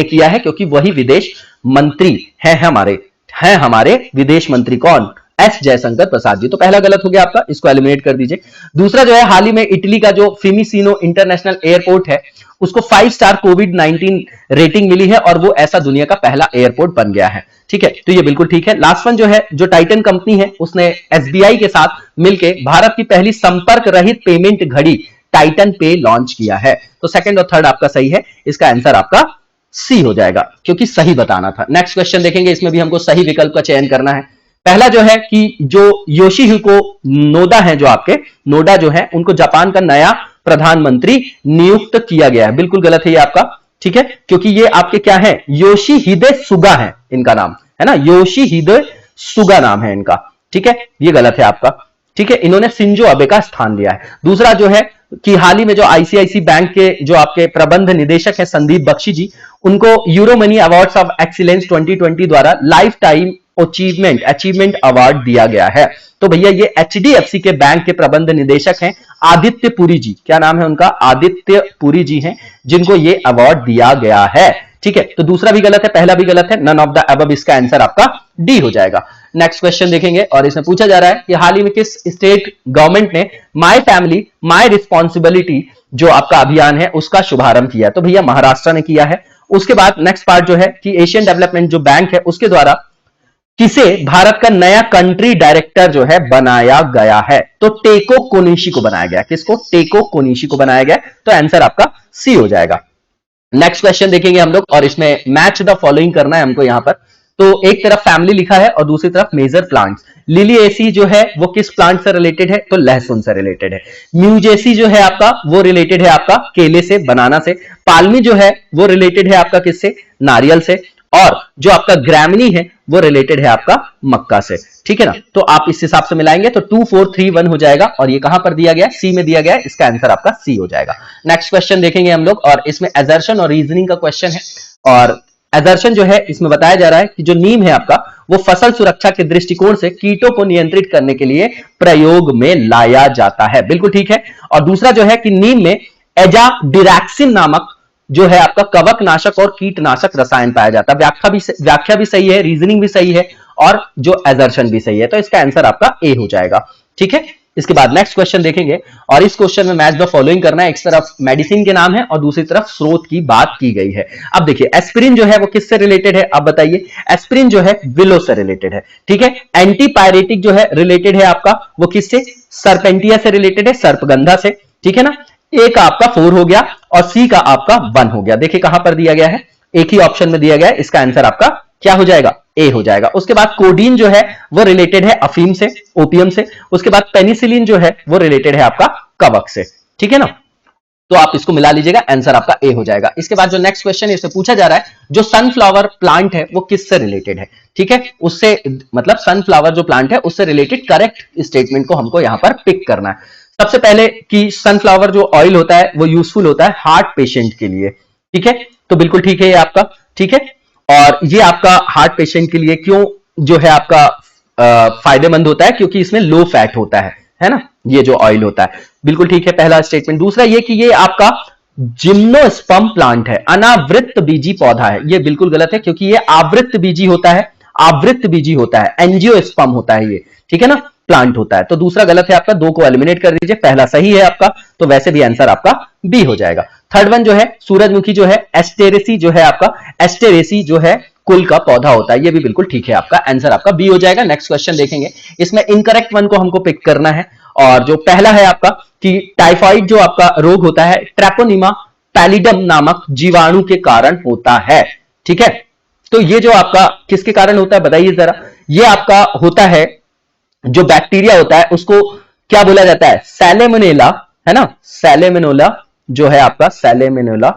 किया है, क्योंकि वही विदेश मंत्री हैं हमारे विदेश मंत्री। कौन? एस जयशंकर प्रसाद जी। तो पहला गलत हो गया आपका, इसको एलिमिनेट कर दीजिए। दूसरा जो है, हाल ही में इटली का जो फिमिसिनो इंटरनेशनल एयरपोर्ट है उसको 5 स्टार कोविड-19 रेटिंग मिली है, और वो ऐसा दुनिया का पहला एयरपोर्ट बन गया है। ठीक है, तो ये बिल्कुल ठीक है। लास्ट वन जो है, जो टाइटन कंपनी है उसने एसबीआई के साथ मिलकर भारत की पहली संपर्क रहित पेमेंट घड़ी टाइटन पे लॉन्च किया है। तो सेकंड और थर्ड आपका सही है, इसका आंसर आपका सी हो जाएगा, क्योंकि सही बताना था। नेक्स्ट क्वेश्चन देखेंगे, इसमें भी हमको सही विकल्प का चयन करना है। पहला जो है कि जो योशिहिको नोडा है, जो आपके नोडा जो है, उनको जापान का नया प्रधानमंत्री नियुक्त किया गया है। बिल्कुल गलत है ये आपका। ठीक है, क्योंकि ये आपके क्या है? योशिहिदे सुगा है इनका नाम, है ना, योशिहिदे सुगा नाम है इनका। ठीक है, ये गलत है आपका। ठीक है, इन्होंने शिंजो अबे का स्थान लिया है। दूसरा जो है कि हाल ही में जो आईसीआईसी बैंक के जो आपके प्रबंध निदेशक है संदीप बख्शी जी, उनको euro money awards of excellence 2020 द्वारा लाइफ टाइम अचीवमेंट अवार्ड दिया गया है। तो भैया ये एचडीएफसी के बैंक के प्रबंध निदेशक हैं आदित्य पुरी जी। क्या नाम है उनका? आदित्य पुरी जी हैं, जिनको ये अवार्ड दिया गया है। ठीक है, तो दूसरा भी गलत है, पहला भी गलत है, नन ऑफ द अबव, इसका आंसर आपका डी हो जाएगा। नेक्स्ट क्वेश्चन देखेंगे, और इसमें पूछा जा रहा है कि हाल ही में किस स्टेट गवर्नमेंट ने माय फैमिली माय रिस्पॉन्सिबिलिटी जो आपका अभियान है उसका शुभारंभ किया? तो भैया महाराष्ट्र ने किया है। उसके बाद नेक्स्ट पार्ट जो है कि एशियन डेवलपमेंट जो बैंक है उसके द्वारा किसे भारत का नया कंट्री डायरेक्टर जो है बनाया गया है? तो टेको कोनिशी को बनाया गया। किसको? टेको कोनिशी को बनाया गया। तो आंसर आपका सी हो जाएगा। नेक्स्ट क्वेश्चन देखेंगे हम लोग, और इसमें मैच द फॉलोइंग करना है हमको यहां पर। तो एक तरफ फैमिली लिखा है और दूसरी तरफ मेजर प्लांट्स। लिलिएसी जो है वो किस प्लांट से रिलेटेड है? तो लहसुन से रिलेटेड है। म्यूजेसी जो है आपका वो रिलेटेड है आपका केले से, बनाना से। पाल्मी जो है वो रिलेटेड है आपका किससे? नारियल से। और जो आपका ग्रामिनी है वो रिलेटेड है आपका मक्का से। ठीक है ना, तो आप इस हिसाब से मिलाएंगे तो 2 4 3 1 हो जाएगा, और ये कहां पर दिया गया? सी में दिया गया है, इसका आंसर आपका सी हो जाएगा। नेक्स्ट क्वेश्चन देखेंगे हम लोग, और इसमें असर्शन और रीजनिंग का क्वेश्चन है। और असर्शन जो है इसमें बताया जा रहा है कि जो नीम है आपका वो फसल सुरक्षा के दृष्टिकोण से कीटों को नियंत्रित करने के लिए प्रयोग में लाया जाता है। बिल्कुल ठीक है। और दूसरा जो है कि नीम में एजाडिरैक्सिन नामक जो है आपका कवकनाशक और कीटनाशक रसायन पाया जाता है। व्याख्या भी सही है, रीजनिंग भी सही है, और जो असर्शन भी सही है। तो इसका आंसर आपका ए हो जाएगा। ठीक है, इसके बाद नेक्स्ट क्वेश्चन देखेंगे, और इस क्वेश्चन में मैच द फॉलोइंग करना है। एक तरफ मेडिसिन के नाम है और दूसरी तरफ स्रोत की बात की गई है। अब देखिए एस्पिरिन जो है वो किससे रिलेटेड है? अब बताइए। एस्पिरिन जो है विलो से रिलेटेड है। ठीक है, एंटीपायरेटिक जो है रिलेटेड है आपका वो किससे? सर्पेंटिया से रिलेटेड है, सर्पगंधा से। ठीक है ना, ए का आपका 4 हो गया और सी का आपका 1 हो गया। देखिए कहां पर दिया गया है? एक ही ऑप्शन में दिया गया है, इसका आंसर आपका क्या हो जाएगा? ए हो जाएगा। उसके बाद कोडीन जो है वो रिलेटेड है अफीम से, ओपियम से। उसके बाद पेनिसिलिन जो है वो रिलेटेड है आपका कवक से। ठीक है ना, तो आप इसको मिला लीजिएगा, आंसर आपका ए हो जाएगा। इसके बाद जो नेक्स्ट क्वेश्चन है इससे पूछा जा रहा है जो सनफ्लावर प्लांट है वो किससे रिलेटेड है? ठीक है, उससे मतलब सनफ्लावर जो प्लांट है उससे रिलेटेड करेक्ट स्टेटमेंट को हमको यहां पर पिक करना है। सबसे पहले कि सनफ्लावर जो ऑयल होता है वो यूजफुल होता है हार्ट पेशेंट के लिए। ठीक है, तो बिल्कुल ठीक है ये आपका। ठीक है, और ये आपका हार्ट पेशेंट के लिए क्यों जो है आपका फायदेमंद होता है, क्योंकि इसमें लो फैट होता है ना, ये जो ऑयल होता है। बिल्कुल ठीक है पहला स्टेटमेंट। दूसरा ये कि ये आपका जिम्नोस्पर्म प्लांट है, अनावृत बीजी पौधा है। ये बिल्कुल गलत है, क्योंकि ये आवृत बीजी होता है, आवृत बीजी होता है, एंजियोस्पर्म होता है ये, ठीक है ना, प्लांट होता है। तो दूसरा गलत है आपका, दो को एलिमिनेट कर दीजिए, पहला सही है आपका, तो वैसे भी आंसर आपका बी हो जाएगा। थर्ड वन जो है सूरजमुखी जो है एस्टेरेसी जो है आपका, एस्टेरेसी जो है कुल का पौधा होता है, ये भी बिल्कुल ठीक है आपका, आंसर आपका बी हो जाएगा। नेक्स्ट क्वेश्चन देखेंगे, इसमें इनकरेक्ट वन को हमको पिक करना है, और जो पहला है आपका कि टाइफाइड जो आपका रोग होता है ट्रैपोनिमा पैलिडम नामक जीवाणु के कारण होता है, ठीक है। तो ये जो आपका किसके कारण होता है बताइए जरा। ये आपका होता है, जो बैक्टीरिया होता है उसको क्या बोला जाता है, सैलेमोनेला, है ना, सैलेमोनेला जो है आपका, सैलेमोनेला,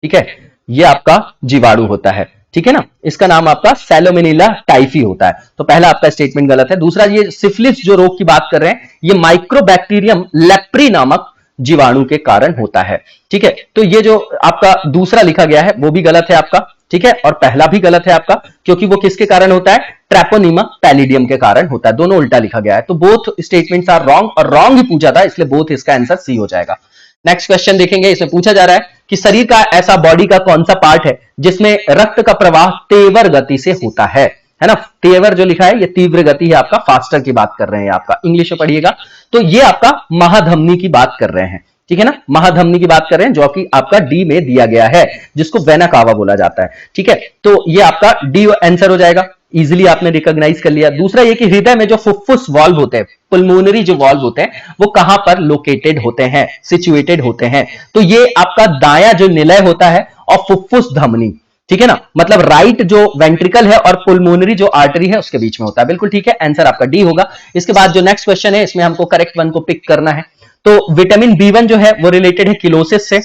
ठीक है, ये आपका जीवाणु होता है, ठीक है ना, इसका नाम आपका सैलोमोनेला टाइफी होता है। तो पहला आपका स्टेटमेंट गलत है। दूसरा, ये सिफिलिस जो रोग की बात कर रहे हैं, ये माइक्रोबैक्टीरियम लेप्री नामक जीवाणु के कारण होता है, ठीक है। तो ये जो आपका दूसरा लिखा गया है वो भी गलत है आपका, ठीक है, और पहला भी गलत है आपका, क्योंकि वो किसके कारण होता है, ट्रैपोनिमा पैलिडियम के कारण होता है। दोनों उल्टा लिखा गया है, तो बोथ स्टेटमेंट्स आर रॉन्ग, और रॉन्ग ही पूछा था, इसलिए बोथ इसका आंसर सी हो जाएगा। नेक्स्ट क्वेश्चन देखेंगे, इसमें पूछा जा रहा है कि शरीर का ऐसा बॉडी का कौन सा पार्ट है जिसमें रक्त का प्रवाह तेवर गति से होता है ना। तेवर जो लिखा है ये तीव्र गति है आपका, फास्टर की बात कर रहे हैं आपका, इंग्लिश में पढ़िएगा। तो ये आपका महाधमनी की बात कर रहे हैं, ठीक है ना, महाधमनी की बात कर रहे हैं, जो कि आपका डी में दिया गया है, जिसको वेना कावा बोला जाता है, ठीक है। तो ये आपका डी आंसर हो जाएगा, इजीली आपने रिकॉग्नाइज कर लिया। दूसरा ये कि हृदय में जो फुफ्फुस वाल्व होते हैं, पुल्मोनरी जो वाल्व होते हैं, वो कहां पर लोकेटेड होते हैं, सिचुएटेड होते हैं। तो ये आपका दायां जो निलय होता है और फुफ्फुस धमनी, ठीक है ना, मतलब राइट जो वेंट्रिकल है और पुल्मोनरी जो आर्टरी है उसके बीच में होता है। बिल्कुल ठीक है, आंसर आपका डी होगा। इसके बाद जो नेक्स्ट क्वेश्चन है, इसमें हमको करेक्ट वन को पिक करना है। तो विटामिन बी1 जो है वो रिलेटेड है किलोसिस से,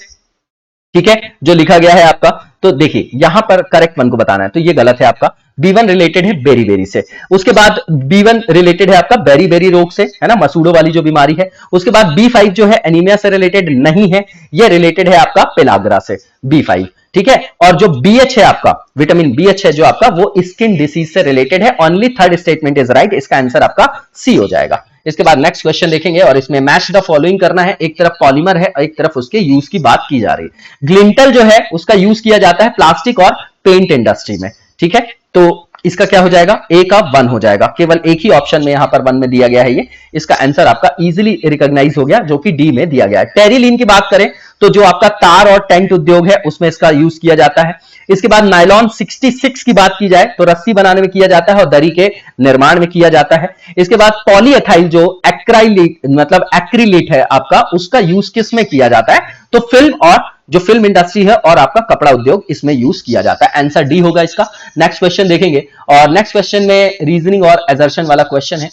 ठीक है, जो लिखा गया है आपका। तो देखिए यहां पर करेक्ट वन को बताना है, तो ये गलत है आपका, B1 रिलेटेड है बेरी बेरी से। उसके बाद B1 रिलेटेड है आपका बेरी बेरी रोग से, है ना, मसूड़ो वाली जो बीमारी है। उसके बाद B5 जो है एनीमिया से रिलेटेड नहीं है, ये रिलेटेड है आपका पेलाग्रा से, B5, ठीक है। और जो BH है आपका, विटामिन BH है जो आपका, वो स्किन डिसीज से रिलेटेड है। Only third statement is right, इसका आंसर आपका सी हो जाएगा। इसके बाद नेक्स्ट क्वेश्चन देखेंगे, और इसमें मैच द फॉलोइंग करना है। एक तरफ पॉलीमर है और एक तरफ उसके यूज की बात की जा रही है। ग्लिंटल जो है उसका यूज किया जाता है प्लास्टिक और पेंट इंडस्ट्री में, ठीक है। तो इसका क्या हो जाएगा, ए का 1 हो जाएगा। केवल एक ही ऑप्शन में यहां पर 1 में दिया गया है ये, इसका आंसर आपका इजीली रिकॉग्नाइज हो गया, जो कि डी में दिया गया है। टेरिलीन की बात करें तो जो आपका तार और टेंट उद्योग है उसमें इसका यूज किया जाता है। इसके बाद नायलॉन 66 की बात की जाए तो रस्सी बनाने में किया जाता है और दरी के निर्माण में किया जाता है। इसके बाद पॉलीएथाइल जो एक्राइलेट मतलब एक्रिलेट है आपका, उसका यूज किस में किया जाता है, तो फिल्म और जो फिल्म इंडस्ट्री है और आपका कपड़ा उद्योग, इसमें यूज किया जाता है। आंसर डी होगा इसका। नेक्स्ट क्वेश्चन देखेंगे, और नेक्स्ट क्वेश्चन में रीजनिंग और एजर्शन वाला क्वेश्चन है।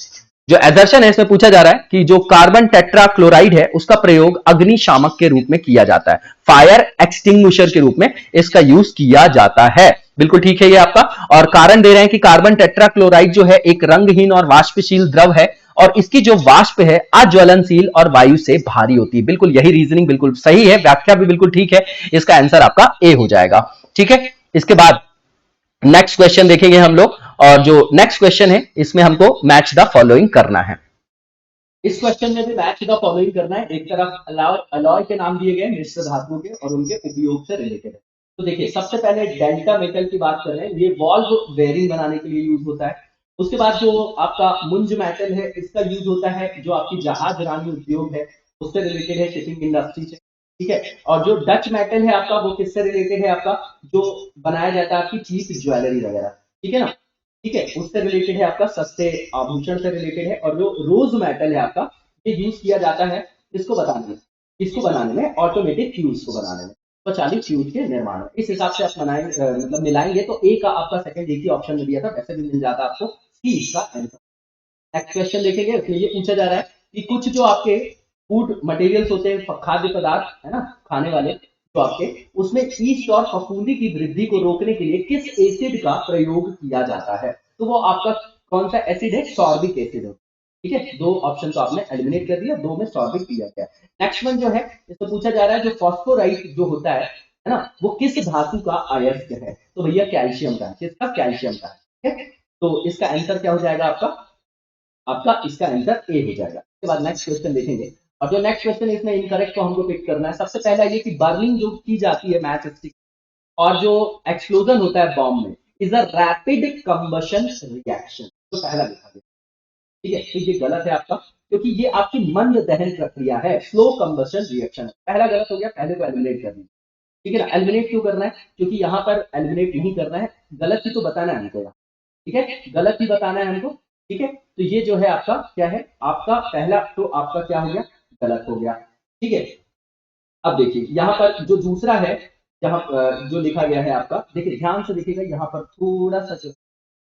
जो एजर्शन है इसमें पूछा जा रहा है कि जो कार्बन टेट्राक्लोराइड है उसका प्रयोग अग्निशामक के रूप में किया जाता है, फायर एक्सटिंग्विशर के रूप में इसका यूज किया जाता है। बिल्कुल ठीक है ये आपका। और कारण दे रहे हैं कि कार्बन टेट्राक्लोराइड जो है एक रंगहीन और वाष्पशील द्रव है, और इसकी जो वाष्प है अज्वलनशील और वायु से भारी होती है। बिल्कुल यही रीजनिंग बिल्कुल सही है, व्याख्या भी बिल्कुल ठीक है, इसका आंसर आपका ए हो जाएगा, ठीक है। इसके बाद नेक्स्ट क्वेश्चन देखेंगे हम लोग, और जो नेक्स्ट क्वेश्चन है इसमें हमको मैच द फॉलोइंग करना है। इस क्वेश्चन में भी मैच द फॉलोइंग करना है। एक तरफ अलॉय के नाम दिए गए मिश्र धातुओं के और उनके उपयोग से रिलेटेड है। तो देखिए सबसे पहले डेल्टा मेटल की बात कर रहे हैं, ये वॉल्व बेयरिंग बनाने के लिए यूज होता है। उसके बाद जो आपका मुंज मेटल है इसका यूज होता है जो आपकी जहाज रानी उद्योग है उससे रिलेटेड है, शिपिंग इंडस्ट्री से, ठीक है। और जो डच मेटल है आपका वो किससे रिलेटेड है, आपका जो बनाया जाता है आपकी चीप ज्वेलरी वगैरह, ठीक है ना, ठीक है, उससे रिलेटेड है, आपका सस्ते आभूषण से रिलेटेड है। और जो रोज मेटल है आपका, ये यूज किया जाता है इसको बनाने में ऑटोमेटिक फ्यूज को बनाने में, स्वचालित फ्यूज के निर्माण में। इस हिसाब से आप मतलब मिलाएंगे तो ए का आपका सेकंड एक ही ऑप्शन में दिया था, वैसे भी मिल जाता आपको सी इसका आंसर। नेक्स्ट क्वेश्चन देखेंगे, इसमें ये पूछा जा रहा है कि कुछ जो आपके फूड मटेरियल्स होते हैं, खाद्य पदार्थ है ना, खाने वाले जो आपके, उसमें ईस्ट और फफूंदी की वृद्धि को रोकने के लिए किस एसिड का प्रयोग किया जाता है, तो वो आपका कौन सा एसिड है, सॉर्बिक एसिड है, ठीक है। दो ऑप्शन तो आपने एलिमिनेट कर दिया, दो में सॉर्बिक किया गया। नेक्स्ट वन जो है इसमें पूछा जा रहा है जो फॉस्फोराइट जो होता है है ना, वो किस धातु का अयस्क है? तो भैया कैल्शियम का है। किसका? कैल्शियम का है। ठीक है, तो इसका आंसर क्या हो जाएगा आपका? आपका इसका आंसर ए हो जाएगा। इसके बाद नेक्स्ट क्वेश्चन देखेंगे, और जो नेक्स्ट क्वेश्चन है इसमें इनकरेक्ट को हमको पिक करना है। सबसे पहला ये कि बर्निंग जो की जाती है मैच स्टिक और जो एक्सप्लोजन होता है बॉम्ब में is a rapid combustion reaction, तो पहला लिखा गया। ठीक है, तो ये गलत है आपका, क्योंकि ये आपकी मंद दहन प्रक्रिया है, स्लो कंबशन रिएक्शन है। पहला गलत हो गया, पहले को एलिमिनेट कर दीजिए। ठीक है ना, एलिमिनेट क्यों करना है? क्योंकि यहाँ पर एलिमिनेट नहीं करना है, गलत ही तो बताना है हमको यहाँ। ठीक है, गलत ही बताना है हमको। ठीक है, तो ये जो है आपका क्या है, आपका पहला तो आपका क्या हो गया, गलत हो गया। ठीक है, अब देखिए यहाँ पर जो दूसरा है, जहाँ जो लिखा गया है आपका, देखिए ध्यान से देखिएगा, यहाँ पर थोड़ा सा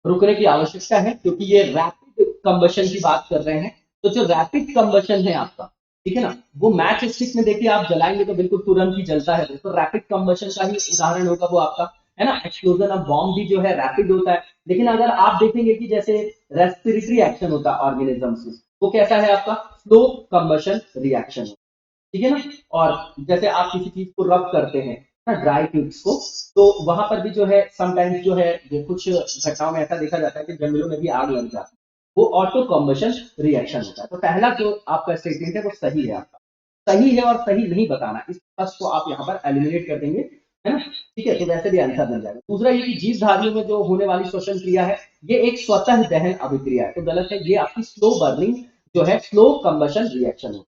रुकने की आवश्यकता है, क्योंकि ये रैपिड कंबशन की बात कर रहे हैं। तो जो रैपिड कंबशन है आपका, ठीक है ना, वो मैच स्टिक में देखिए आप जलाएंगे तो बिल्कुल तुरंत ही जलता है, तो रैपिड कंबशन का ही उदाहरण होगा वो आपका, है ना। एक्सप्लोजन ऑफ बॉम्ब भी जो है रैपिड होता है, लेकिन अगर आप देखेंगे कि जैसे रेस्पिरेटरी एक्शन होता है ऑर्गेनिज्म से, वो कैसा है आपका, स्लो कंबशन रिएक्शन। ठीक है ना, और जैसे आप किसी चीज को रब करते हैं ना, ड्राई ट्यूब्स को, तो वहां पर भी जो है समटाइम्स जो है जो कुछ घटनाओं में ऐसा देखा जाता है कि जंगलों में भी आग लग जाती है, वो ऑटो कॉम्बशन रिएक्शन होता है। तो पहला जो आपका स्टेटमेंट है वो सही है आपका, सही है, और सही नहीं बताना, इस फर्स्ट को आप यहाँ पर एलिमिनेट कर देंगे, है ना। ठीक है, तो वैसे भी आंसर मिल जाएगा। दूसरा ये कि जीवधारियों में जो होने वाली श्वसन क्रिया है, ये एक स्वतः दहन अभिक्रिया है, तो गलत है, ये आपकी स्लो बर्निंग जो है, स्लो कंबशन रिएक्शन होती है।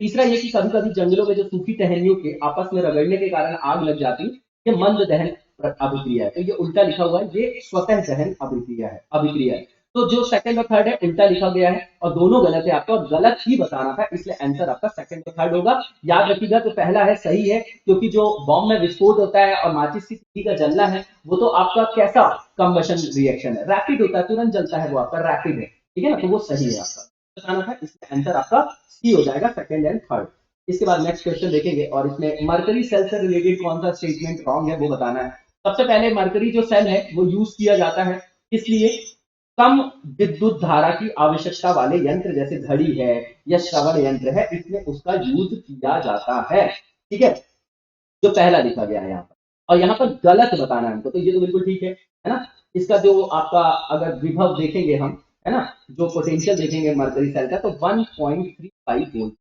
तीसरा ये कि कभी कभी जंगलों में जो सूखी टहनियों के आपस में रगड़ने के कारण आग लग जाती, ये मंद दहन अभिक्रिया है, तो ये उल्टा लिखा हुआ है, ये स्वतः दहन अभिक्रिया है। तो जो सेकंड और थर्ड है उल्टा लिखा गया है, और दोनों गलत है आपका, और गलत ही बताना था, इसलिए आंसर आपका सेकंड और थर्ड होगा। याद रखिएगा, तो पहला है सही है, क्योंकि जो बॉम्ब में विस्फोट होता है और माचिस की तिल्ली का जलना है, वो तो आपका कैसा कंबशन रिएक्शन है, रैपिड होता है, तुरंत जलता है, वो आपका रैपिड है। ठीक है ना, तो वो सही है आपका बताना था, इसलिए आंसर आपका सी हो जाएगा, सेकंड एंड थर्ड। इसके बाद नेक्स्ट क्वेश्चन देखेंगे, और इसमें मरकरी सेल से रिलेटेड कौन सा स्टेटमेंट रॉन्ग है वो बताना है। सबसे पहले मरकरी जो सेल है वो यूज किया जाता है, इसलिए कम विद्युत धारा की आवश्यकता वाले यंत्र जैसे घड़ी है या श्रवण यंत्र है, इसमें उसका यूज किया जाता है। ठीक है, जो पहला लिखा गया है यहाँ पर, और यहाँ पर गलत बताना है हमको, तो ये तो बिल्कुल ठीक है ना। इसका जो आपका अगर विभव देखेंगे हम, है ना, जो पोटेंशियल देखेंगे मरकरी सेल का, तो 1.35 वोल्ट।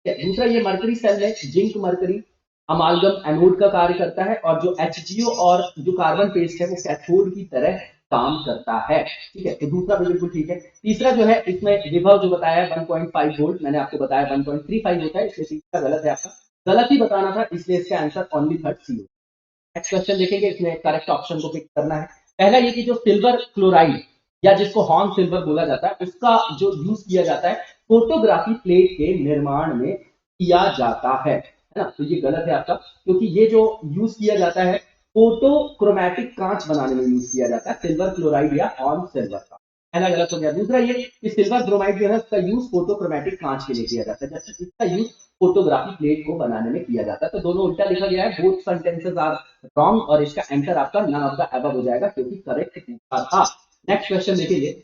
दूसरा ये मरकरी सेल में जिंक मरकरी अमालगम एनोड का कार्य करता है, और जो HGO और जो कार्बन पेस्ट है वो कैथोड की तरह काम करता है। ठीक है, तो दूसरा भी बिल्कुल ठीक है। तीसरा जो है इसमें विभव जो बताया है 1.5 वोल्ट, मैंने आपको बताया 1.35 होता है, इसलिए तीसरा गलत है आपका, गलत ही बताना था, इसलिए इसका आंसर ओनली थर्ड सी हो। नेक्स्ट क्वेश्चन देखेंगे, इसमें करेक्ट ऑप्शन को पिक करना है। पहला ये कि जो सिल्वर क्लोराइड या जिसको हॉर्न सिल्वर बोला जाता है, उसका जो यूज किया जाता है फोटोग्राफी प्लेट के निर्माण में किया जाता है ना, तो ये गलत है आपका, क्योंकि ये जो यूज किया जाता है फोटोक्रोमैटिक कांच बनाने में यूज किया जाता है, सिल्वर क्लोराइड या हॉर्न सिल्वर का। पहला गलत हो गया। दूसरा ये कि सिल्वर ब्रोमाइड जो है उसका यूज फोटोक्रोमैटिक कांच के लिए किया जाता है, जबकि इसका यूज फोटोग्राफी प्लेट को बनाने में किया जाता है, तो दोनों उल्टा लिखा गया है, बोथ सेंटेंसेस आर रॉन्ग, और इसका आंसर आपका नन ऑफ द अबव हो जाएगा, क्योंकि करेक्ट पूछा था। नेक्स्ट क्वेश्चन देखिए,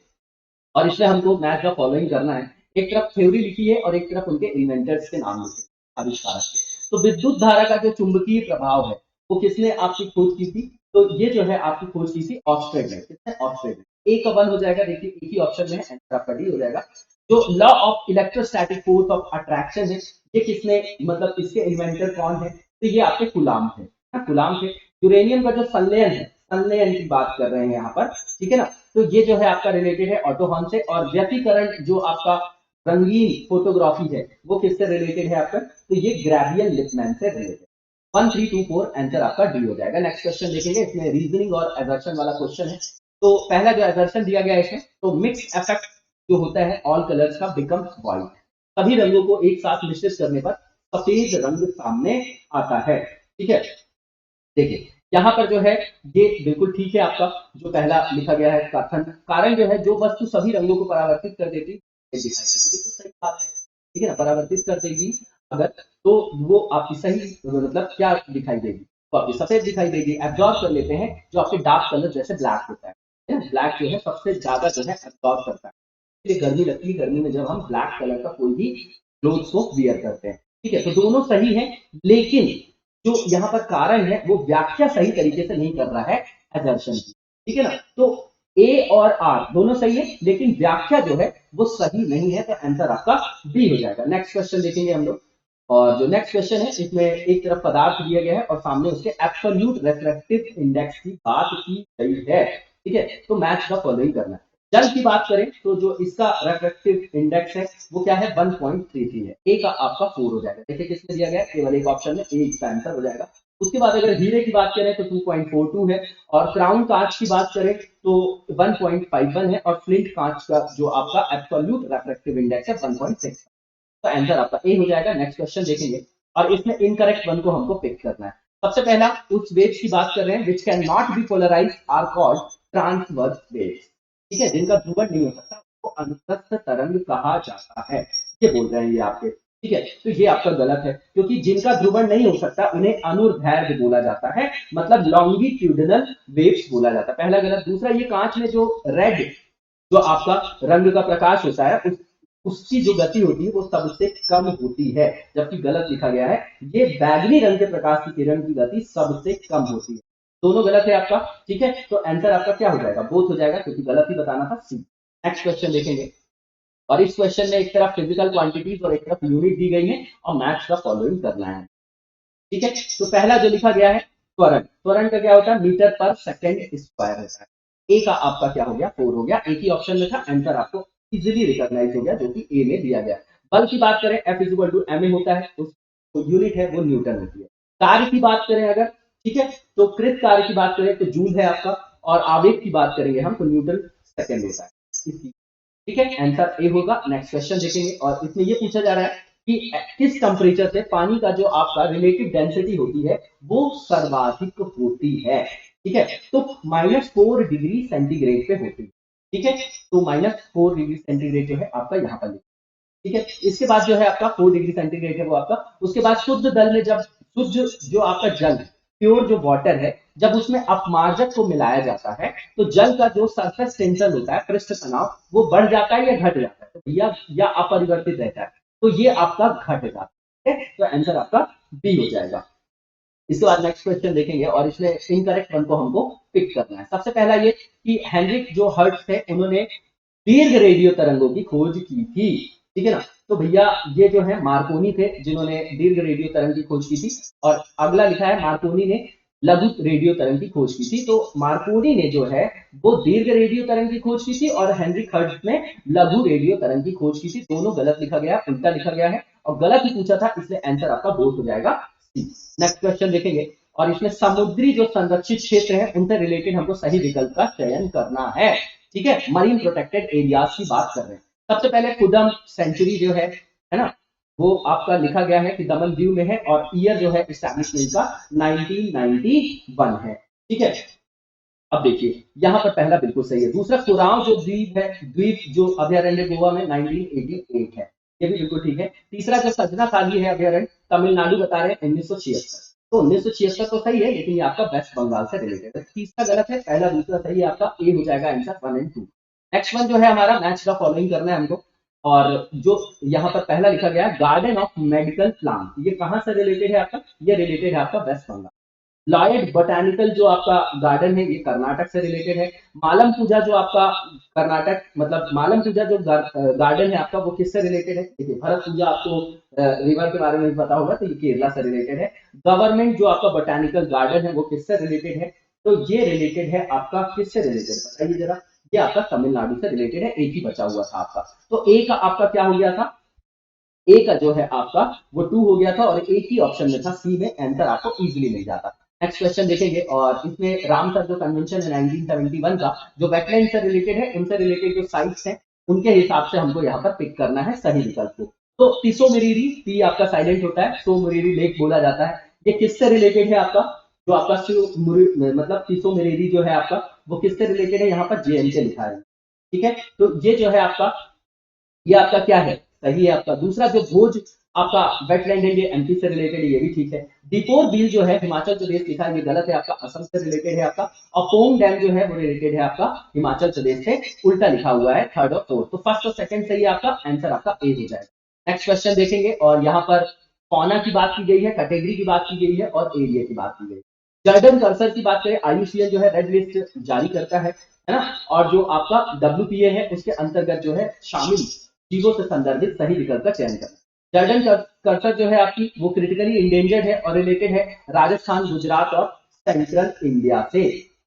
और इसमें हमको मैथ का फॉलोइंग करना है, एक तरफ थ्योरी लिखी है और एक तरफ उनके इन्वेंटर्स के नाम लिखे, आविष्कारक के। तो विद्युत धारा का जो चुंबकीय प्रभाव है वो किसने आपकी खोज की थी, तो ये जो है आपकी खोज की थी ऑस्ट्रेड ने। किसने? ऑस्ट्रेड ने। ए का 1 हो जाएगा, देखिए एक ही ऑप्शन में है, आंसर आपका डी हो जाएगा। जो law of electrostatic force of attraction है, ये किसने, मतलब इसके इन्वेंटर कौन है, तो ये आपके गुलाम थे, गुलाम थे। यूरेनियम का जो संलयन है, संलयन की बात कर रहे हैं यहाँ पर, ठीक है ना, तो ये जो है आपका रिलेटेड है ऑटो हॉर्न से। और व्यतिकरण जो आपका रंगीन फोटोग्राफी है वो किससे रिलेटेड है आपका, तो ये ग्रेवियल लिपमैन से रिलेटेड। 1 3 2 4 आंसर आपका डी हो जाएगा। नेक्स्ट क्वेश्चन देखेंगे, इसमें रीजनिंग और एजर्शन वाला क्वेश्चन है। तो पहला जो एजर्शन दिया गया है इसमें, तो मिक्स इफेक्ट जो होता है ऑल कलर्स का बिकम्स व्हाइट, सभी रंगों को एक साथ मिश्रित करने पर सफेद रंग सामने आता है। ठीक है, देखिए यहाँ पर जो है ये बिल्कुल ठीक है आपका, जो पहला लिखा गया है कथन, कारण जो है जो वस्तु सभी रंगों को परावर्तित कर देती है, दिखाई देती है, तो सही बात है। ठीक है ना, परावर्तित कर देगी अगर, तो वो आपकी सही मतलब क्या दिखाई देगी, तो आपकी सफेद दिखाई देगी। एब्जॉर्ब कर लेते हैं जो आपके डार्क कलर जैसे ब्लैक होता है, ब्लैक जो है सबसे ज्यादा जो है एब्जॉर्ब करता है, इसलिए गर्मी लगती है, गर्मी में जब हम ब्लैक कलर का कोई भी क्लोथ्स को वियर करते हैं। ठीक है, तो दोनों सही है, लेकिन जो यहाँ पर कारण है वो व्याख्या सही तरीके से नहीं कर रहा है assertion की, ठीक है ना। तो ए और आर दोनों सही है, लेकिन व्याख्या जो है वो सही नहीं है, तो आंसर आपका बी हो जाएगा। नेक्स्ट क्वेश्चन देखेंगे हम लोग, और जो नेक्स्ट क्वेश्चन है इसमें एक तरफ पदार्थ दिया गया है और सामने उसके एब्सोल्यूट रिफ्रैक्टिव इंडेक्स की बात की गई है, ठीक है। तो मैच द फॉलोइंग करना है। जल की बात करें तो जो इसका रिफ्रैक्टिव इंडेक्स है वो क्या है, 1.33 है। ए का आपका 4 हो जाएगा। देखिए किसमें दिया गया है, केवल एक ऑप्शन में ए इसका आंसर हो जाएगा। उसके बाद अगर हीरे की बात करें तो 2.42 है, और क्राउन कांच की बात करें तो 1.51 है, और फ्लिंट कांच का जो आपका एब्सोल्यूट रिफ्रैक्टिव इंडेक्स है 1.6। तो आंसर आपका ए हो जाएगा। नेक्स्ट क्वेश्चन देखेंगे, और इसमें इनकरेक्ट वन को हमको पिक करना है। सबसे पहला उस वेव्स की बात कर रहे हैं which can not be polarized are called transverse waves, ठीक है, जिनका ध्रुवण नहीं हो सकता वो अनुप्रस्थ तरंग कहा जाता है, ये बोल रहे हैं ये आपके, ठीक है। तो ये आपका गलत है, क्योंकि जिनका ध्रुवण नहीं हो सकता उन्हें अनुर्दैर्घ्य बोला जाता है, मतलब लॉन्गिट्यूडिनल वेव्स बोला जाता है, पहला गलत। दूसरा, ये कांच में जो रेड जो आपका रंग का प्रकाश होता है उसकी जो गति होती है वो सबसे कम होती है, जबकि गलत लिखा गया है ये बैगनी रंग के प्रकाश की किरण की गति सबसे कम होती है। दोनों गलत है आपका, ठीक है। तो आंसर आपका क्या हो जाएगा, बोथ हो जाएगा, क्योंकि गलत ही बताना था, सी। नेक्स्ट क्वेश्चन देखेंगे, और इस क्वेश्चन में एक तरफ फिजिकल क्वांटिटीज और एक तरफ यूनिट दी गई है, और मैथ्स का फॉलोइंग करना है, ठीक है। तो पहला जो लिखा गया है त्वरण, त्वरण का क्या होता है, मीटर पर सेकेंड स्क्वायर होता है। ए का आपका क्या हो गया, 4 हो गया, एक ही ऑप्शन में था, आंसर आपको इजीली रिकॉग्नाइज हो गया जो कि ए में दिया गया। बल की बात करें F इक्वल टू एम होता है, तो यूनिट है वो न्यूटन होती है। कार्य की बात करें अगर, ठीक है, तो कृत कार्य की बात करें तो जूल है आपका, और आवेग की बात करेंगे हम तो न्यूटन सेकेंड होता है, ठीक है। आंसर ए होगा। नेक्स्ट क्वेश्चन देखेंगे, और इसमें ये पूछा जा रहा है कि किस टेम्परेचर से पानी का जो आपका रिलेटिव डेंसिटी होती है वो सर्वाधिक होती है, ठीक है। तो -4 डिग्री सेंटीग्रेड पे होती है, ठीक है। तो -4 डिग्री सेंटीग्रेड जो है आपका यहाँ पर लिखा, ठीक है। इसके बाद जो है आपका 4 डिग्री सेंटीग्रेड है वो आपका, उसके बाद शुद्ध जल में जब शुद्ध जो आपका जल प्योर जो वाटर है जब उसमें अपमार्जक को मिलाया जाता है तो जल का जो सरफेस टेंशन होता है, पृष्ठ तनाव, वो बढ़ जाता है या घट जाता है, तो या अपरिवर्तित रहता है, तो ये आपका घट जाता है, तो आंसर आपका बी हो जाएगा। इसके बाद नेक्स्ट क्वेश्चन देखेंगे, और इसमें इनकरेक्ट वन को हमको पिक करना है। सबसे पहला ये कि हेनरिक जो हर्ट्ज थे उन्होंने दीर्घ रेडियो तरंगों की खोज की थी, ठीक है ना। तो भैया ये जो है मार्कोनी थे जिन्होंने दीर्घ रेडियो तरंग की खोज की थी, और अगला लिखा है मार्कोनी ने लघु रेडियो तरंग की खोज की थी। तो मार्कोनी ने जो है वो दीर्घ रेडियो तरंग की खोज की थी, और हेनरिक हर्ट्ज ने लघु रेडियो तरंग की खोज की थी। दोनों गलत लिखा गया, उल्टा लिखा गया है, और गलत ही पूछा था, इसलिए आंसर आपका बोथ हो जाएगा सी। नेक्स्ट क्वेश्चन देखेंगे, और इसमें समुद्री जो संरक्षित क्षेत्र है उनसे रिलेटेड हमको सही विकल्प का चयन करना है, ठीक है। मरीन प्रोटेक्टेड एरियाज की बात कर रहे हैं। सबसे पहले कुदम सेंचुरी जो है ना, वो आपका लिखा गया है कि दमन दीव में है, और ईयर जो है इस्टेब्लिशमेंट का 1991 है, ठीक है। अब देखिए यहाँ पर पहला बिल्कुल सही है। दूसरा कुराव जो द्वीप जो अभयारण्य गोवा में 1988 है, ये भी बिल्कुल ठीक है। तीसरा जो सजना खाली है अभयारण्य तमिलनाडु बता रहे हैं 1976, तो 1976 तो सही है, लेकिन ये आपका वेस्ट बंगाल से रिलेटेड है। तीसरा गलत है, पहला दूसरा सही है, आपका ए हो जाएगा आंसर 1 और 2। नेक्स्ट वन जो है हमारा मैच द फॉलोइंग करना है हमको, और जो यहाँ पर पहला लिखा गया है गार्डन ऑफ मेडिकल प्लांट, ये कहां से रिलेटेड है आपका, ये रिलेटेड है आपका वेस्ट बंगाल। लॉयड बोटानिकल जो आपका गार्डन है ये कर्नाटक से रिलेटेड है। मालम पूजा जो आपका कर्नाटक मतलब मालम पूजा जो गार्डन है आपका वो किससे रिलेटेड है, देखिए भरत पूजा आपको रिवर के बारे में भी पता होगा, तो ये केरला से रिलेटेड है। गवर्नमेंट जो आपका बोटानिकल गार्डन है वो किससे रिलेटेड है, तो ये रिलेटेड है आपका किससे रिलेटेड बताइए जरा, ये आपका तमिलनाडु से रिलेटेड है, एक ही बचा हुआ था आपका। तो ए का आपका क्या हो गया था, ए का जो है आपका वो 2 हो गया था, और एक ही ऑप्शन में था, सी में आंसर आपको इजीली मिल जाता। नेक्स्ट क्वेश्चन देखेंगे, और इसमें रामसर जो कन्वेंशन है 1971 का, जो वेटलैंड से रिलेटेड है, उनसे रिलेटेड जो साइट्स हैं उनके हिसाब से हमको यहाँ पर पिक करना है सही विकल्प को। तो तिसोमिरीरी, टी आपका साइलेंट होता है, सोमिरीरी लेक बोला जाता है, ये किससे रिलेटेड है आपका, जो आपका मतलब तिसोमिरीरी जो है आपका वो किससे रिलेटेड है, यहाँ पर जेएन से लिखा है, ठीक है। तो ये जो है आपका, ये आपका क्या है, सही है आपका। दूसरा जो भोज आपका वेटलैंड है ये एमपी से रिलेटेड है, ये भी ठीक है। दीपोर बिल जो है हिमाचल प्रदेश लिखा है, ये गलत है आपका, असम से रिलेटेड है आपका। और पोंग डैम जो है वो रिलेटेड है आपका हिमाचल प्रदेश से, उल्टा लिखा हुआ है थर्ड और फोर्थ, तो फर्स्ट और सेकंड सही है आपका, आंसर आपका ए हो जाएगा। नेक्स्ट क्वेश्चन देखेंगे, और यहाँ पर फौना की बात की गई है, कैटेगरी की बात की गई है और एरिया की बात की गई है। जर्डन कर्सर की बात करें, IUCN जो है रेड लिस्ट जारी करता है ना, और जो आपका WPA है उसके अंतर्गत जो है शामिल चीजों से संदर्भित सही विकल्प का चयन करना। जर्डन कर्सर जो है आपकी वो क्रिटिकली इंडेंजर्ड है और रिलेटेड है राजस्थान, गुजरात और सेंट्रल इंडिया से।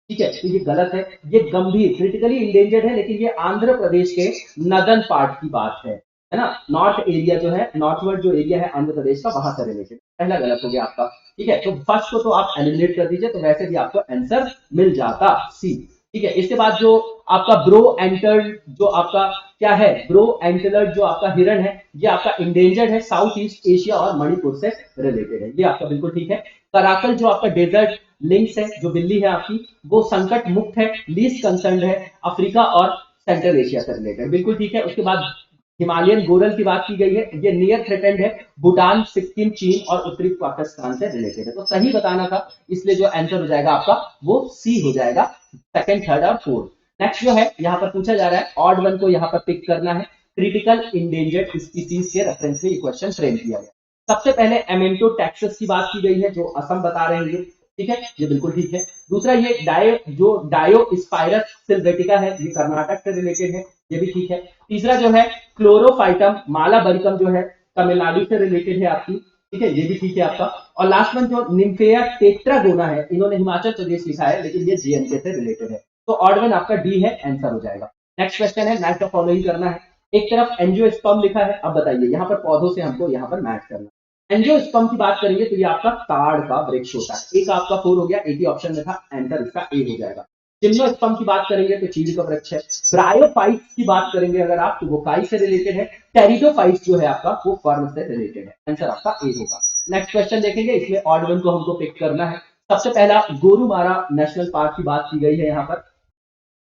ठीक है, तो ये गलत है, ये गंभीर क्रिटिकली इंडेंजर्ड है, लेकिन ये आंध्र प्रदेश के नदन पार्ट की बात है ना। नॉर्थ एरिया जो है, नॉर्थवर्ड जो एरिया है आंध्र प्रदेश का, वहां से रिलेटेड। पहला गलत हो गया आपका। ठीक है, तो फर्स्ट को तो आप एलिमिनेट कर दीजिए, तो वैसे भी आपको आंसर मिल जाता सी। ठीक है, इसके बाद जो आपका ब्रो एंटल्ड जो आपका क्या है, ब्रो एंटलर्ड जो आपका हिरण है, ये आपका इंडेंजर्ड है, साउथ ईस्ट एशिया और मणिपुर से रिलेटेड है, ये आपका बिल्कुल ठीक है। कराकल जो आपका डेजर्ट लिंक्स है, जो बिल्ली है आपकी, वो संकट मुक्त है, लीस्ट कंसर्न है, अफ्रीका और सेंट्रल एशिया से रिलेटेड, बिल्कुल ठीक है। उसके बाद हिमालयन गोरल की बात की गई है, ये नियर थ्रेटेंड है, भूटान, सिक्किम, चीन और उत्तरी पाकिस्तान से रिलेटेड है। तो सही बताना था, इसलिए जो आंसर हो जाएगा आपका वो सी हो जाएगा, सेकंड, थर्ड और फोर्थ। नेक्स्ट जो है यहाँ पर पूछा जा रहा है, ऑड वन को यहाँ पर पिक करना है। क्रिटिकल इंडेंजर्ड स्पीसीज के रेफरेंस में ये क्वेश्चन फ्रेम किया गया। सबसे पहले एमेंटो टैक्सस की बात की गई है, जो असम बता रहे हैं, ठीक है, ये बिल्कुल ठीक है। दूसरा ये डायोस्पाइरस सिल्वेटिका है, ये कर्नाटक से रिलेटेड है, ये भी ठीक है। तीसरा जो है क्लोरोफाइटम मालाबरिकम जो है तमिलनाडु से रिलेटेड है आपकी, ठीक है, ये भी ठीक है आपका। और लास्ट वन जो निम्फेया टेट्रागोना है, इन्होंने हिमाचल प्रदेश लिखा है, लेकिन ये JNK से रिलेटेड है। तो ऑड वन आपका डी है, आंसर हो जाएगा। नेक्स्ट क्वेश्चन है, मैच द फॉलोइंग करना है। एक तरफ एंजियोस्पर्म लिखा है, अब बताइए यहाँ पर पौधों से हमको यहाँ पर मैच करना। एंजियोस्पर्म की बात करेंगे तो ये आपका ताड़ का वृक्ष होता है। एक आपका 4 हो गया, एक ही ऑप्शन में था, आंसर इसका ए हो जाएगा। जिम्नोस्पर्म की बात करेंगे तो चीड़ का वृक्ष है। ब्रायोफाइट्स की बात करेंगे अगर आप, तो वो काई से रिलेटेड है। टेरिडोफाइट्स जो है आपका, वो फर्न से रिलेटेड है, आंसर आपका ए होगा। नेक्स्ट क्वेश्चन देखेंगे, इसमें ऑड वन को हमको पिक करना है। सबसे पहला गोरुमारा नेशनल पार्क की बात की गई है यहाँ पर,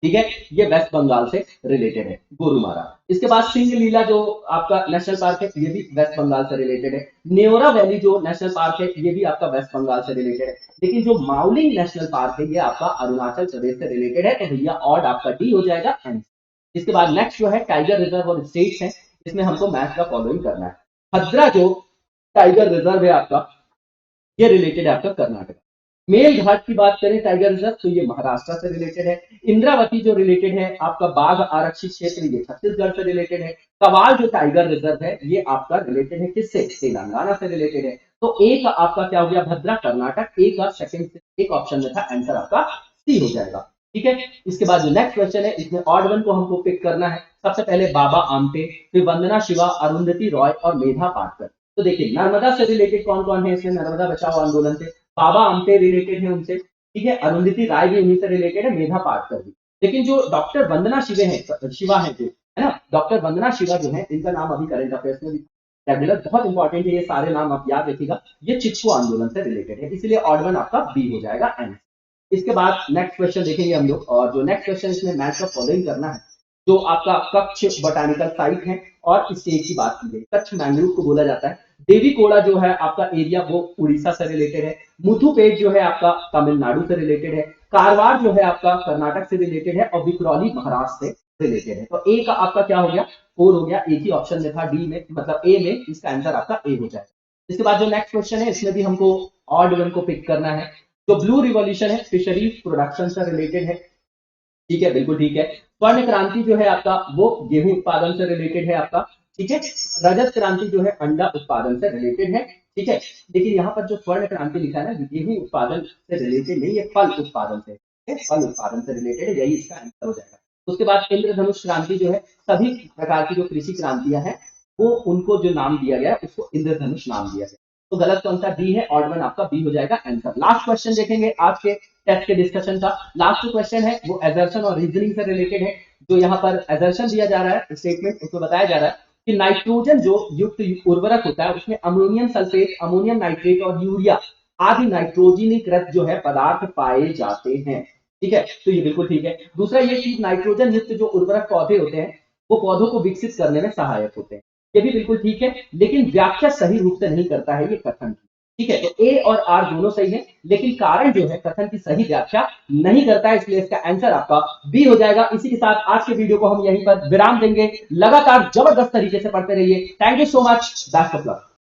ठीक है, ये वेस्ट बंगाल से रिलेटेड है, गोरुमारा। इसके बाद सिंगलीला जो आपका नेशनल पार्क है, ये भी वेस्ट बंगाल से रिलेटेड है। नेओरा वैली जो नेशनल पार्क है, ये भी आपका वेस्ट बंगाल से रिलेटेड है। लेकिन जो माउलिंग नेशनल पार्क है, ये आपका अरुणाचल प्रदेश से रिलेटेड है, तो भैया ऑड आपका डी हो जाएगा आंसर। इसके बाद नेक्स्ट जो है टाइगर रिजर्व और स्टेट्स है, इसमें हमको मैच का फॉलोइंग करना है। भद्रा जो टाइगर रिजर्व है आपका, ये रिलेटेड है आपका कर्नाटक। मेल घाट की बात करें टाइगर रिजर्व, तो ये महाराष्ट्र से रिलेटेड है। इंद्रावती जो रिलेटेड है आपका बाघ आरक्षित क्षेत्र, ये छत्तीसगढ़ से रिलेटेड है। कवाल जो टाइगर रिजर्व है, ये आपका रिलेटेड है किससे, तेलंगाना से रिलेटेड है। तो एक आपका क्या हो गया, भद्रा कर्नाटक, एक और सेकंड एक ऑप्शन में था, आंसर आपका सी हो जाएगा। ठीक है, इसके बाद जो नेक्स्ट क्वेश्चन है, इसमें ऑड वन को हमको पिक करना है। सबसे पहले बाबा आमटे, फिर वंदना शिवा, अरुंधति रॉय और मेधा पाटकर। तो देखिए नर्मदा से रिलेटेड कौन कौन है इसमें, नर्मदा बचाओ आंदोलन से बाबा आमटे रिलेटेड है उनसे, ठीक है, अरुंधति राय भी उन्हीं से रिलेटेड है, मेधा पाटकर भी। लेकिन जो डॉक्टर वंदना शिवा है जो है ना, डॉक्टर वंदना शिवा जो है, इनका नाम अभी करंट अफेयर्स में भी रेगुलर बहुत इंपॉर्टेंट है, ये सारे नाम आप याद रखिएगा, ये चिपको आंदोलन से रिलेटेड है, इसलिए ऑड वन आपका बी हो जाएगा आंसर। इसके बाद नेक्स्ट क्वेश्चन देखेंगे हम लोग, और जो नेक्स्ट क्वेश्चन इसमें मैच का फॉलोइंग करना है, जो आपका कच्छ बोटानिकल साइट है और स्टेट की बात की गई। कच्छ मैंग्रोव को बोला जाता है। देवीकोड़ा जो है आपका एरिया, वो उड़ीसा से रिलेटेड है। मुथुपेट जो है आपका तमिलनाडु से रिलेटेड है। कारवार जो है आपका कर्नाटक से रिलेटेड है, और विक्रोली महाराष्ट्र से रिलेटेड है। तो ए का आपका क्या हो गया, 4 हो गया, एक ही ऑप्शन में था, डी में मतलब ए में, इसका आंसर आपका ए हो जाएगा। इसके बाद जो नेक्स्ट क्वेश्चन है, इसमें भी हमको ऑड वन को पिक करना है। जो ब्लू रिवॉल्यूशन है, फिशरी प्रोडक्शन से रिलेटेड है, ठीक है, बिल्कुल ठीक है। स्वर्ण क्रांति जो है आपका, वो गेहूं उत्पादन से रिलेटेड है आपका, ठीक है। रजत क्रांति जो है अंडा उत्पादन से रिलेटेड है, ठीक है। लेकिन यहाँ पर जो स्वर्ण क्रांति लिखा है ना, गेहूं उत्पादन से रिलेटेड नहीं, ये फल उत्पादन से, फल उत्पादन से रिलेटेड है, यही इसका आंसर हो जाएगा। उसके बाद इंद्रधनुष क्रांति जो है, सभी प्रकार की जो कृषि क्रांतियां हैं, वो उनको जो नाम दिया गया, उसको इंद्रधनुष नाम दिया गया। तो गलत कौन सा, डी है, ऑड वन आपका बी हो जाएगा आंसर। लास्ट क्वेश्चन देखेंगे आज के टेस्ट के डिस्कशन का। लास्ट क्वेश्चन है वो एजर्शन और रीजनिंग से रिलेटेड है। जो यहाँ पर एजर्शन दिया जा रहा है स्टेटमेंट, उसमें बताया जा रहा है कि नाइट्रोजन जो युक्त उर्वरक होता है, उसमें अमोनियम सल्फेट, अमोनियम नाइट्रेट और यूरिया आदि नाइट्रोजनीकृत जो है पदार्थ पाए जाते हैं, ठीक है। तो ये बिल्कुल ठीक है। दूसरा ये कि नाइट्रोजन युक्त जो उर्वरक पौधे होते हैं, वो पौधों को विकसित करने में सहायक होते हैं, ये भी बिल्कुल ठीक है। लेकिन व्याख्या सही रूप से नहीं करता है ये कथन की, ठीक है। तो ए और आर दोनों सही है, लेकिन कारण जो है कथन की सही व्याख्या नहीं करता है, इसलिए इसका आंसर आपका बी हो जाएगा। इसी के साथ आज के वीडियो को हम यहीं पर विराम देंगे। लगातार जबरदस्त तरीके से पढ़ते रहिए। Thank you so much, best of luck.